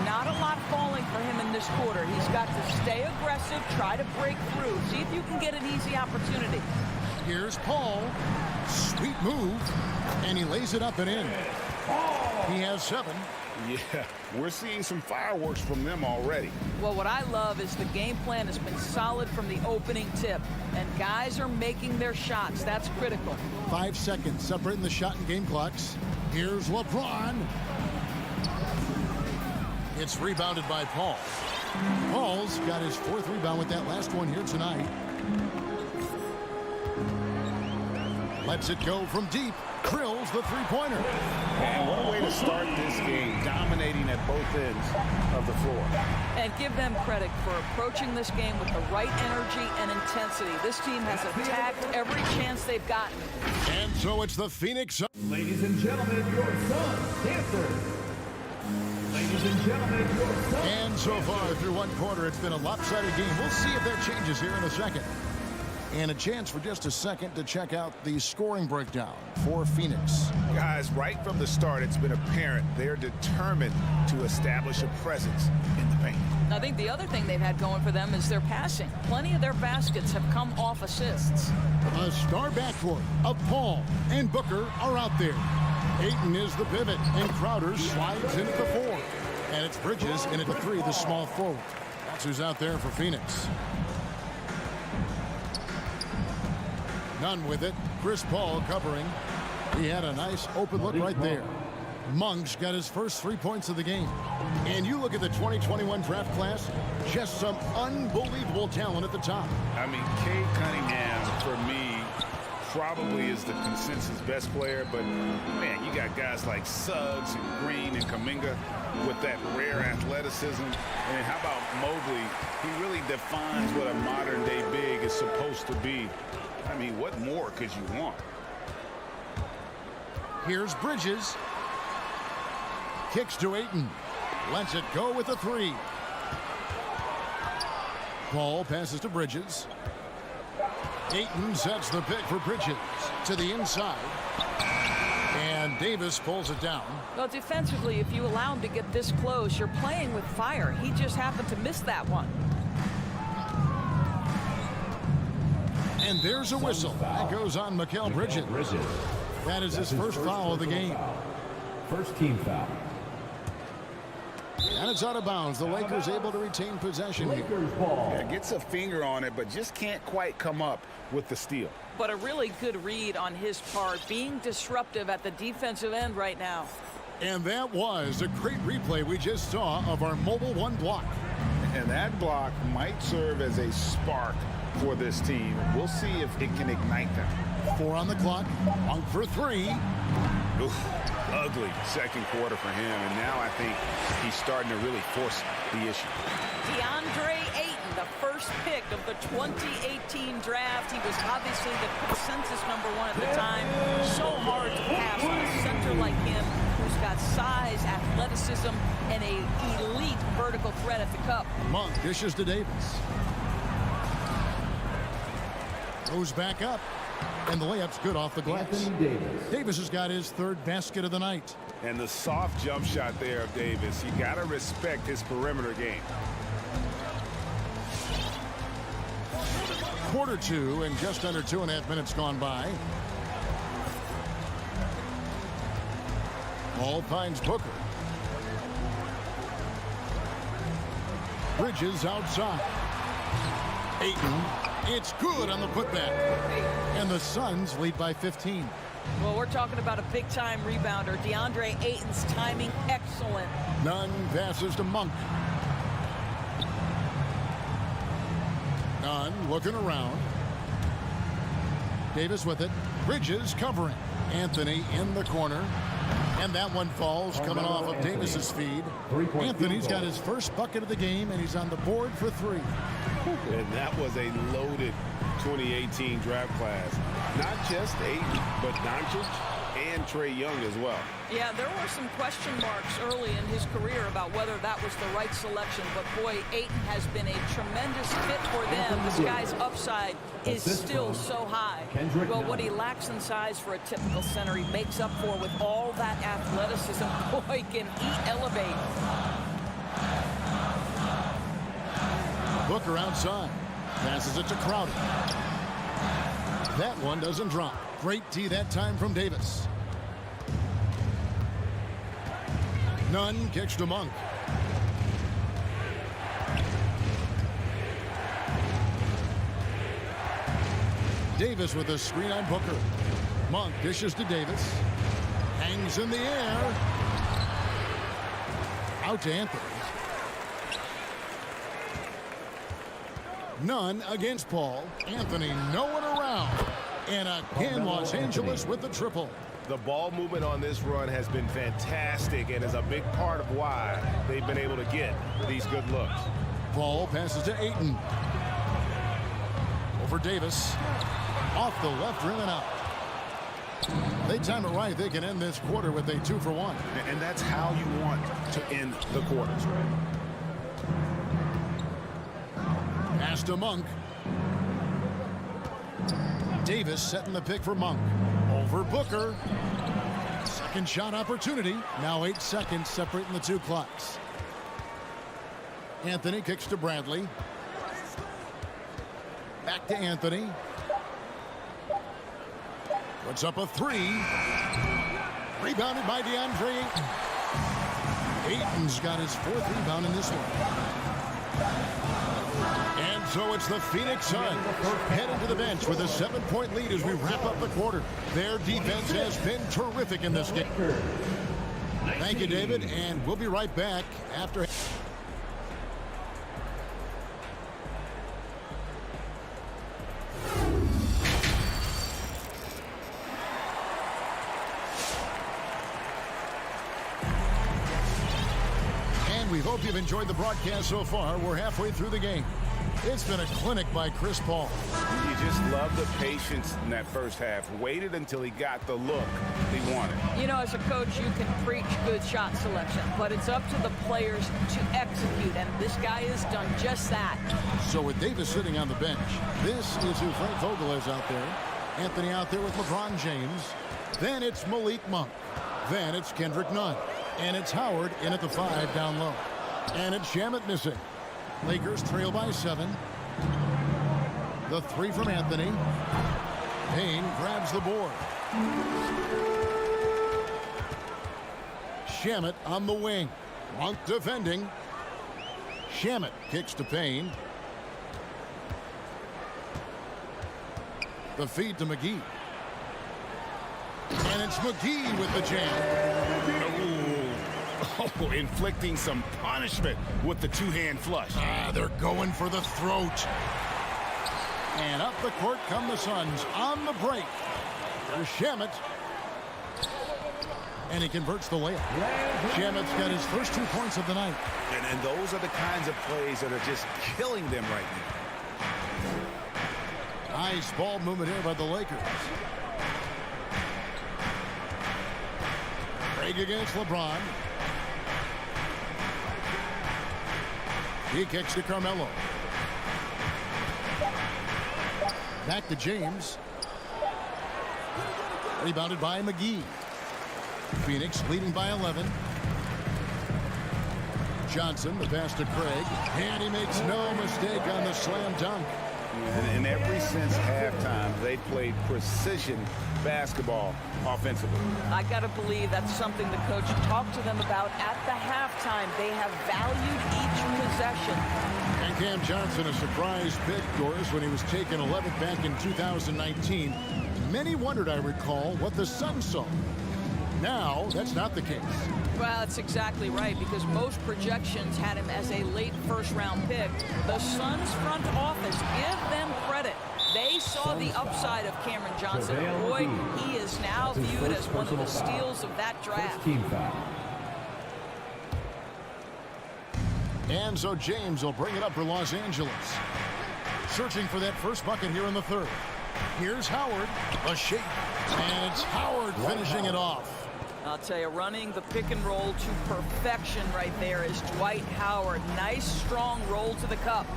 Not a lot falling for him in this quarter. He's got to stay aggressive, try to break through. See if you can get an easy opportunity. Here's Paul. Sweet move. And he lays it up and in. He has 7. Yeah, we're seeing some fireworks from them already. Well, what I love is the game plan has been solid from the opening tip. And guys are making their shots. That's critical. 5 seconds separating the shot and game clocks. Here's LeBron. It's rebounded by Paul. Paul's got his 4th rebound with that last one here tonight. Lets it go from deep. Drills the three-pointer. And what a way to start this game, dominating at both ends of the floor. And give them credit for approaching this game with the right energy and intensity. This team has attacked every chance they've gotten. And so it's the Phoenix Suns. Ladies and gentlemen, your Suns dancers. Ladies and gentlemen, your Suns. And so far through one quarter, it's been a lopsided game. We'll see if that changes here in a second. And a chance for just a second to check out the scoring breakdown for Phoenix. Guys, right from the start, it's been apparent they're determined to establish a presence in the paint. I think the other thing they've had going for them is their passing. Plenty of their baskets have come off assists. A star backcourt of Paul and Booker are out there. Ayton is the pivot, and Crowder slides into the four. And it's Bridges in at the three, the small forward. That's who's out there for Phoenix. None with it. Chris Paul covering. He had a nice open look right there. Monk's got his first 3 points of the game. And you look at the 2021 draft class, just some unbelievable talent at the top. I mean, Cade Cunningham, for me, probably is the consensus best player. But, man, you got guys like Suggs and Green and Kuminga with that rare athleticism. And how about Mobley? He really defines what a modern-day big is supposed to be. I mean, what more could you want? Here's Bridges. Kicks to Ayton. Lets it go with a three. Paul passes to Bridges. Ayton sets the pick for Bridges to the inside. And Davis pulls it down. Well, defensively, if you allow him to get this close, you're playing with fire. He just happened to miss that one. And there's a whistle. That goes on Mikal Bridges. That is his first foul of the game. First team foul. And it's out of bounds. The Lakers able to retain possession here. Yeah, gets a finger on it, but just can't quite come up with the steal. But a really good read on his part, being disruptive at the defensive end right now. And that was a great replay we just saw of our Mobile One block. And that block might serve as a spark for this team. We'll see if it can ignite them. 4 on the clock. Monk for 3. Oof, ugly second quarter for him, and now I think he's starting to really force the issue. DeAndre Ayton, the first pick of the 2018 draft. He was obviously the consensus #1 at the time. So hard to pass on a center like him, who's got size, athleticism, and an elite vertical threat at the cup. Monk dishes to Davis. Goes back up. And the layup's good off the glass. Davis has got his third basket of the night. And the soft jump shot there of Davis. You got to respect his perimeter game. Quarter 2 and just under 2.5 minutes gone by. Ball finds Booker. Bridges outside. Ayton. It's good on the putback. And the Suns lead by 15. Well, we're talking about a big-time rebounder. DeAndre Ayton's timing excellent. Nunn passes to Monk. Nunn looking around. Davis with it. Bridges covering. Anthony in the corner. And that one falls coming off of Davis's feed. Anthony's got his first bucket of the game, and he's on the board for 3. And that was a loaded 2018 draft class. Not just Ayton, but Doncic and Trae Young as well. Yeah, there were some question marks early in his career about whether that was the right selection. But, boy, Ayton has been a tremendous fit for them. This guy's upside is still so high. Well, what he lacks in size for a typical center, he makes up for with all that athleticism. Boy, can he elevate. Booker outside. Passes it to Crowder. That one doesn't drop. Great tee that time from Davis. Nunn kicks to Monk. Davis with a screen on Booker. Monk dishes to Davis. Hangs in the air. Out to Anthony. Nunn against Paul. Anthony no one around. And again, Los Angeles with the triple. The ball movement on this run has been fantastic and is a big part of why they've been able to get these good looks. Ball passes to Ayton. Over Davis. Off the left rim and out. They time it right. They can end this quarter with a 2-for-1. And that's how you want to end the quarters. Pass to Monk. Davis setting the pick for Monk. Over Booker. Second shot opportunity. Now 8 seconds separating the two clocks. Anthony kicks to Bradley. Back to Anthony. Puts up a 3. Rebounded by DeAndre Ayton. Ayton's got his 4th rebound in this one. And so it's the Phoenix Suns heading to the bench with a 7-point lead as we wrap up the quarter. Their defense has been terrific in this game. Thank you, David, and we'll be right back after. We hope you've enjoyed the broadcast so far. We're halfway through the game. It's been a clinic by Chris Paul. You just love the patience in that first half. Waited until he got the look he wanted. You know, as a coach, you can preach good shot selection, but it's up to the players to execute, and this guy has done just that. So with Davis sitting on the bench, this is who Frank Vogel is out there. Anthony out there with LeBron James. Then it's Malik Monk. Then it's Kendrick Nunn. And it's Howard in at the 5 down low. And it's Shamet missing. Lakers trail by 7. The 3 from Anthony. Payne grabs the board. Shamet on the wing. Monk defending. Shamet kicks to Payne. The feed to McGee. And it's McGee with the jam. Oh, inflicting some punishment with the two-hand flush. They're going for the throat. And up the court come the Suns on the break. There's Shamet. And he converts the layup. Shamet's got his first 2 points of the night. And those are the kinds of plays that are just killing them right now. Nice ball movement here by the Lakers. Craig against LeBron. He kicks to Carmelo. Back to James. Rebounded by McGee. Phoenix leading by 11. Johnson, the pass to Craig. And he makes no mistake on the slam dunk. And ever since halftime, they played precision basketball offensively. I got to believe that's something the coach talked to them about at the halftime. They have valued each possession. And Cam Johnson, a surprise pick, Doris, when he was taken 11th back in 2019. Many wondered, I recall, what the Suns saw. Now, that's not the case. Well, that's exactly right, because most projections had him as a late first-round pick. The Suns front office, give them credit. They saw the upside of Cameron Johnson. Boy, he is now viewed as one of the steals of that draft. And so James will bring it up for Los Angeles. Searching for that first bucket here in the 3rd. Here's Howard, a shake, and it's Howard finishing it off. I'll tell you, running the pick and roll to perfection right there is Dwight Howard. Nice, strong roll to the cup.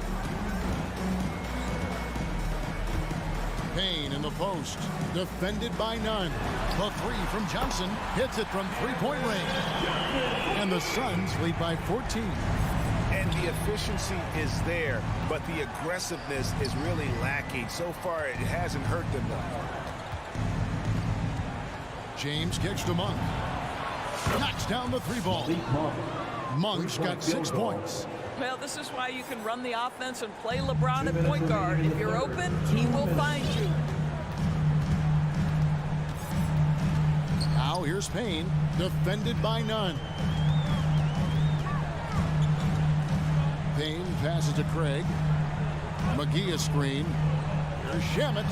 Payne in the post, defended by Nunn. The 3 from Johnson hits it from 3-point range. And the Suns lead by 14. And the efficiency is there, but the aggressiveness is really lacking. So far, it hasn't hurt them though. James kicks to Monk. Knocks down the 3 ball. Monk's got 6 points. Well, this is why you can run the offense and play LeBron at point guard. If you're open, he will find you. Now here's Payne, defended by Nunn. Payne passes to Craig. McGee a screen. Here's Shamet.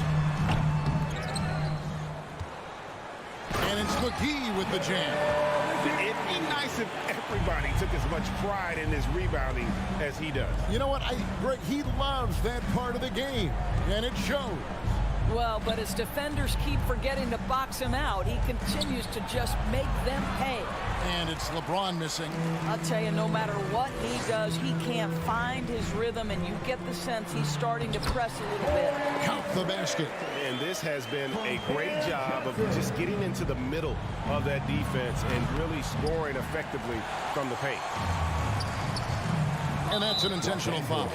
And it's McGee with the jam. It'd be nice if everybody took as much pride in his rebounding as he does. You know what? Greg, he loves that part of the game, and it shows. Well, but his defenders keep forgetting to box him out. He continues to just make them pay. And it's LeBron missing. I'll tell you, no matter what he does, he can't find his rhythm, and you get the sense he's starting to press a little bit. Count the basket. And this has been a great job of just getting into the middle of that defense and really scoring effectively from the paint. And that's an intentional foul.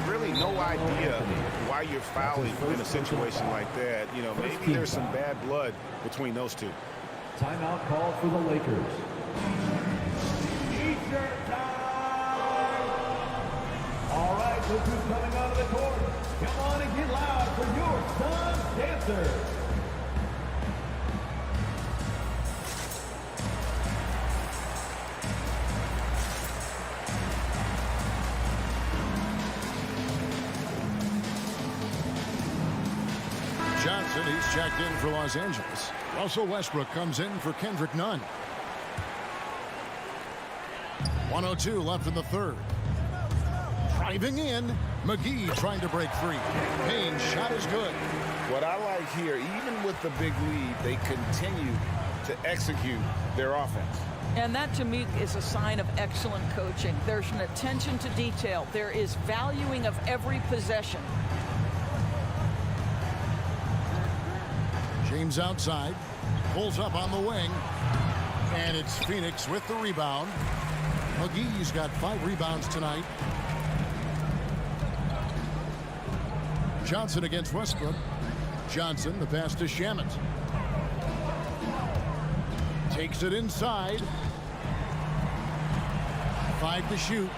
Really no idea why you're fouling in a situation like that. You know, maybe there's some bad blood between those two. Timeout call for the Lakers. T-shirt time! All right, look who's coming onto the court. Come on and get loud for your Suns dancers. Johnson, he's checked in for Los Angeles. Russell Westbrook comes in for Kendrick Nunn. 1:02 left in the third. Driving in, McGee trying to break free. Payne's shot is good. What I like here, even with the big lead, they continue to execute their offense. And that, to me, is a sign of excellent coaching. There's an attention to detail. There is valuing of every possession. James outside, pulls up on the wing, and it's Phoenix with the rebound. McGee's got 5 rebounds tonight. Johnson against Westbrook. Johnson, the pass to Shamet. Takes it inside. 5 to shoot.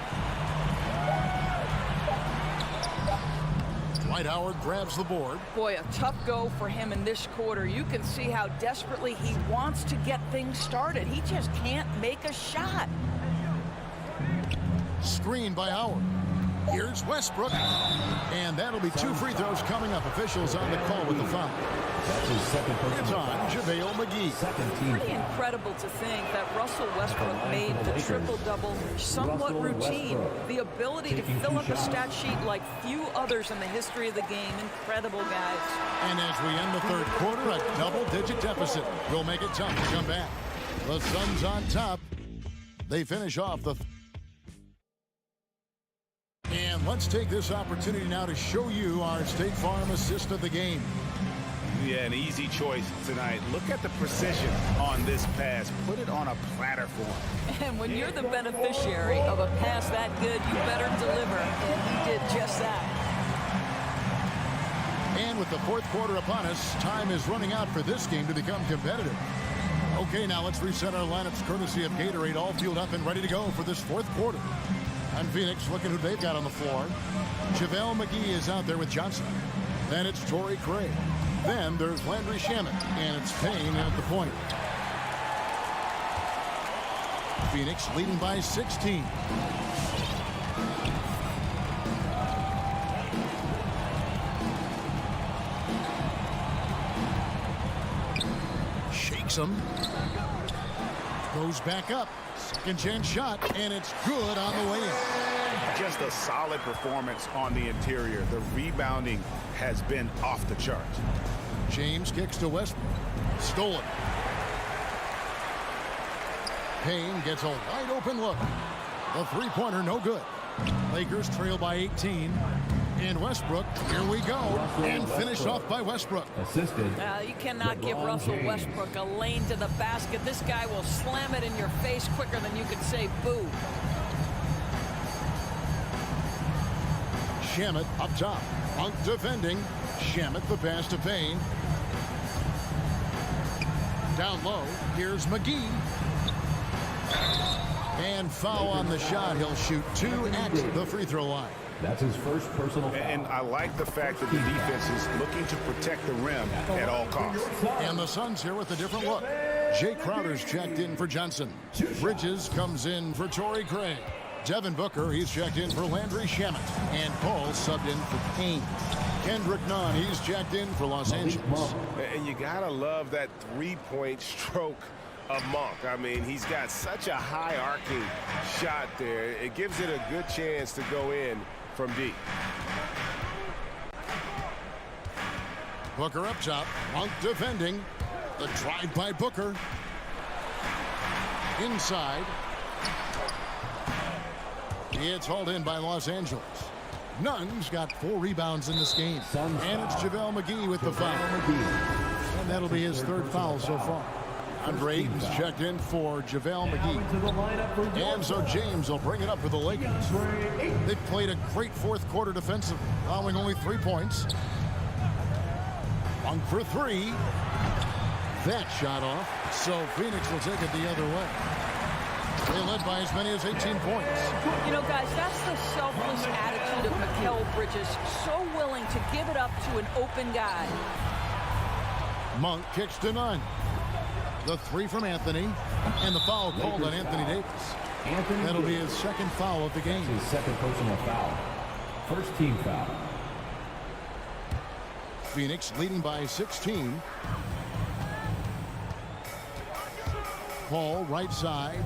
Dwight Howard grabs the board. Boy, a tough go for him in this quarter. You can see how desperately he wants to get things started. He just can't make a shot. Screen by Howard. Here's Westbrook. And that'll be 2 free throws coming up. Officials on the call with the foul. That's his second person. It's on JaVale McGee. Pretty incredible to think that Russell Westbrook made the triple-double somewhat routine. The ability to fill up a stat sheet like few others in the history of the game. Incredible, guys. And as we end the third quarter, a double-digit deficit will make it tough to come back. The Suns on top. They finish off the... And let's take this opportunity now to show you our State Farm assist of the game. Yeah, an easy choice tonight. Look at the precision on this pass. Put it on a platter for him. And when you're the beneficiary of a pass that good, you better deliver. And he did just that. And with the fourth quarter upon us, time is running out for this game to become competitive. Okay, now let's reset our lineups courtesy of Gatorade, all fueled up and ready to go for this fourth quarter. And Phoenix looking who they've got on the floor. JaVale McGee is out there with Johnson. Then it's Torrey Craig. Then there's Landry Shamet, and it's Payne at the point. Phoenix leading by 16. Shakes him. Goes back up. Second chance shot, and it's good on the way in. Just a solid performance on the interior. The rebounding has been off the charts. James kicks to Westbrook. Stolen. Payne gets a wide open look. The three-pointer no good. Lakers trail by 18. And Westbrook, here we go. And finished off by Westbrook. Assisted. You cannot give Russell Westbrook a lane to the basket. This guy will slam it in your face quicker than you can say boo. Shamet up top. Monk defending. Shamet the pass to Payne. Down low. Here's McGee. And foul on the shot. He'll shoot 2 at the free throw line. That's his first personal foul. And I like the fact that the defense is looking to protect the rim at all costs. And the Suns here with a different look. Jay Crowder's checked in for Johnson. Bridges comes in for Torrey Craig. Devin Booker, he's checked in for Landry Shamet. And Paul subbed in for Payne. Kendrick Nunn, he's checked in for Los Angeles. And you gotta love that three-point stroke of Monk. I mean, he's got such a high arcing shot there. It gives it a good chance to go in from deep. Booker up top. Monk defending. The drive by Booker. Inside. It's hauled in by Los Angeles. Nunn's got 4 rebounds in this game. And it's JaVale McGee with the foul. And that'll be his 3rd foul so far. Andre Ayton's checked in for JaVale McGee. And so James will bring it up for the Lakers. They've played a great 4th quarter defensively, allowing only 3 points. Monk for 3. That shot off. So Phoenix will take it the other way. They led by as many as 18 points. You know, guys, that's the selfless attitude of Mikal Bridges. So willing to give it up to an open guy. Monk kicks to Nunn. The 3 from Anthony. And the foul called on Anthony Davis. That'll be his 2nd foul of the game. His 2nd personal foul. 1st team foul. Phoenix leading by 16. Paul right side.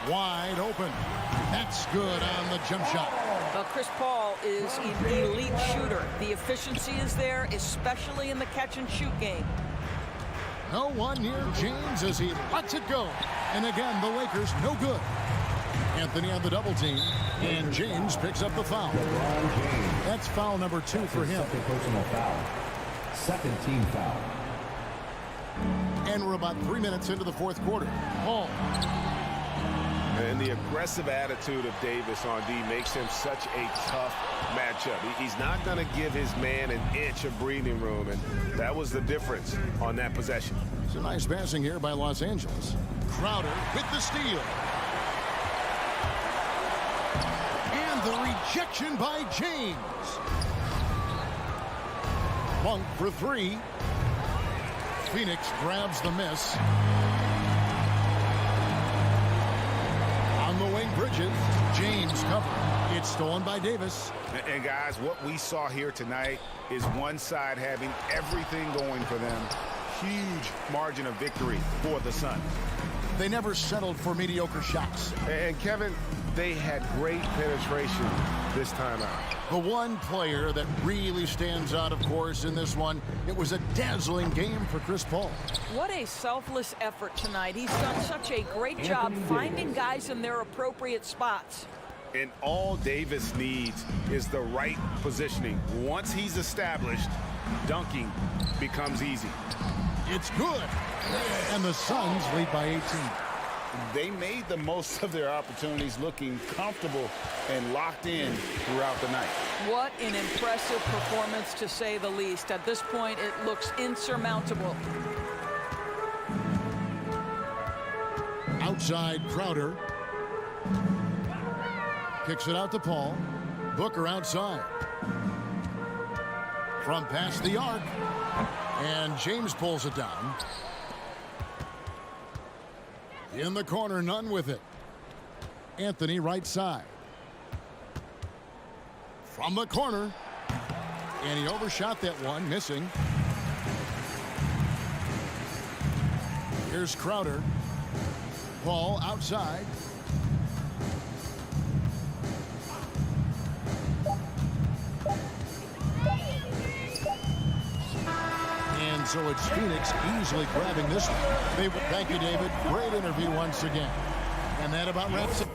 Wide open. That's good on the jump shot. Chris Paul is an elite shooter. The efficiency is there, especially in the catch and shoot game. No one near James as he lets it go. And again, the Lakers no good. Anthony on the double team. And James picks up the foul. That's foul number 2 for him. 2nd personal foul. 2nd team foul. And we're about 3 minutes into the 4th quarter. Paul. And the aggressive attitude of Davis on D makes him such a tough matchup. He's not going to give his man an inch of breathing room, and that was the difference on that possession. It's a nice passing here by Los Angeles. Crowder with the steal. And the rejection by James. Monk for 3. Phoenix grabs the miss. On the wing, Bridges. James covered. It's stolen by Davis. And guys, what we saw here tonight is one side having everything going for them. Huge margin of victory for the Suns. They never settled for mediocre shots. And Kevin, they had great penetration this time out. The one player that really stands out, of course, in this one, it was a dazzling game for Chris Paul. What a selfless effort tonight. He's done such a great job finding guys in their appropriate spots. And all Davis needs is the right positioning. Once he's established, dunking becomes easy. It's good. And the Suns lead by 18. They made the most of their opportunities, looking comfortable and locked in throughout the night. What an impressive performance, to say the least. At this point, it looks insurmountable. Outside, Crowder. Kicks it out to Paul. Booker outside. From past the arc. And James pulls it down. In the corner, Nunn with it. Anthony right side. From the corner. And he overshot that one, missing. Here's Crowder. Paul outside. And so it's Phoenix easily grabbing this one. Thank you, David. Great interview once again. And that about wraps it.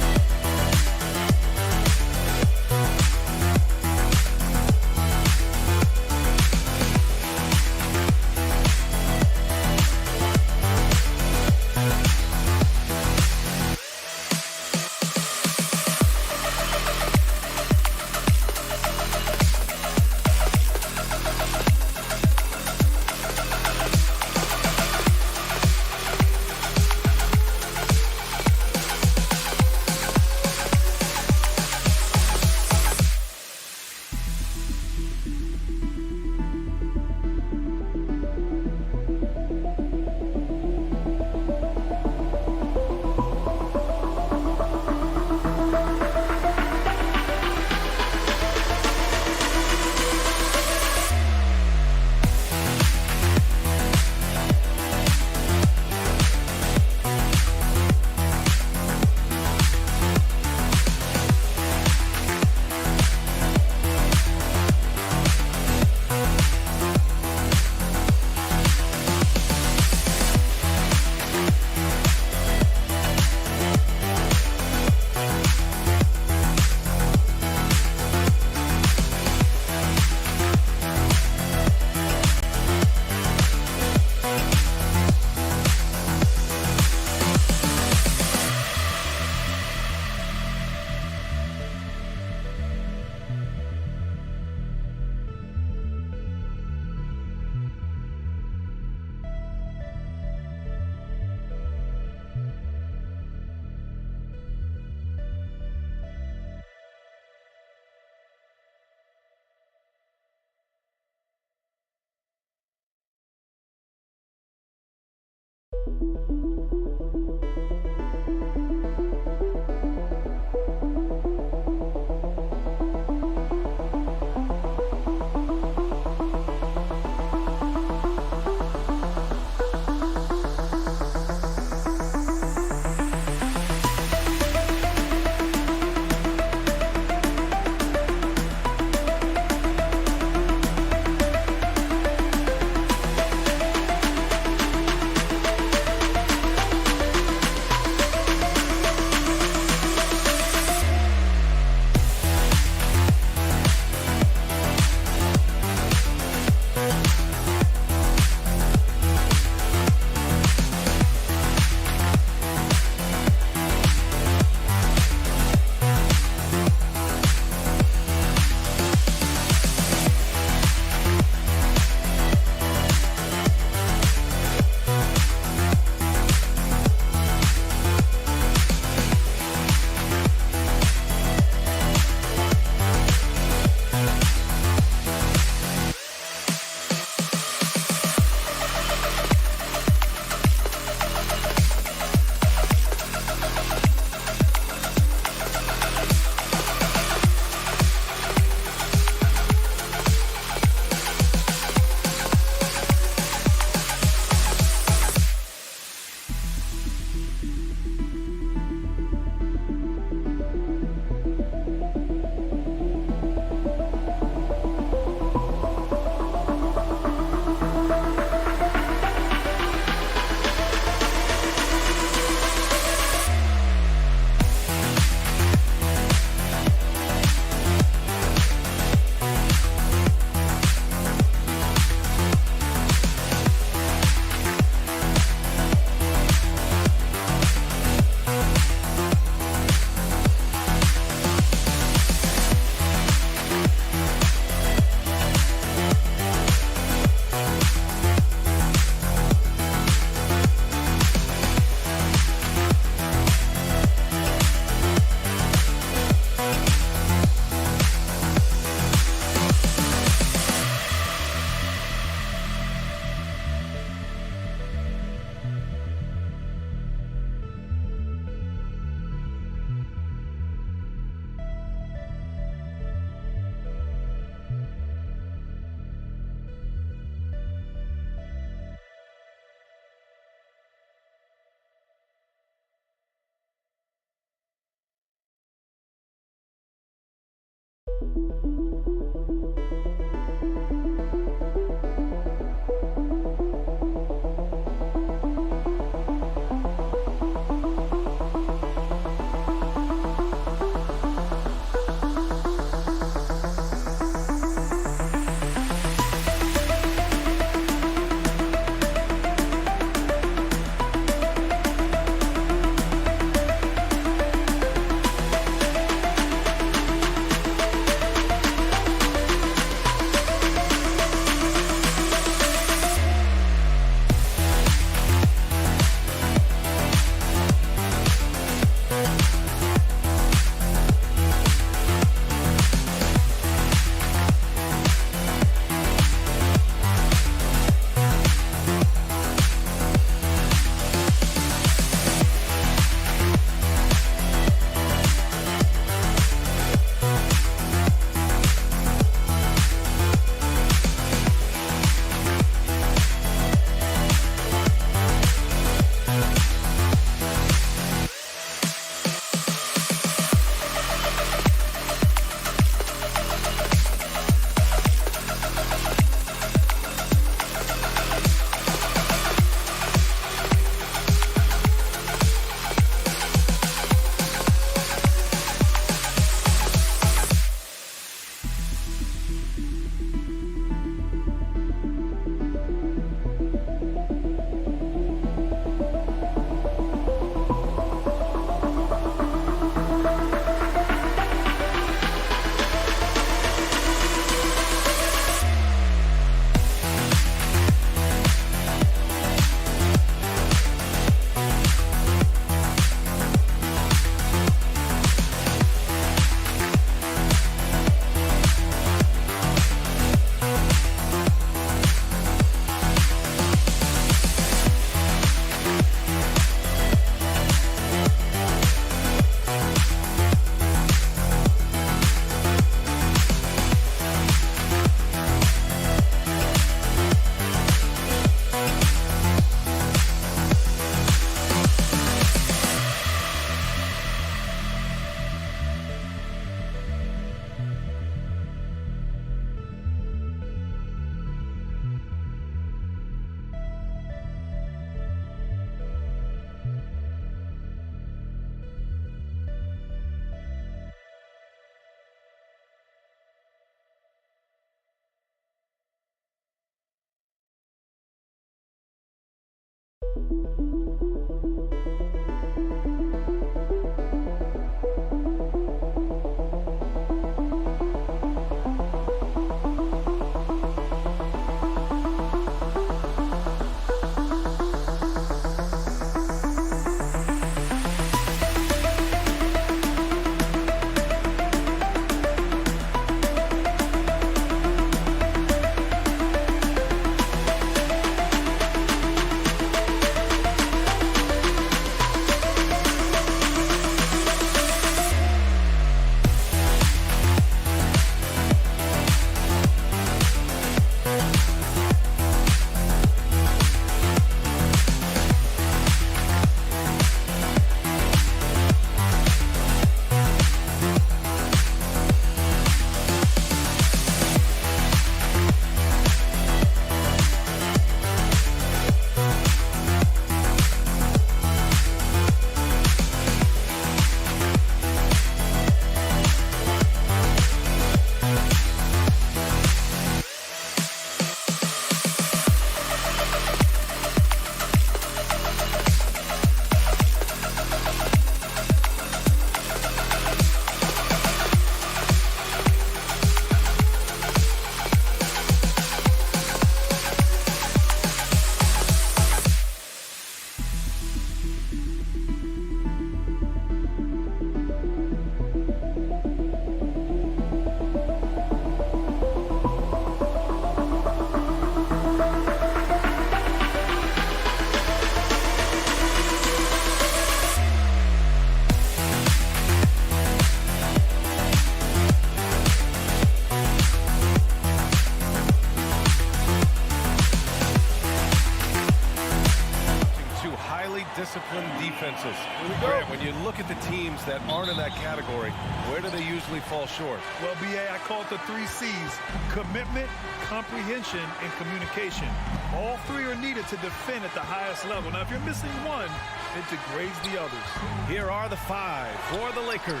disciplined defenses. Grant, when you look at the teams that aren't in that category, where do they usually fall short? Well, BA, I call it the 3 C's: commitment, comprehension, and communication. All 3 are needed to defend at the highest level. Now, if you're missing one, it degrades the others. Here are the 5 for the Lakers.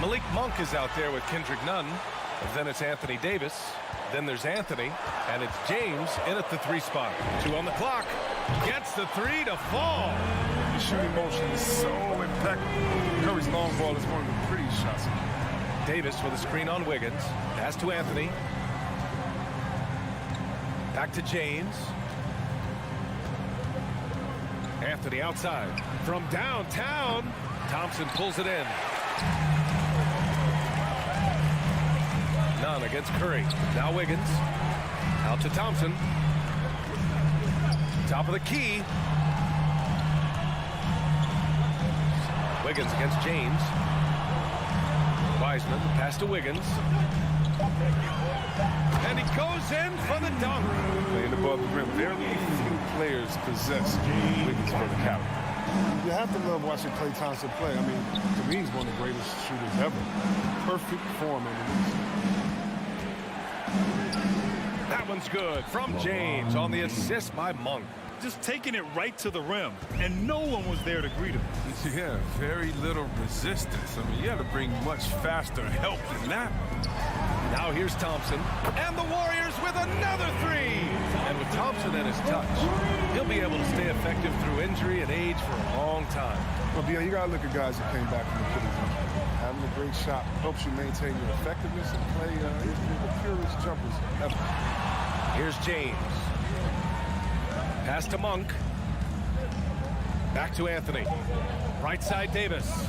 Malik Monk is out there with Kendrick Nunn. Then it's Anthony Davis. Then there's Anthony, and it's James in at the 3 spot. 2 on the clock. Gets the 3 to fall. The shooting motion is so impeccable. Curry's long ball is one of the prettiest shots. Davis with a screen on Wiggins. Pass to Anthony. Back to James. Anthony outside. From downtown, Thompson pulls it in. Nunn against Curry. Now Wiggins. Out to Thompson. Top of the key. Wiggins against James. Wiseman, pass to Wiggins. And he goes in for the dunk. Playing above the rim. Very few players possess Wiggins for the count. You have to love watching Klay Thompson play. I mean, to me, he's one of the greatest shooters ever. Perfect form in the league. That one's good from James on the assist by Monk. Just taking it right to the rim, and no one was there to greet him. Yeah, very little resistance. I mean, you had to bring much faster help than that. Now here's Thompson, and the Warriors with another 3. And with Thompson at his touch, he'll be able to stay effective through injury and age for a long time. Well, yeah, you got to look at guys that came back from the Achilles injury. Having a great shot helps you maintain your effectiveness and play the purest jumpers ever. Here's James. Pass to Monk. Back to Anthony. Right side Davis.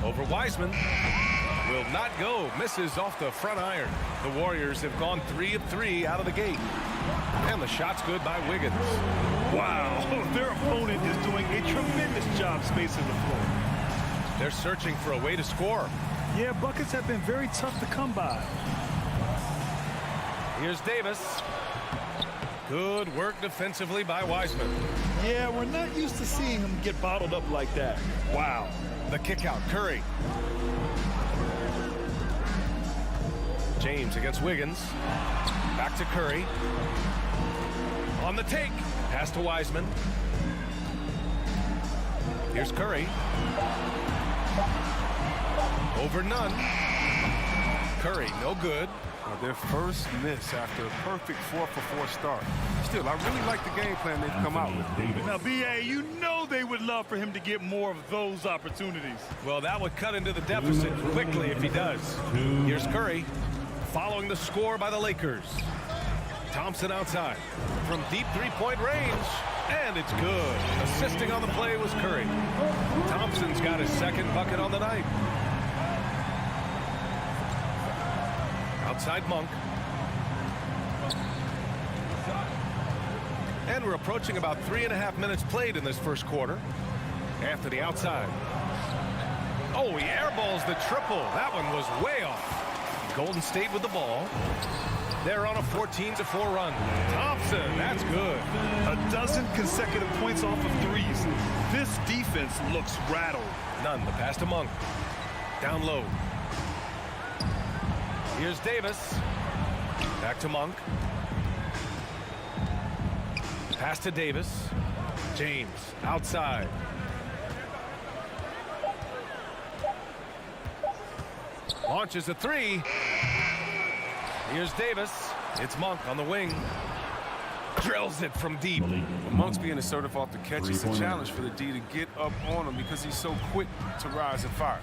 Over Wiseman. Will not go. Misses off the front iron. The Warriors have gone 3 of 3 out of the gate. And the shot's good by Wiggins. Wow, their opponent is doing a tremendous job spacing the floor. They're searching for a way to score. Yeah, buckets have been very tough to come by. Here's Davis. Good work defensively by Wiseman. Yeah, we're not used to seeing him get bottled up like that. Wow. The kick out, Curry. James against Wiggins. Back to Curry. On the take. Pass to Wiseman. Here's Curry. Over Nunn. Curry, no good. Their first miss after a perfect 4-for-4 start. Still, I really like the game plan they've come out with. Now, B.A., you know they would love for him to get more of those opportunities. Well, that would cut into the deficit quickly if he does. Here's Curry, following the score by the Lakers. Thompson outside from deep three-point range, and it's good. Assisting on the play was Curry. Thompson's got his second bucket on the night. Outside Monk. And we're approaching about 3.5 minutes played in this first quarter. Anthony outside. Oh, he airballs the triple. That one was way off. Golden State with the ball. They're on a 14-4 run. Thompson, that's good. A dozen consecutive points off of threes. This defense looks rattled. None. The pass to Monk. Down low. Here's Davis. Back to Monk. Pass to Davis. James outside. Launches a three. Here's Davis. It's Monk on the wing. Drills it from deep. Well, Monk's being assertive off the catch. It's a challenge for the D to get up on him because he's so quick to rise and fire.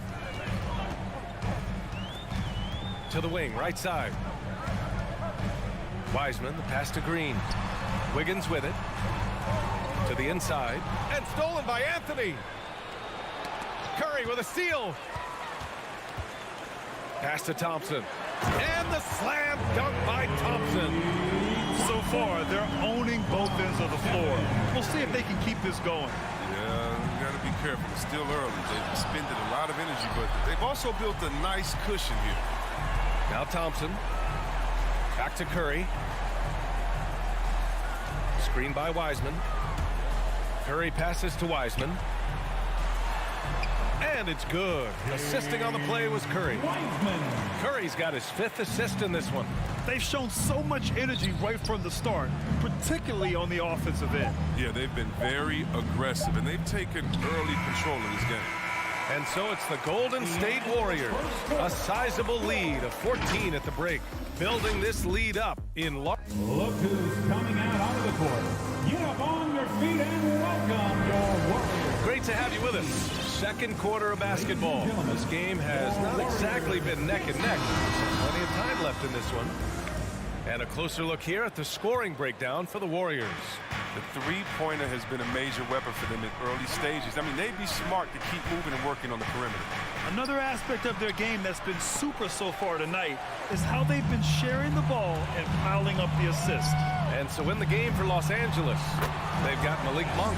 To the wing, right side. Wiseman, the pass to Green. Wiggins with it. To the inside. And stolen by Anthony. Curry with a steal. Pass to Thompson. And the slam dunk by Thompson. So far, they're owning both ends of the floor. We'll see if they can keep this going. Yeah, you got to be careful. It's still early. They've expended a lot of energy, but they've also built a nice cushion here. Now Thompson. Back to Curry. Screen by Wiseman. Curry passes to Wiseman. And it's good. Assisting on the play was Curry. Curry's got his 5th assist in this one. They've shown so much energy right from the start, particularly on the offensive end. Yeah, they've been very aggressive, and they've taken early control of this game. And so it's the Golden State Warriors. A sizable lead of 14 at the break. Building this lead up in Look who's coming out onto the court. Get up on your feet and welcome your Warriors. Great to have you with us. Second quarter of basketball. This game has not exactly been neck and neck. Plenty of time left in this one. And a closer look here at the scoring breakdown for the Warriors. The three-pointer has been a major weapon for them in early stages. I mean, they'd be smart to keep moving and working on the perimeter. Another aspect of their game that's been super so far tonight is how they've been sharing the ball and piling up the assists. And so in the game for Los Angeles, they've got Malik Monk.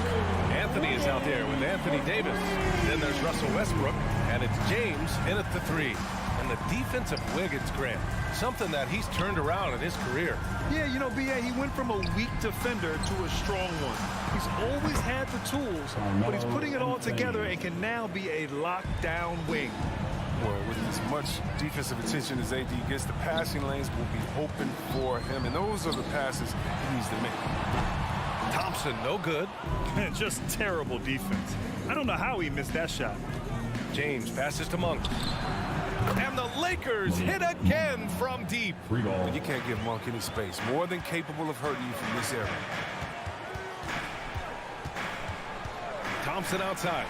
Anthony is out there with Anthony Davis. Then there's Russell Westbrook, and it's James in at the 3. And the defensive Wiggins, Grant, something that he's turned around in his career. Yeah, you know, B.A., he went from a weak defender to a strong one. He's always had the tools, but he's putting it all together and can now be a lockdown wing. Well, with as much defensive attention as AD gets, the passing lanes will be open for him, and those are the passes he needs to make. Thompson, no good. Just terrible defense. I don't know how he missed that shot. James passes to Monk. And the Lakers hit again from deep. You can't give Monk any space. More than capable of hurting you from this area. Thompson outside.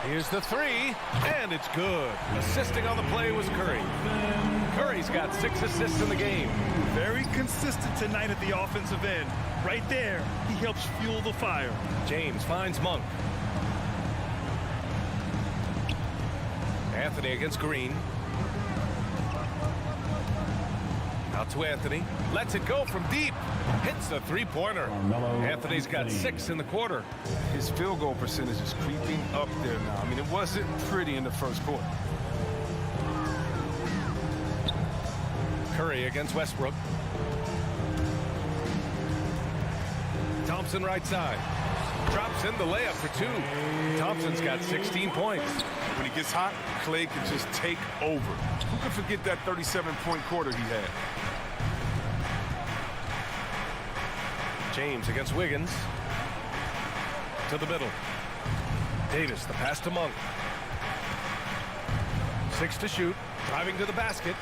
Here's the 3, and it's good. Assisting on the play was Curry. Curry's got 6 assists in the game. Very consistent tonight at the offensive end. Right there, he helps fuel the fire. James finds Monk. Anthony against Green. Out to Anthony. Lets it go from deep. Hits the three-pointer. Anthony's got 6 in the quarter. His field goal percentage is creeping up there now. I mean, it wasn't pretty in the first quarter. Curry against Westbrook. Thompson right side. Drops in the layup for 2. Thompson's got 16 points. When he gets hot, Clay can just take over. Who can forget that 37-point quarter he had? James against Wiggins. To the middle. Davis, the pass to Monk. 6 to shoot. Driving to the basket.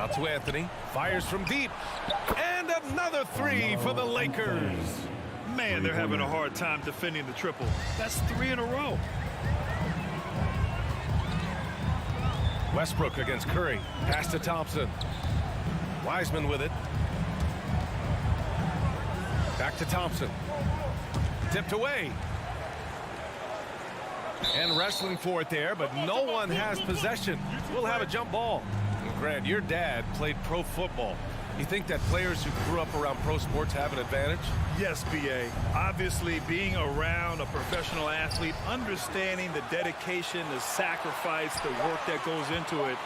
Out to Anthony. Fires from deep. And another three for the Lakers. Man, they're having a hard time defending the triple. That's 3 in a row. Westbrook against Curry. Pass to Thompson. Wiseman with it. Back to Thompson. Tipped away. And wrestling for it there, but no one has possession. We'll have a jump ball. Grant, your dad played pro football. You think that players who grew up around pro sports have an advantage? Yes, B.A. Obviously, being around a professional athlete, understanding the dedication, the sacrifice, the work that goes into it,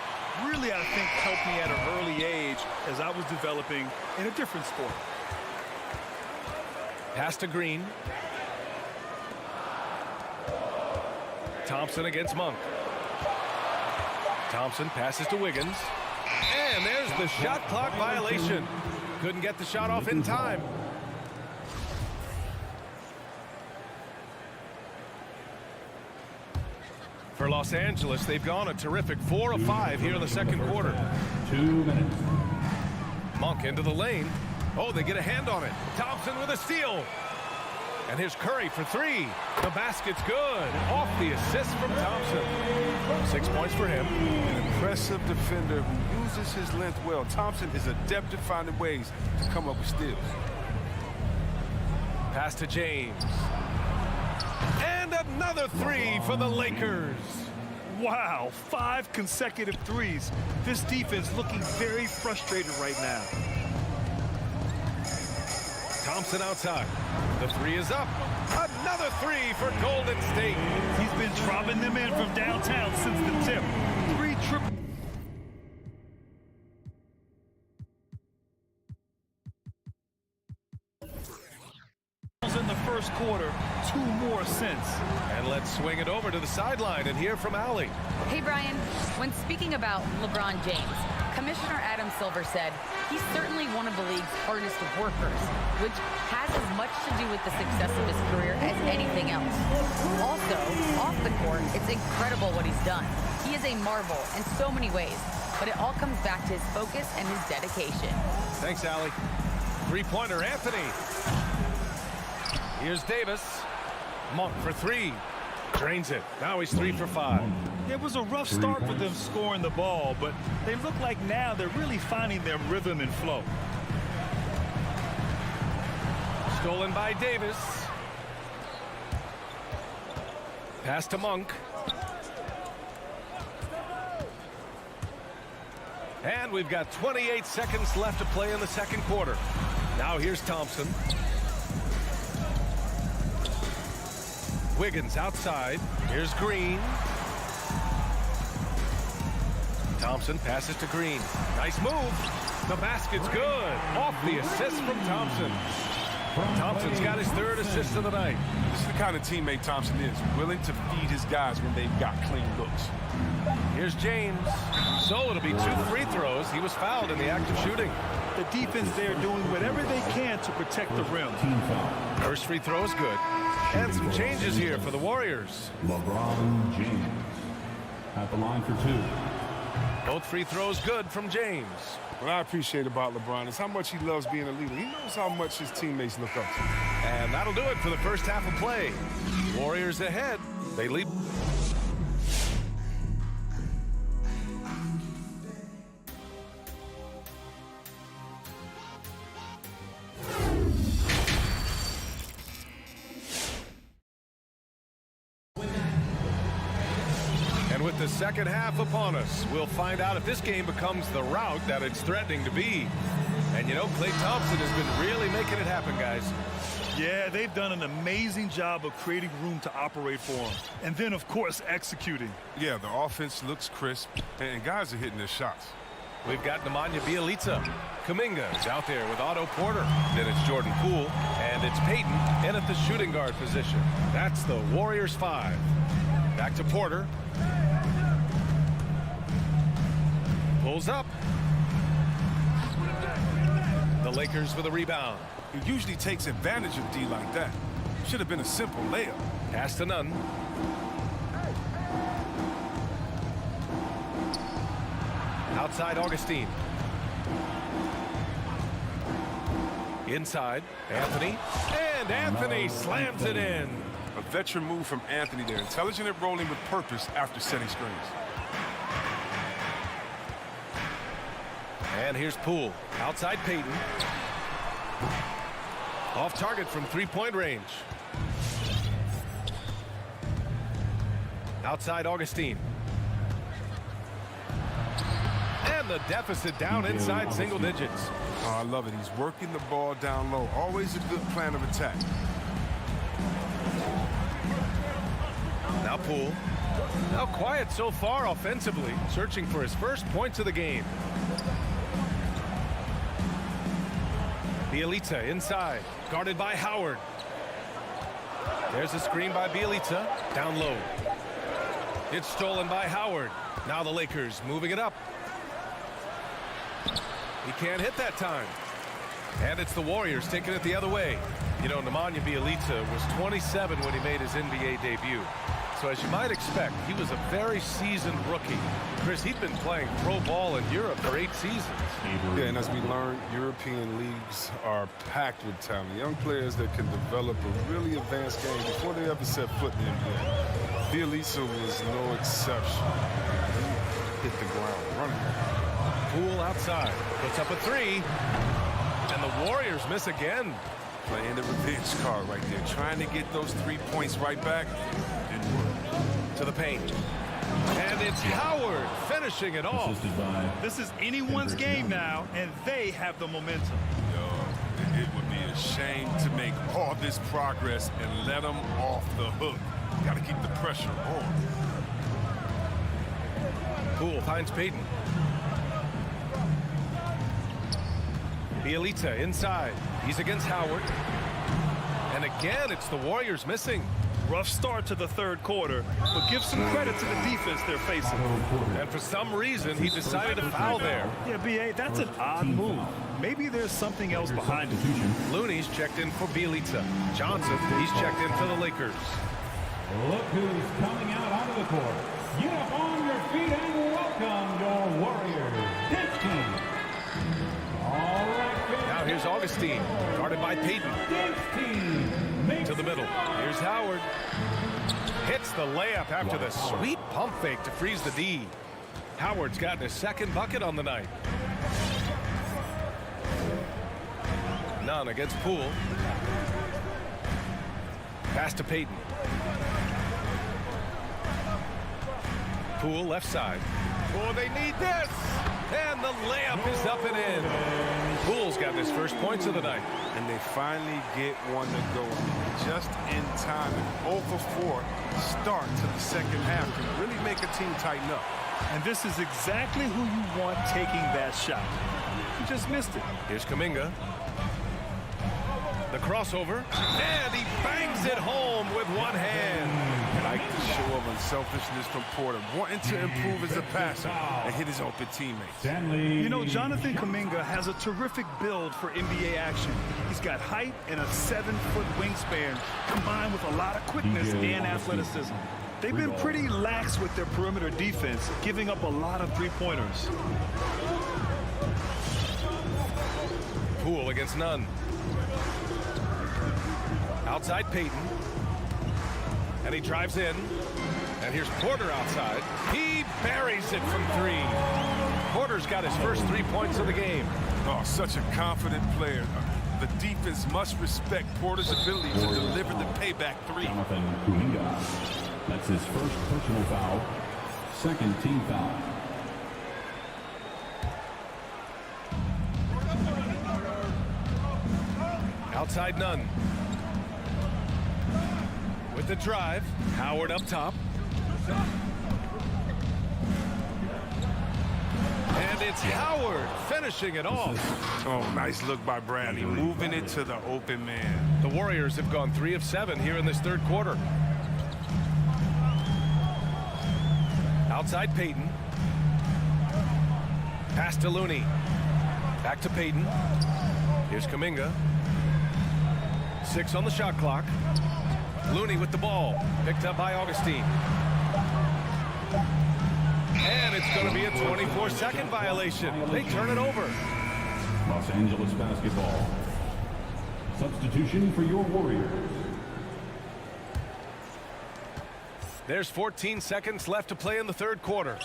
really, I think, helped me at an early age as I was developing in a different sport. Pass to Green. Thompson against Monk. Thompson passes to Wiggins. And there's the shot clock violation. Couldn't get the shot off in time. For Los Angeles, they've gone a terrific 4 of 5 here in the second quarter. 2 minutes. Monk into the lane. Oh, they get a hand on it. Thompson with a steal. And here's Curry for 3. The basket's good. Off the assist from Thompson. 6 points for him. An impressive defender who uses his length well. Thompson is adept at finding ways to come up with steals. Pass to James. And another 3 for the Lakers. Wow, 5 consecutive threes. This defense looking very frustrated right now. Thompson outside. The 3 is up. Another 3 for Golden State. He's been dropping them in from downtown since the tip. 3 triple. In the first quarter, 2 more since. And let's swing it over to the sideline and hear from Allie. Hey, Brian, when speaking about LeBron James, Commissioner Adam Silver said he's certainly one of the league's hardest workers, which has as much to do with the success of his career as anything else. Also, off the court, it's incredible what he's done. He is a marvel in so many ways, but it all comes back to his focus and his dedication. Thanks, Allie. Three-pointer, Anthony. Here's Davis. Monk for 3. Drains it. Now he's 3 for 5. It was a rough start for them scoring the ball, but they look like now they're really finding their rhythm and flow. Stolen by Davis. Pass to Monk. And we've got 28 seconds left to play in the second quarter. Now here's Thompson. Wiggins outside. Here's Green. Thompson passes to Green. Nice move. The basket's good. Off the assist from Thompson. Thompson's got his 3rd assist of the night. This is the kind of teammate Thompson is, willing to feed his guys when they've got clean looks. Here's James. So it'll be 2 free throws. He was fouled in the act of shooting. The defense there doing whatever they can to protect the rim. First free throw is good. And some changes here for the Warriors. LeBron James at the line for 2. Both free throws good from James. What I appreciate about LeBron is how much he loves being a leader. He knows how much his teammates look up to. And that'll do it for the first half of play. Warriors ahead. They lead. With the second half upon us, we'll find out if this game becomes the rout that it's threatening to be. And you know, Klay Thompson has been really making it happen, guys. Yeah, they've done an amazing job of creating room to operate for him. And then, of course, executing. Yeah, the offense looks crisp, and guys are hitting their shots. We've got Nemanja Bjelica. Kuminga is out there with Otto Porter. Then it's Jordan Poole, and it's Payton in at the shooting guard position. That's the Warriors 5. Back to Porter. Pulls up. The Lakers with a rebound. He usually takes advantage of D like that. Should have been a simple layup. Pass to Nunn. Outside Augustine. Inside, Anthony. And Anthony slams it in. A veteran move from Anthony there. Intelligent at rolling with purpose after setting screens. And here's Poole. Outside Payton. Off target from three-point range. Outside Augustine. And the deficit down inside single digits. Oh, I love it. He's working the ball down low. Always a good plan of attack. Now Poole. Now quiet so far offensively. Searching for his first points of the game. Bielitsa inside. Guarded by Howard. There's a screen by Bielitsa. Down low. It's stolen by Howard. Now the Lakers moving it up. He can't hit that time. And it's the Warriors taking it the other way. You know, Nemanja Bielitsa was 27 when he made his NBA debut. So as you might expect, he was a very seasoned rookie. Chris, he'd been playing pro ball in Europe for 8 seasons. Yeah, and as we learned, European leagues are packed with talent. Young players that can develop a really advanced game before they ever set foot in the NBA. Bielitsa was no exception. He hit the ground running. Poole outside. Puts up a 3. And the Warriors miss again. Playing the revenge card right there. Trying to get those 3 points right back. Didn't work. To the paint. And it's Howard finishing it off. This is anyone's game now, and they have the momentum. Yo, it would be a shame to make all this progress and let them off the hook. Got to keep the pressure on. Poole finds Payton. Bielitsa inside. He's against Howard. And again, it's the Warriors missing. Rough start to the third quarter, but give some credit to the defense they're facing. And for some reason, he decided to foul there. Yeah, B.A., that's an odd move. Maybe there's something else behind it. Looney's checked in for Bielitsa. Johnson, he's checked in for the Lakers. Look who's coming out onto the court. Get up on your feet and welcome your Warriors. This team. All right, now here's Augustine, guarded by Payton. To the middle. Here's Howard. Hits the layup after the sweet pump fake to freeze the D. Howard's gotten his second bucket on the night. None against Poole. Pass to Payton. Poole left side. Oh, they need this! And the layup is up and in. Poole's got his first points of the night. And they finally get one to go just in time. An 0 for 4 start to the second half can really make a team tighten up. And this is exactly who you want taking that shot. He just missed it. Here's Kuminga. The crossover. And he bangs it home with one hand. I like the show of unselfishness from Porter, wanting to improve as a passer and hit his open teammates. You know, Jonathan Kuminga has a terrific build for NBA action. He's got height and a 7-foot wingspan, combined with a lot of quickness and athleticism. They've been pretty lax with their perimeter defense, giving up a lot of three-pointers. Poole against none. Outside Payton. And he drives in. And here's Porter outside. He buries it from 3. Porter's got his first 3 points of the game. Oh, such a confident player. The defense must respect Porter's ability to deliver the payback 3. Jonathan Kuminga. That's his first personal foul. Second team foul. Outside none. With the drive, Howard up top. And it's Howard finishing it off. Oh, nice look by Bradley, moving it to the open man. The Warriors have gone 3 of 7 here in this third quarter. Outside Payton. Pass to Looney. Back to Payton. Here's Kuminga. 6 on the shot clock. Looney with the ball. Picked up by Augustine. And it's going to be a 24-second violation. They turn it over. Los Angeles basketball. Substitution for your Warriors. There's 14 seconds left to play in the third quarter.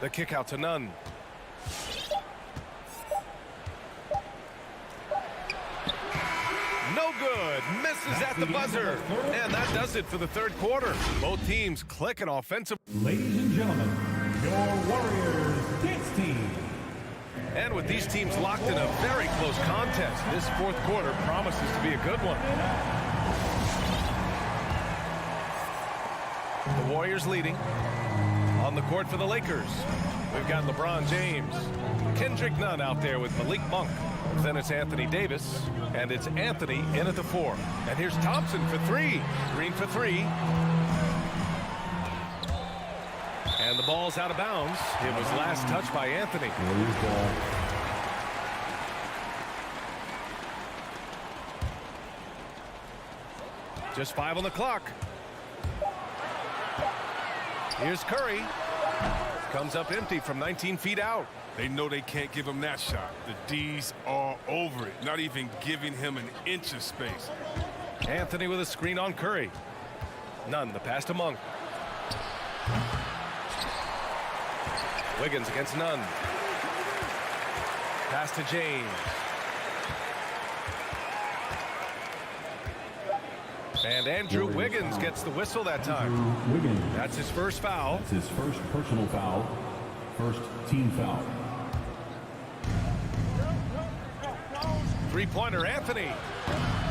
The kick out to Nunn. No good. Misses at the buzzer. And that does it for the third quarter. Both teams clicking offensive. Ladies and gentlemen, your Warriors dance team. And with these teams locked in a very close contest, this fourth quarter promises to be a good one. The Warriors leading. On the court for the Lakers, we've got LeBron James. Kendrick Nunn out there with Malik Monk. Then it's Anthony Davis, and it's Anthony in at the 4. And here's Thompson for 3. Green for 3. And the ball's out of bounds. It was last touched by Anthony. Just 5 on the clock. Here's Curry. Comes up empty from 19 feet out. They know they can't give him that shot. The D's are over it, not even giving him an inch of space. Anthony with a screen on Curry. Nunn, the pass to Monk. Wiggins against Nunn. Pass to James. And Andrew Wiggins gets the whistle that time. That's his first foul. That's his first personal foul. First team foul. Three-pointer, Anthony.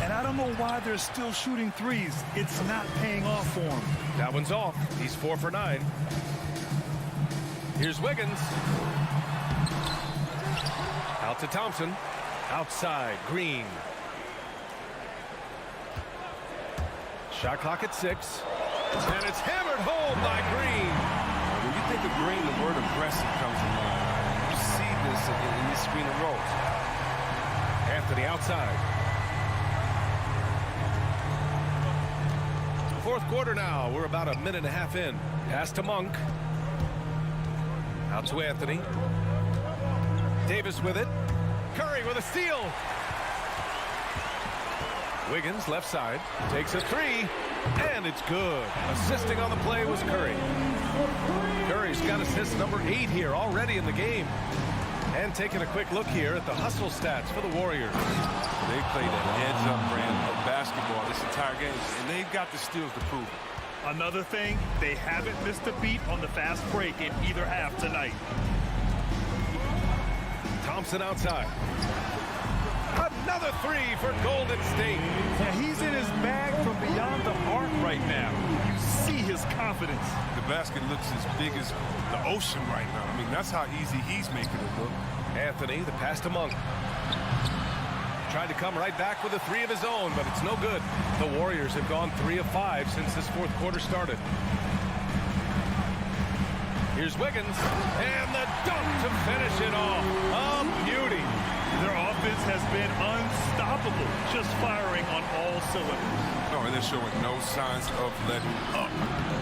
And I don't know why they're still shooting threes. It's not paying off for him. That one's off. He's 4 for 9. Here's Wiggins. Out to Thompson. Outside, Green. Shot clock at 6. And it's hammered home by Green. When you think of Green, the word aggressive comes to mind. You see this in these screen and rolls. Anthony outside. Fourth quarter now. We're about a minute and a half in. Pass to Monk. Out to Anthony. Davis with it. Curry with a steal. Wiggins left side. Takes a 3. And it's good. Assisting on the play was Curry. Curry's got assist number 8 here already in the game. And taking a quick look here at the hustle stats for the Warriors. They played an heads-up brand of basketball this entire game, and they've got the steals to prove it. Another thing, they haven't missed a beat on the fast break in either half tonight. Thompson outside. Another 3 for Golden State. Yeah, he's in his bag from beyond the arc right now. You see his confidence. The basket looks as big as the ocean right now. I mean, that's how easy he's making it look. Anthony, the pass to Monk. Tried to come right back with a 3 of his own, but it's no good. The Warriors have gone 3 of 5 since this fourth quarter started. Here's Wiggins, and the dunk to finish it off. A beauty. Their offense has been unstoppable, just firing on all cylinders. No, and they're showing no signs of letting up.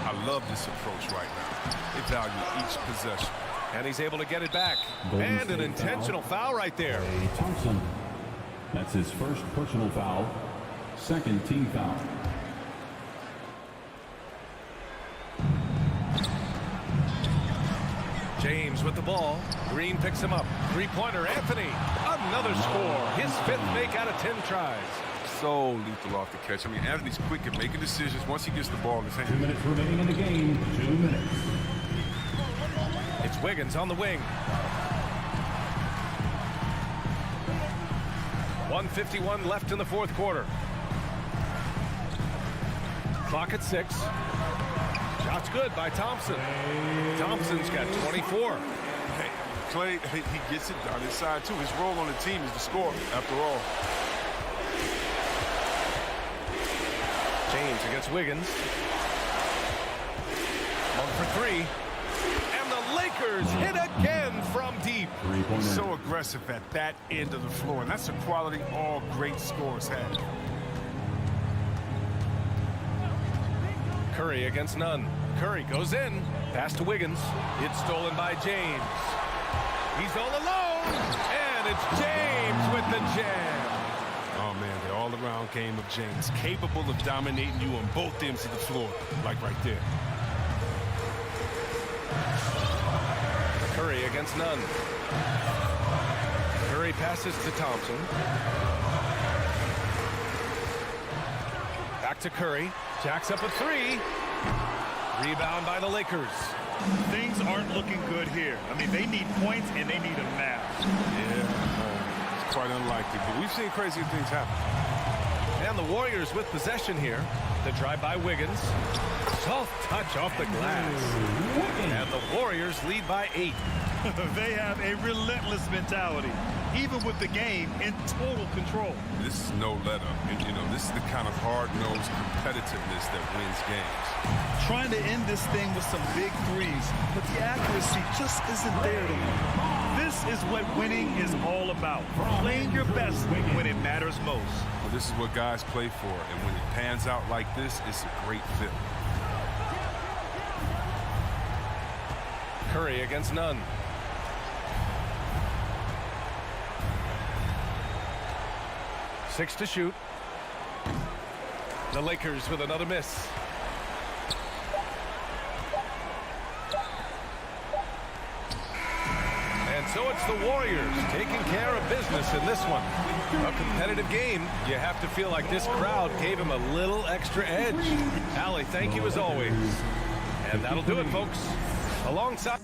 I love this approach right now. They value each possession. And he's able to get it back. And an intentional foul right there. Thompson. That's his first personal foul. Second team foul. James with the ball. Green picks him up. Three-pointer, Anthony. Another score. His 5th make out of 10 tries. So lethal off the catch. I mean, Anthony's quick at making decisions once he gets the ball in his hand. 2 minutes remaining in the game. 2 minutes. It's Wiggins on the wing. 1:51 left in the fourth quarter. Clock at 6. Shot's good by Thompson. Thompson's got 24. Hey, Clay, he gets it on his side, too. His role on the team is to score, after all. James against Wiggins. 1 for 3. And the Lakers hit again from deep. He's so aggressive at that end of the floor, and that's a quality all great scorers have. Curry against none. Curry goes in. Pass to Wiggins. It's stolen by James. He's all alone. And it's James with the jam. Oh, man, the all-around game of James, capable of dominating you on both ends of the floor, like right there. Curry against none. Curry passes to Thompson. Back to Curry. Jacks up a three. Rebound by the Lakers. Things aren't looking good here. I mean, they need points and they need them now. Yeah, it's quite unlikely, but we've seen crazier things happen. And the Warriors with possession here. The drive by Wiggins. Soft touch off the glass. And the Warriors lead by 8. They have a relentless mentality, even with the game in total control. This is no let-up. You know, this is the kind of hard-nosed competitiveness that wins games. Trying to end this thing with some big threes, but the accuracy just isn't there to me. This is what winning is all about. Playing your best when it matters most. Well, this is what guys play for, and when it pans out like this, it's a great fit. Curry against none. Six to shoot. The Lakers with another miss. And so it's the Warriors taking care of business in this one. A competitive game. You have to feel like this crowd gave him a little extra edge. Allie, thank you as always. And that'll do it, folks. Alongside...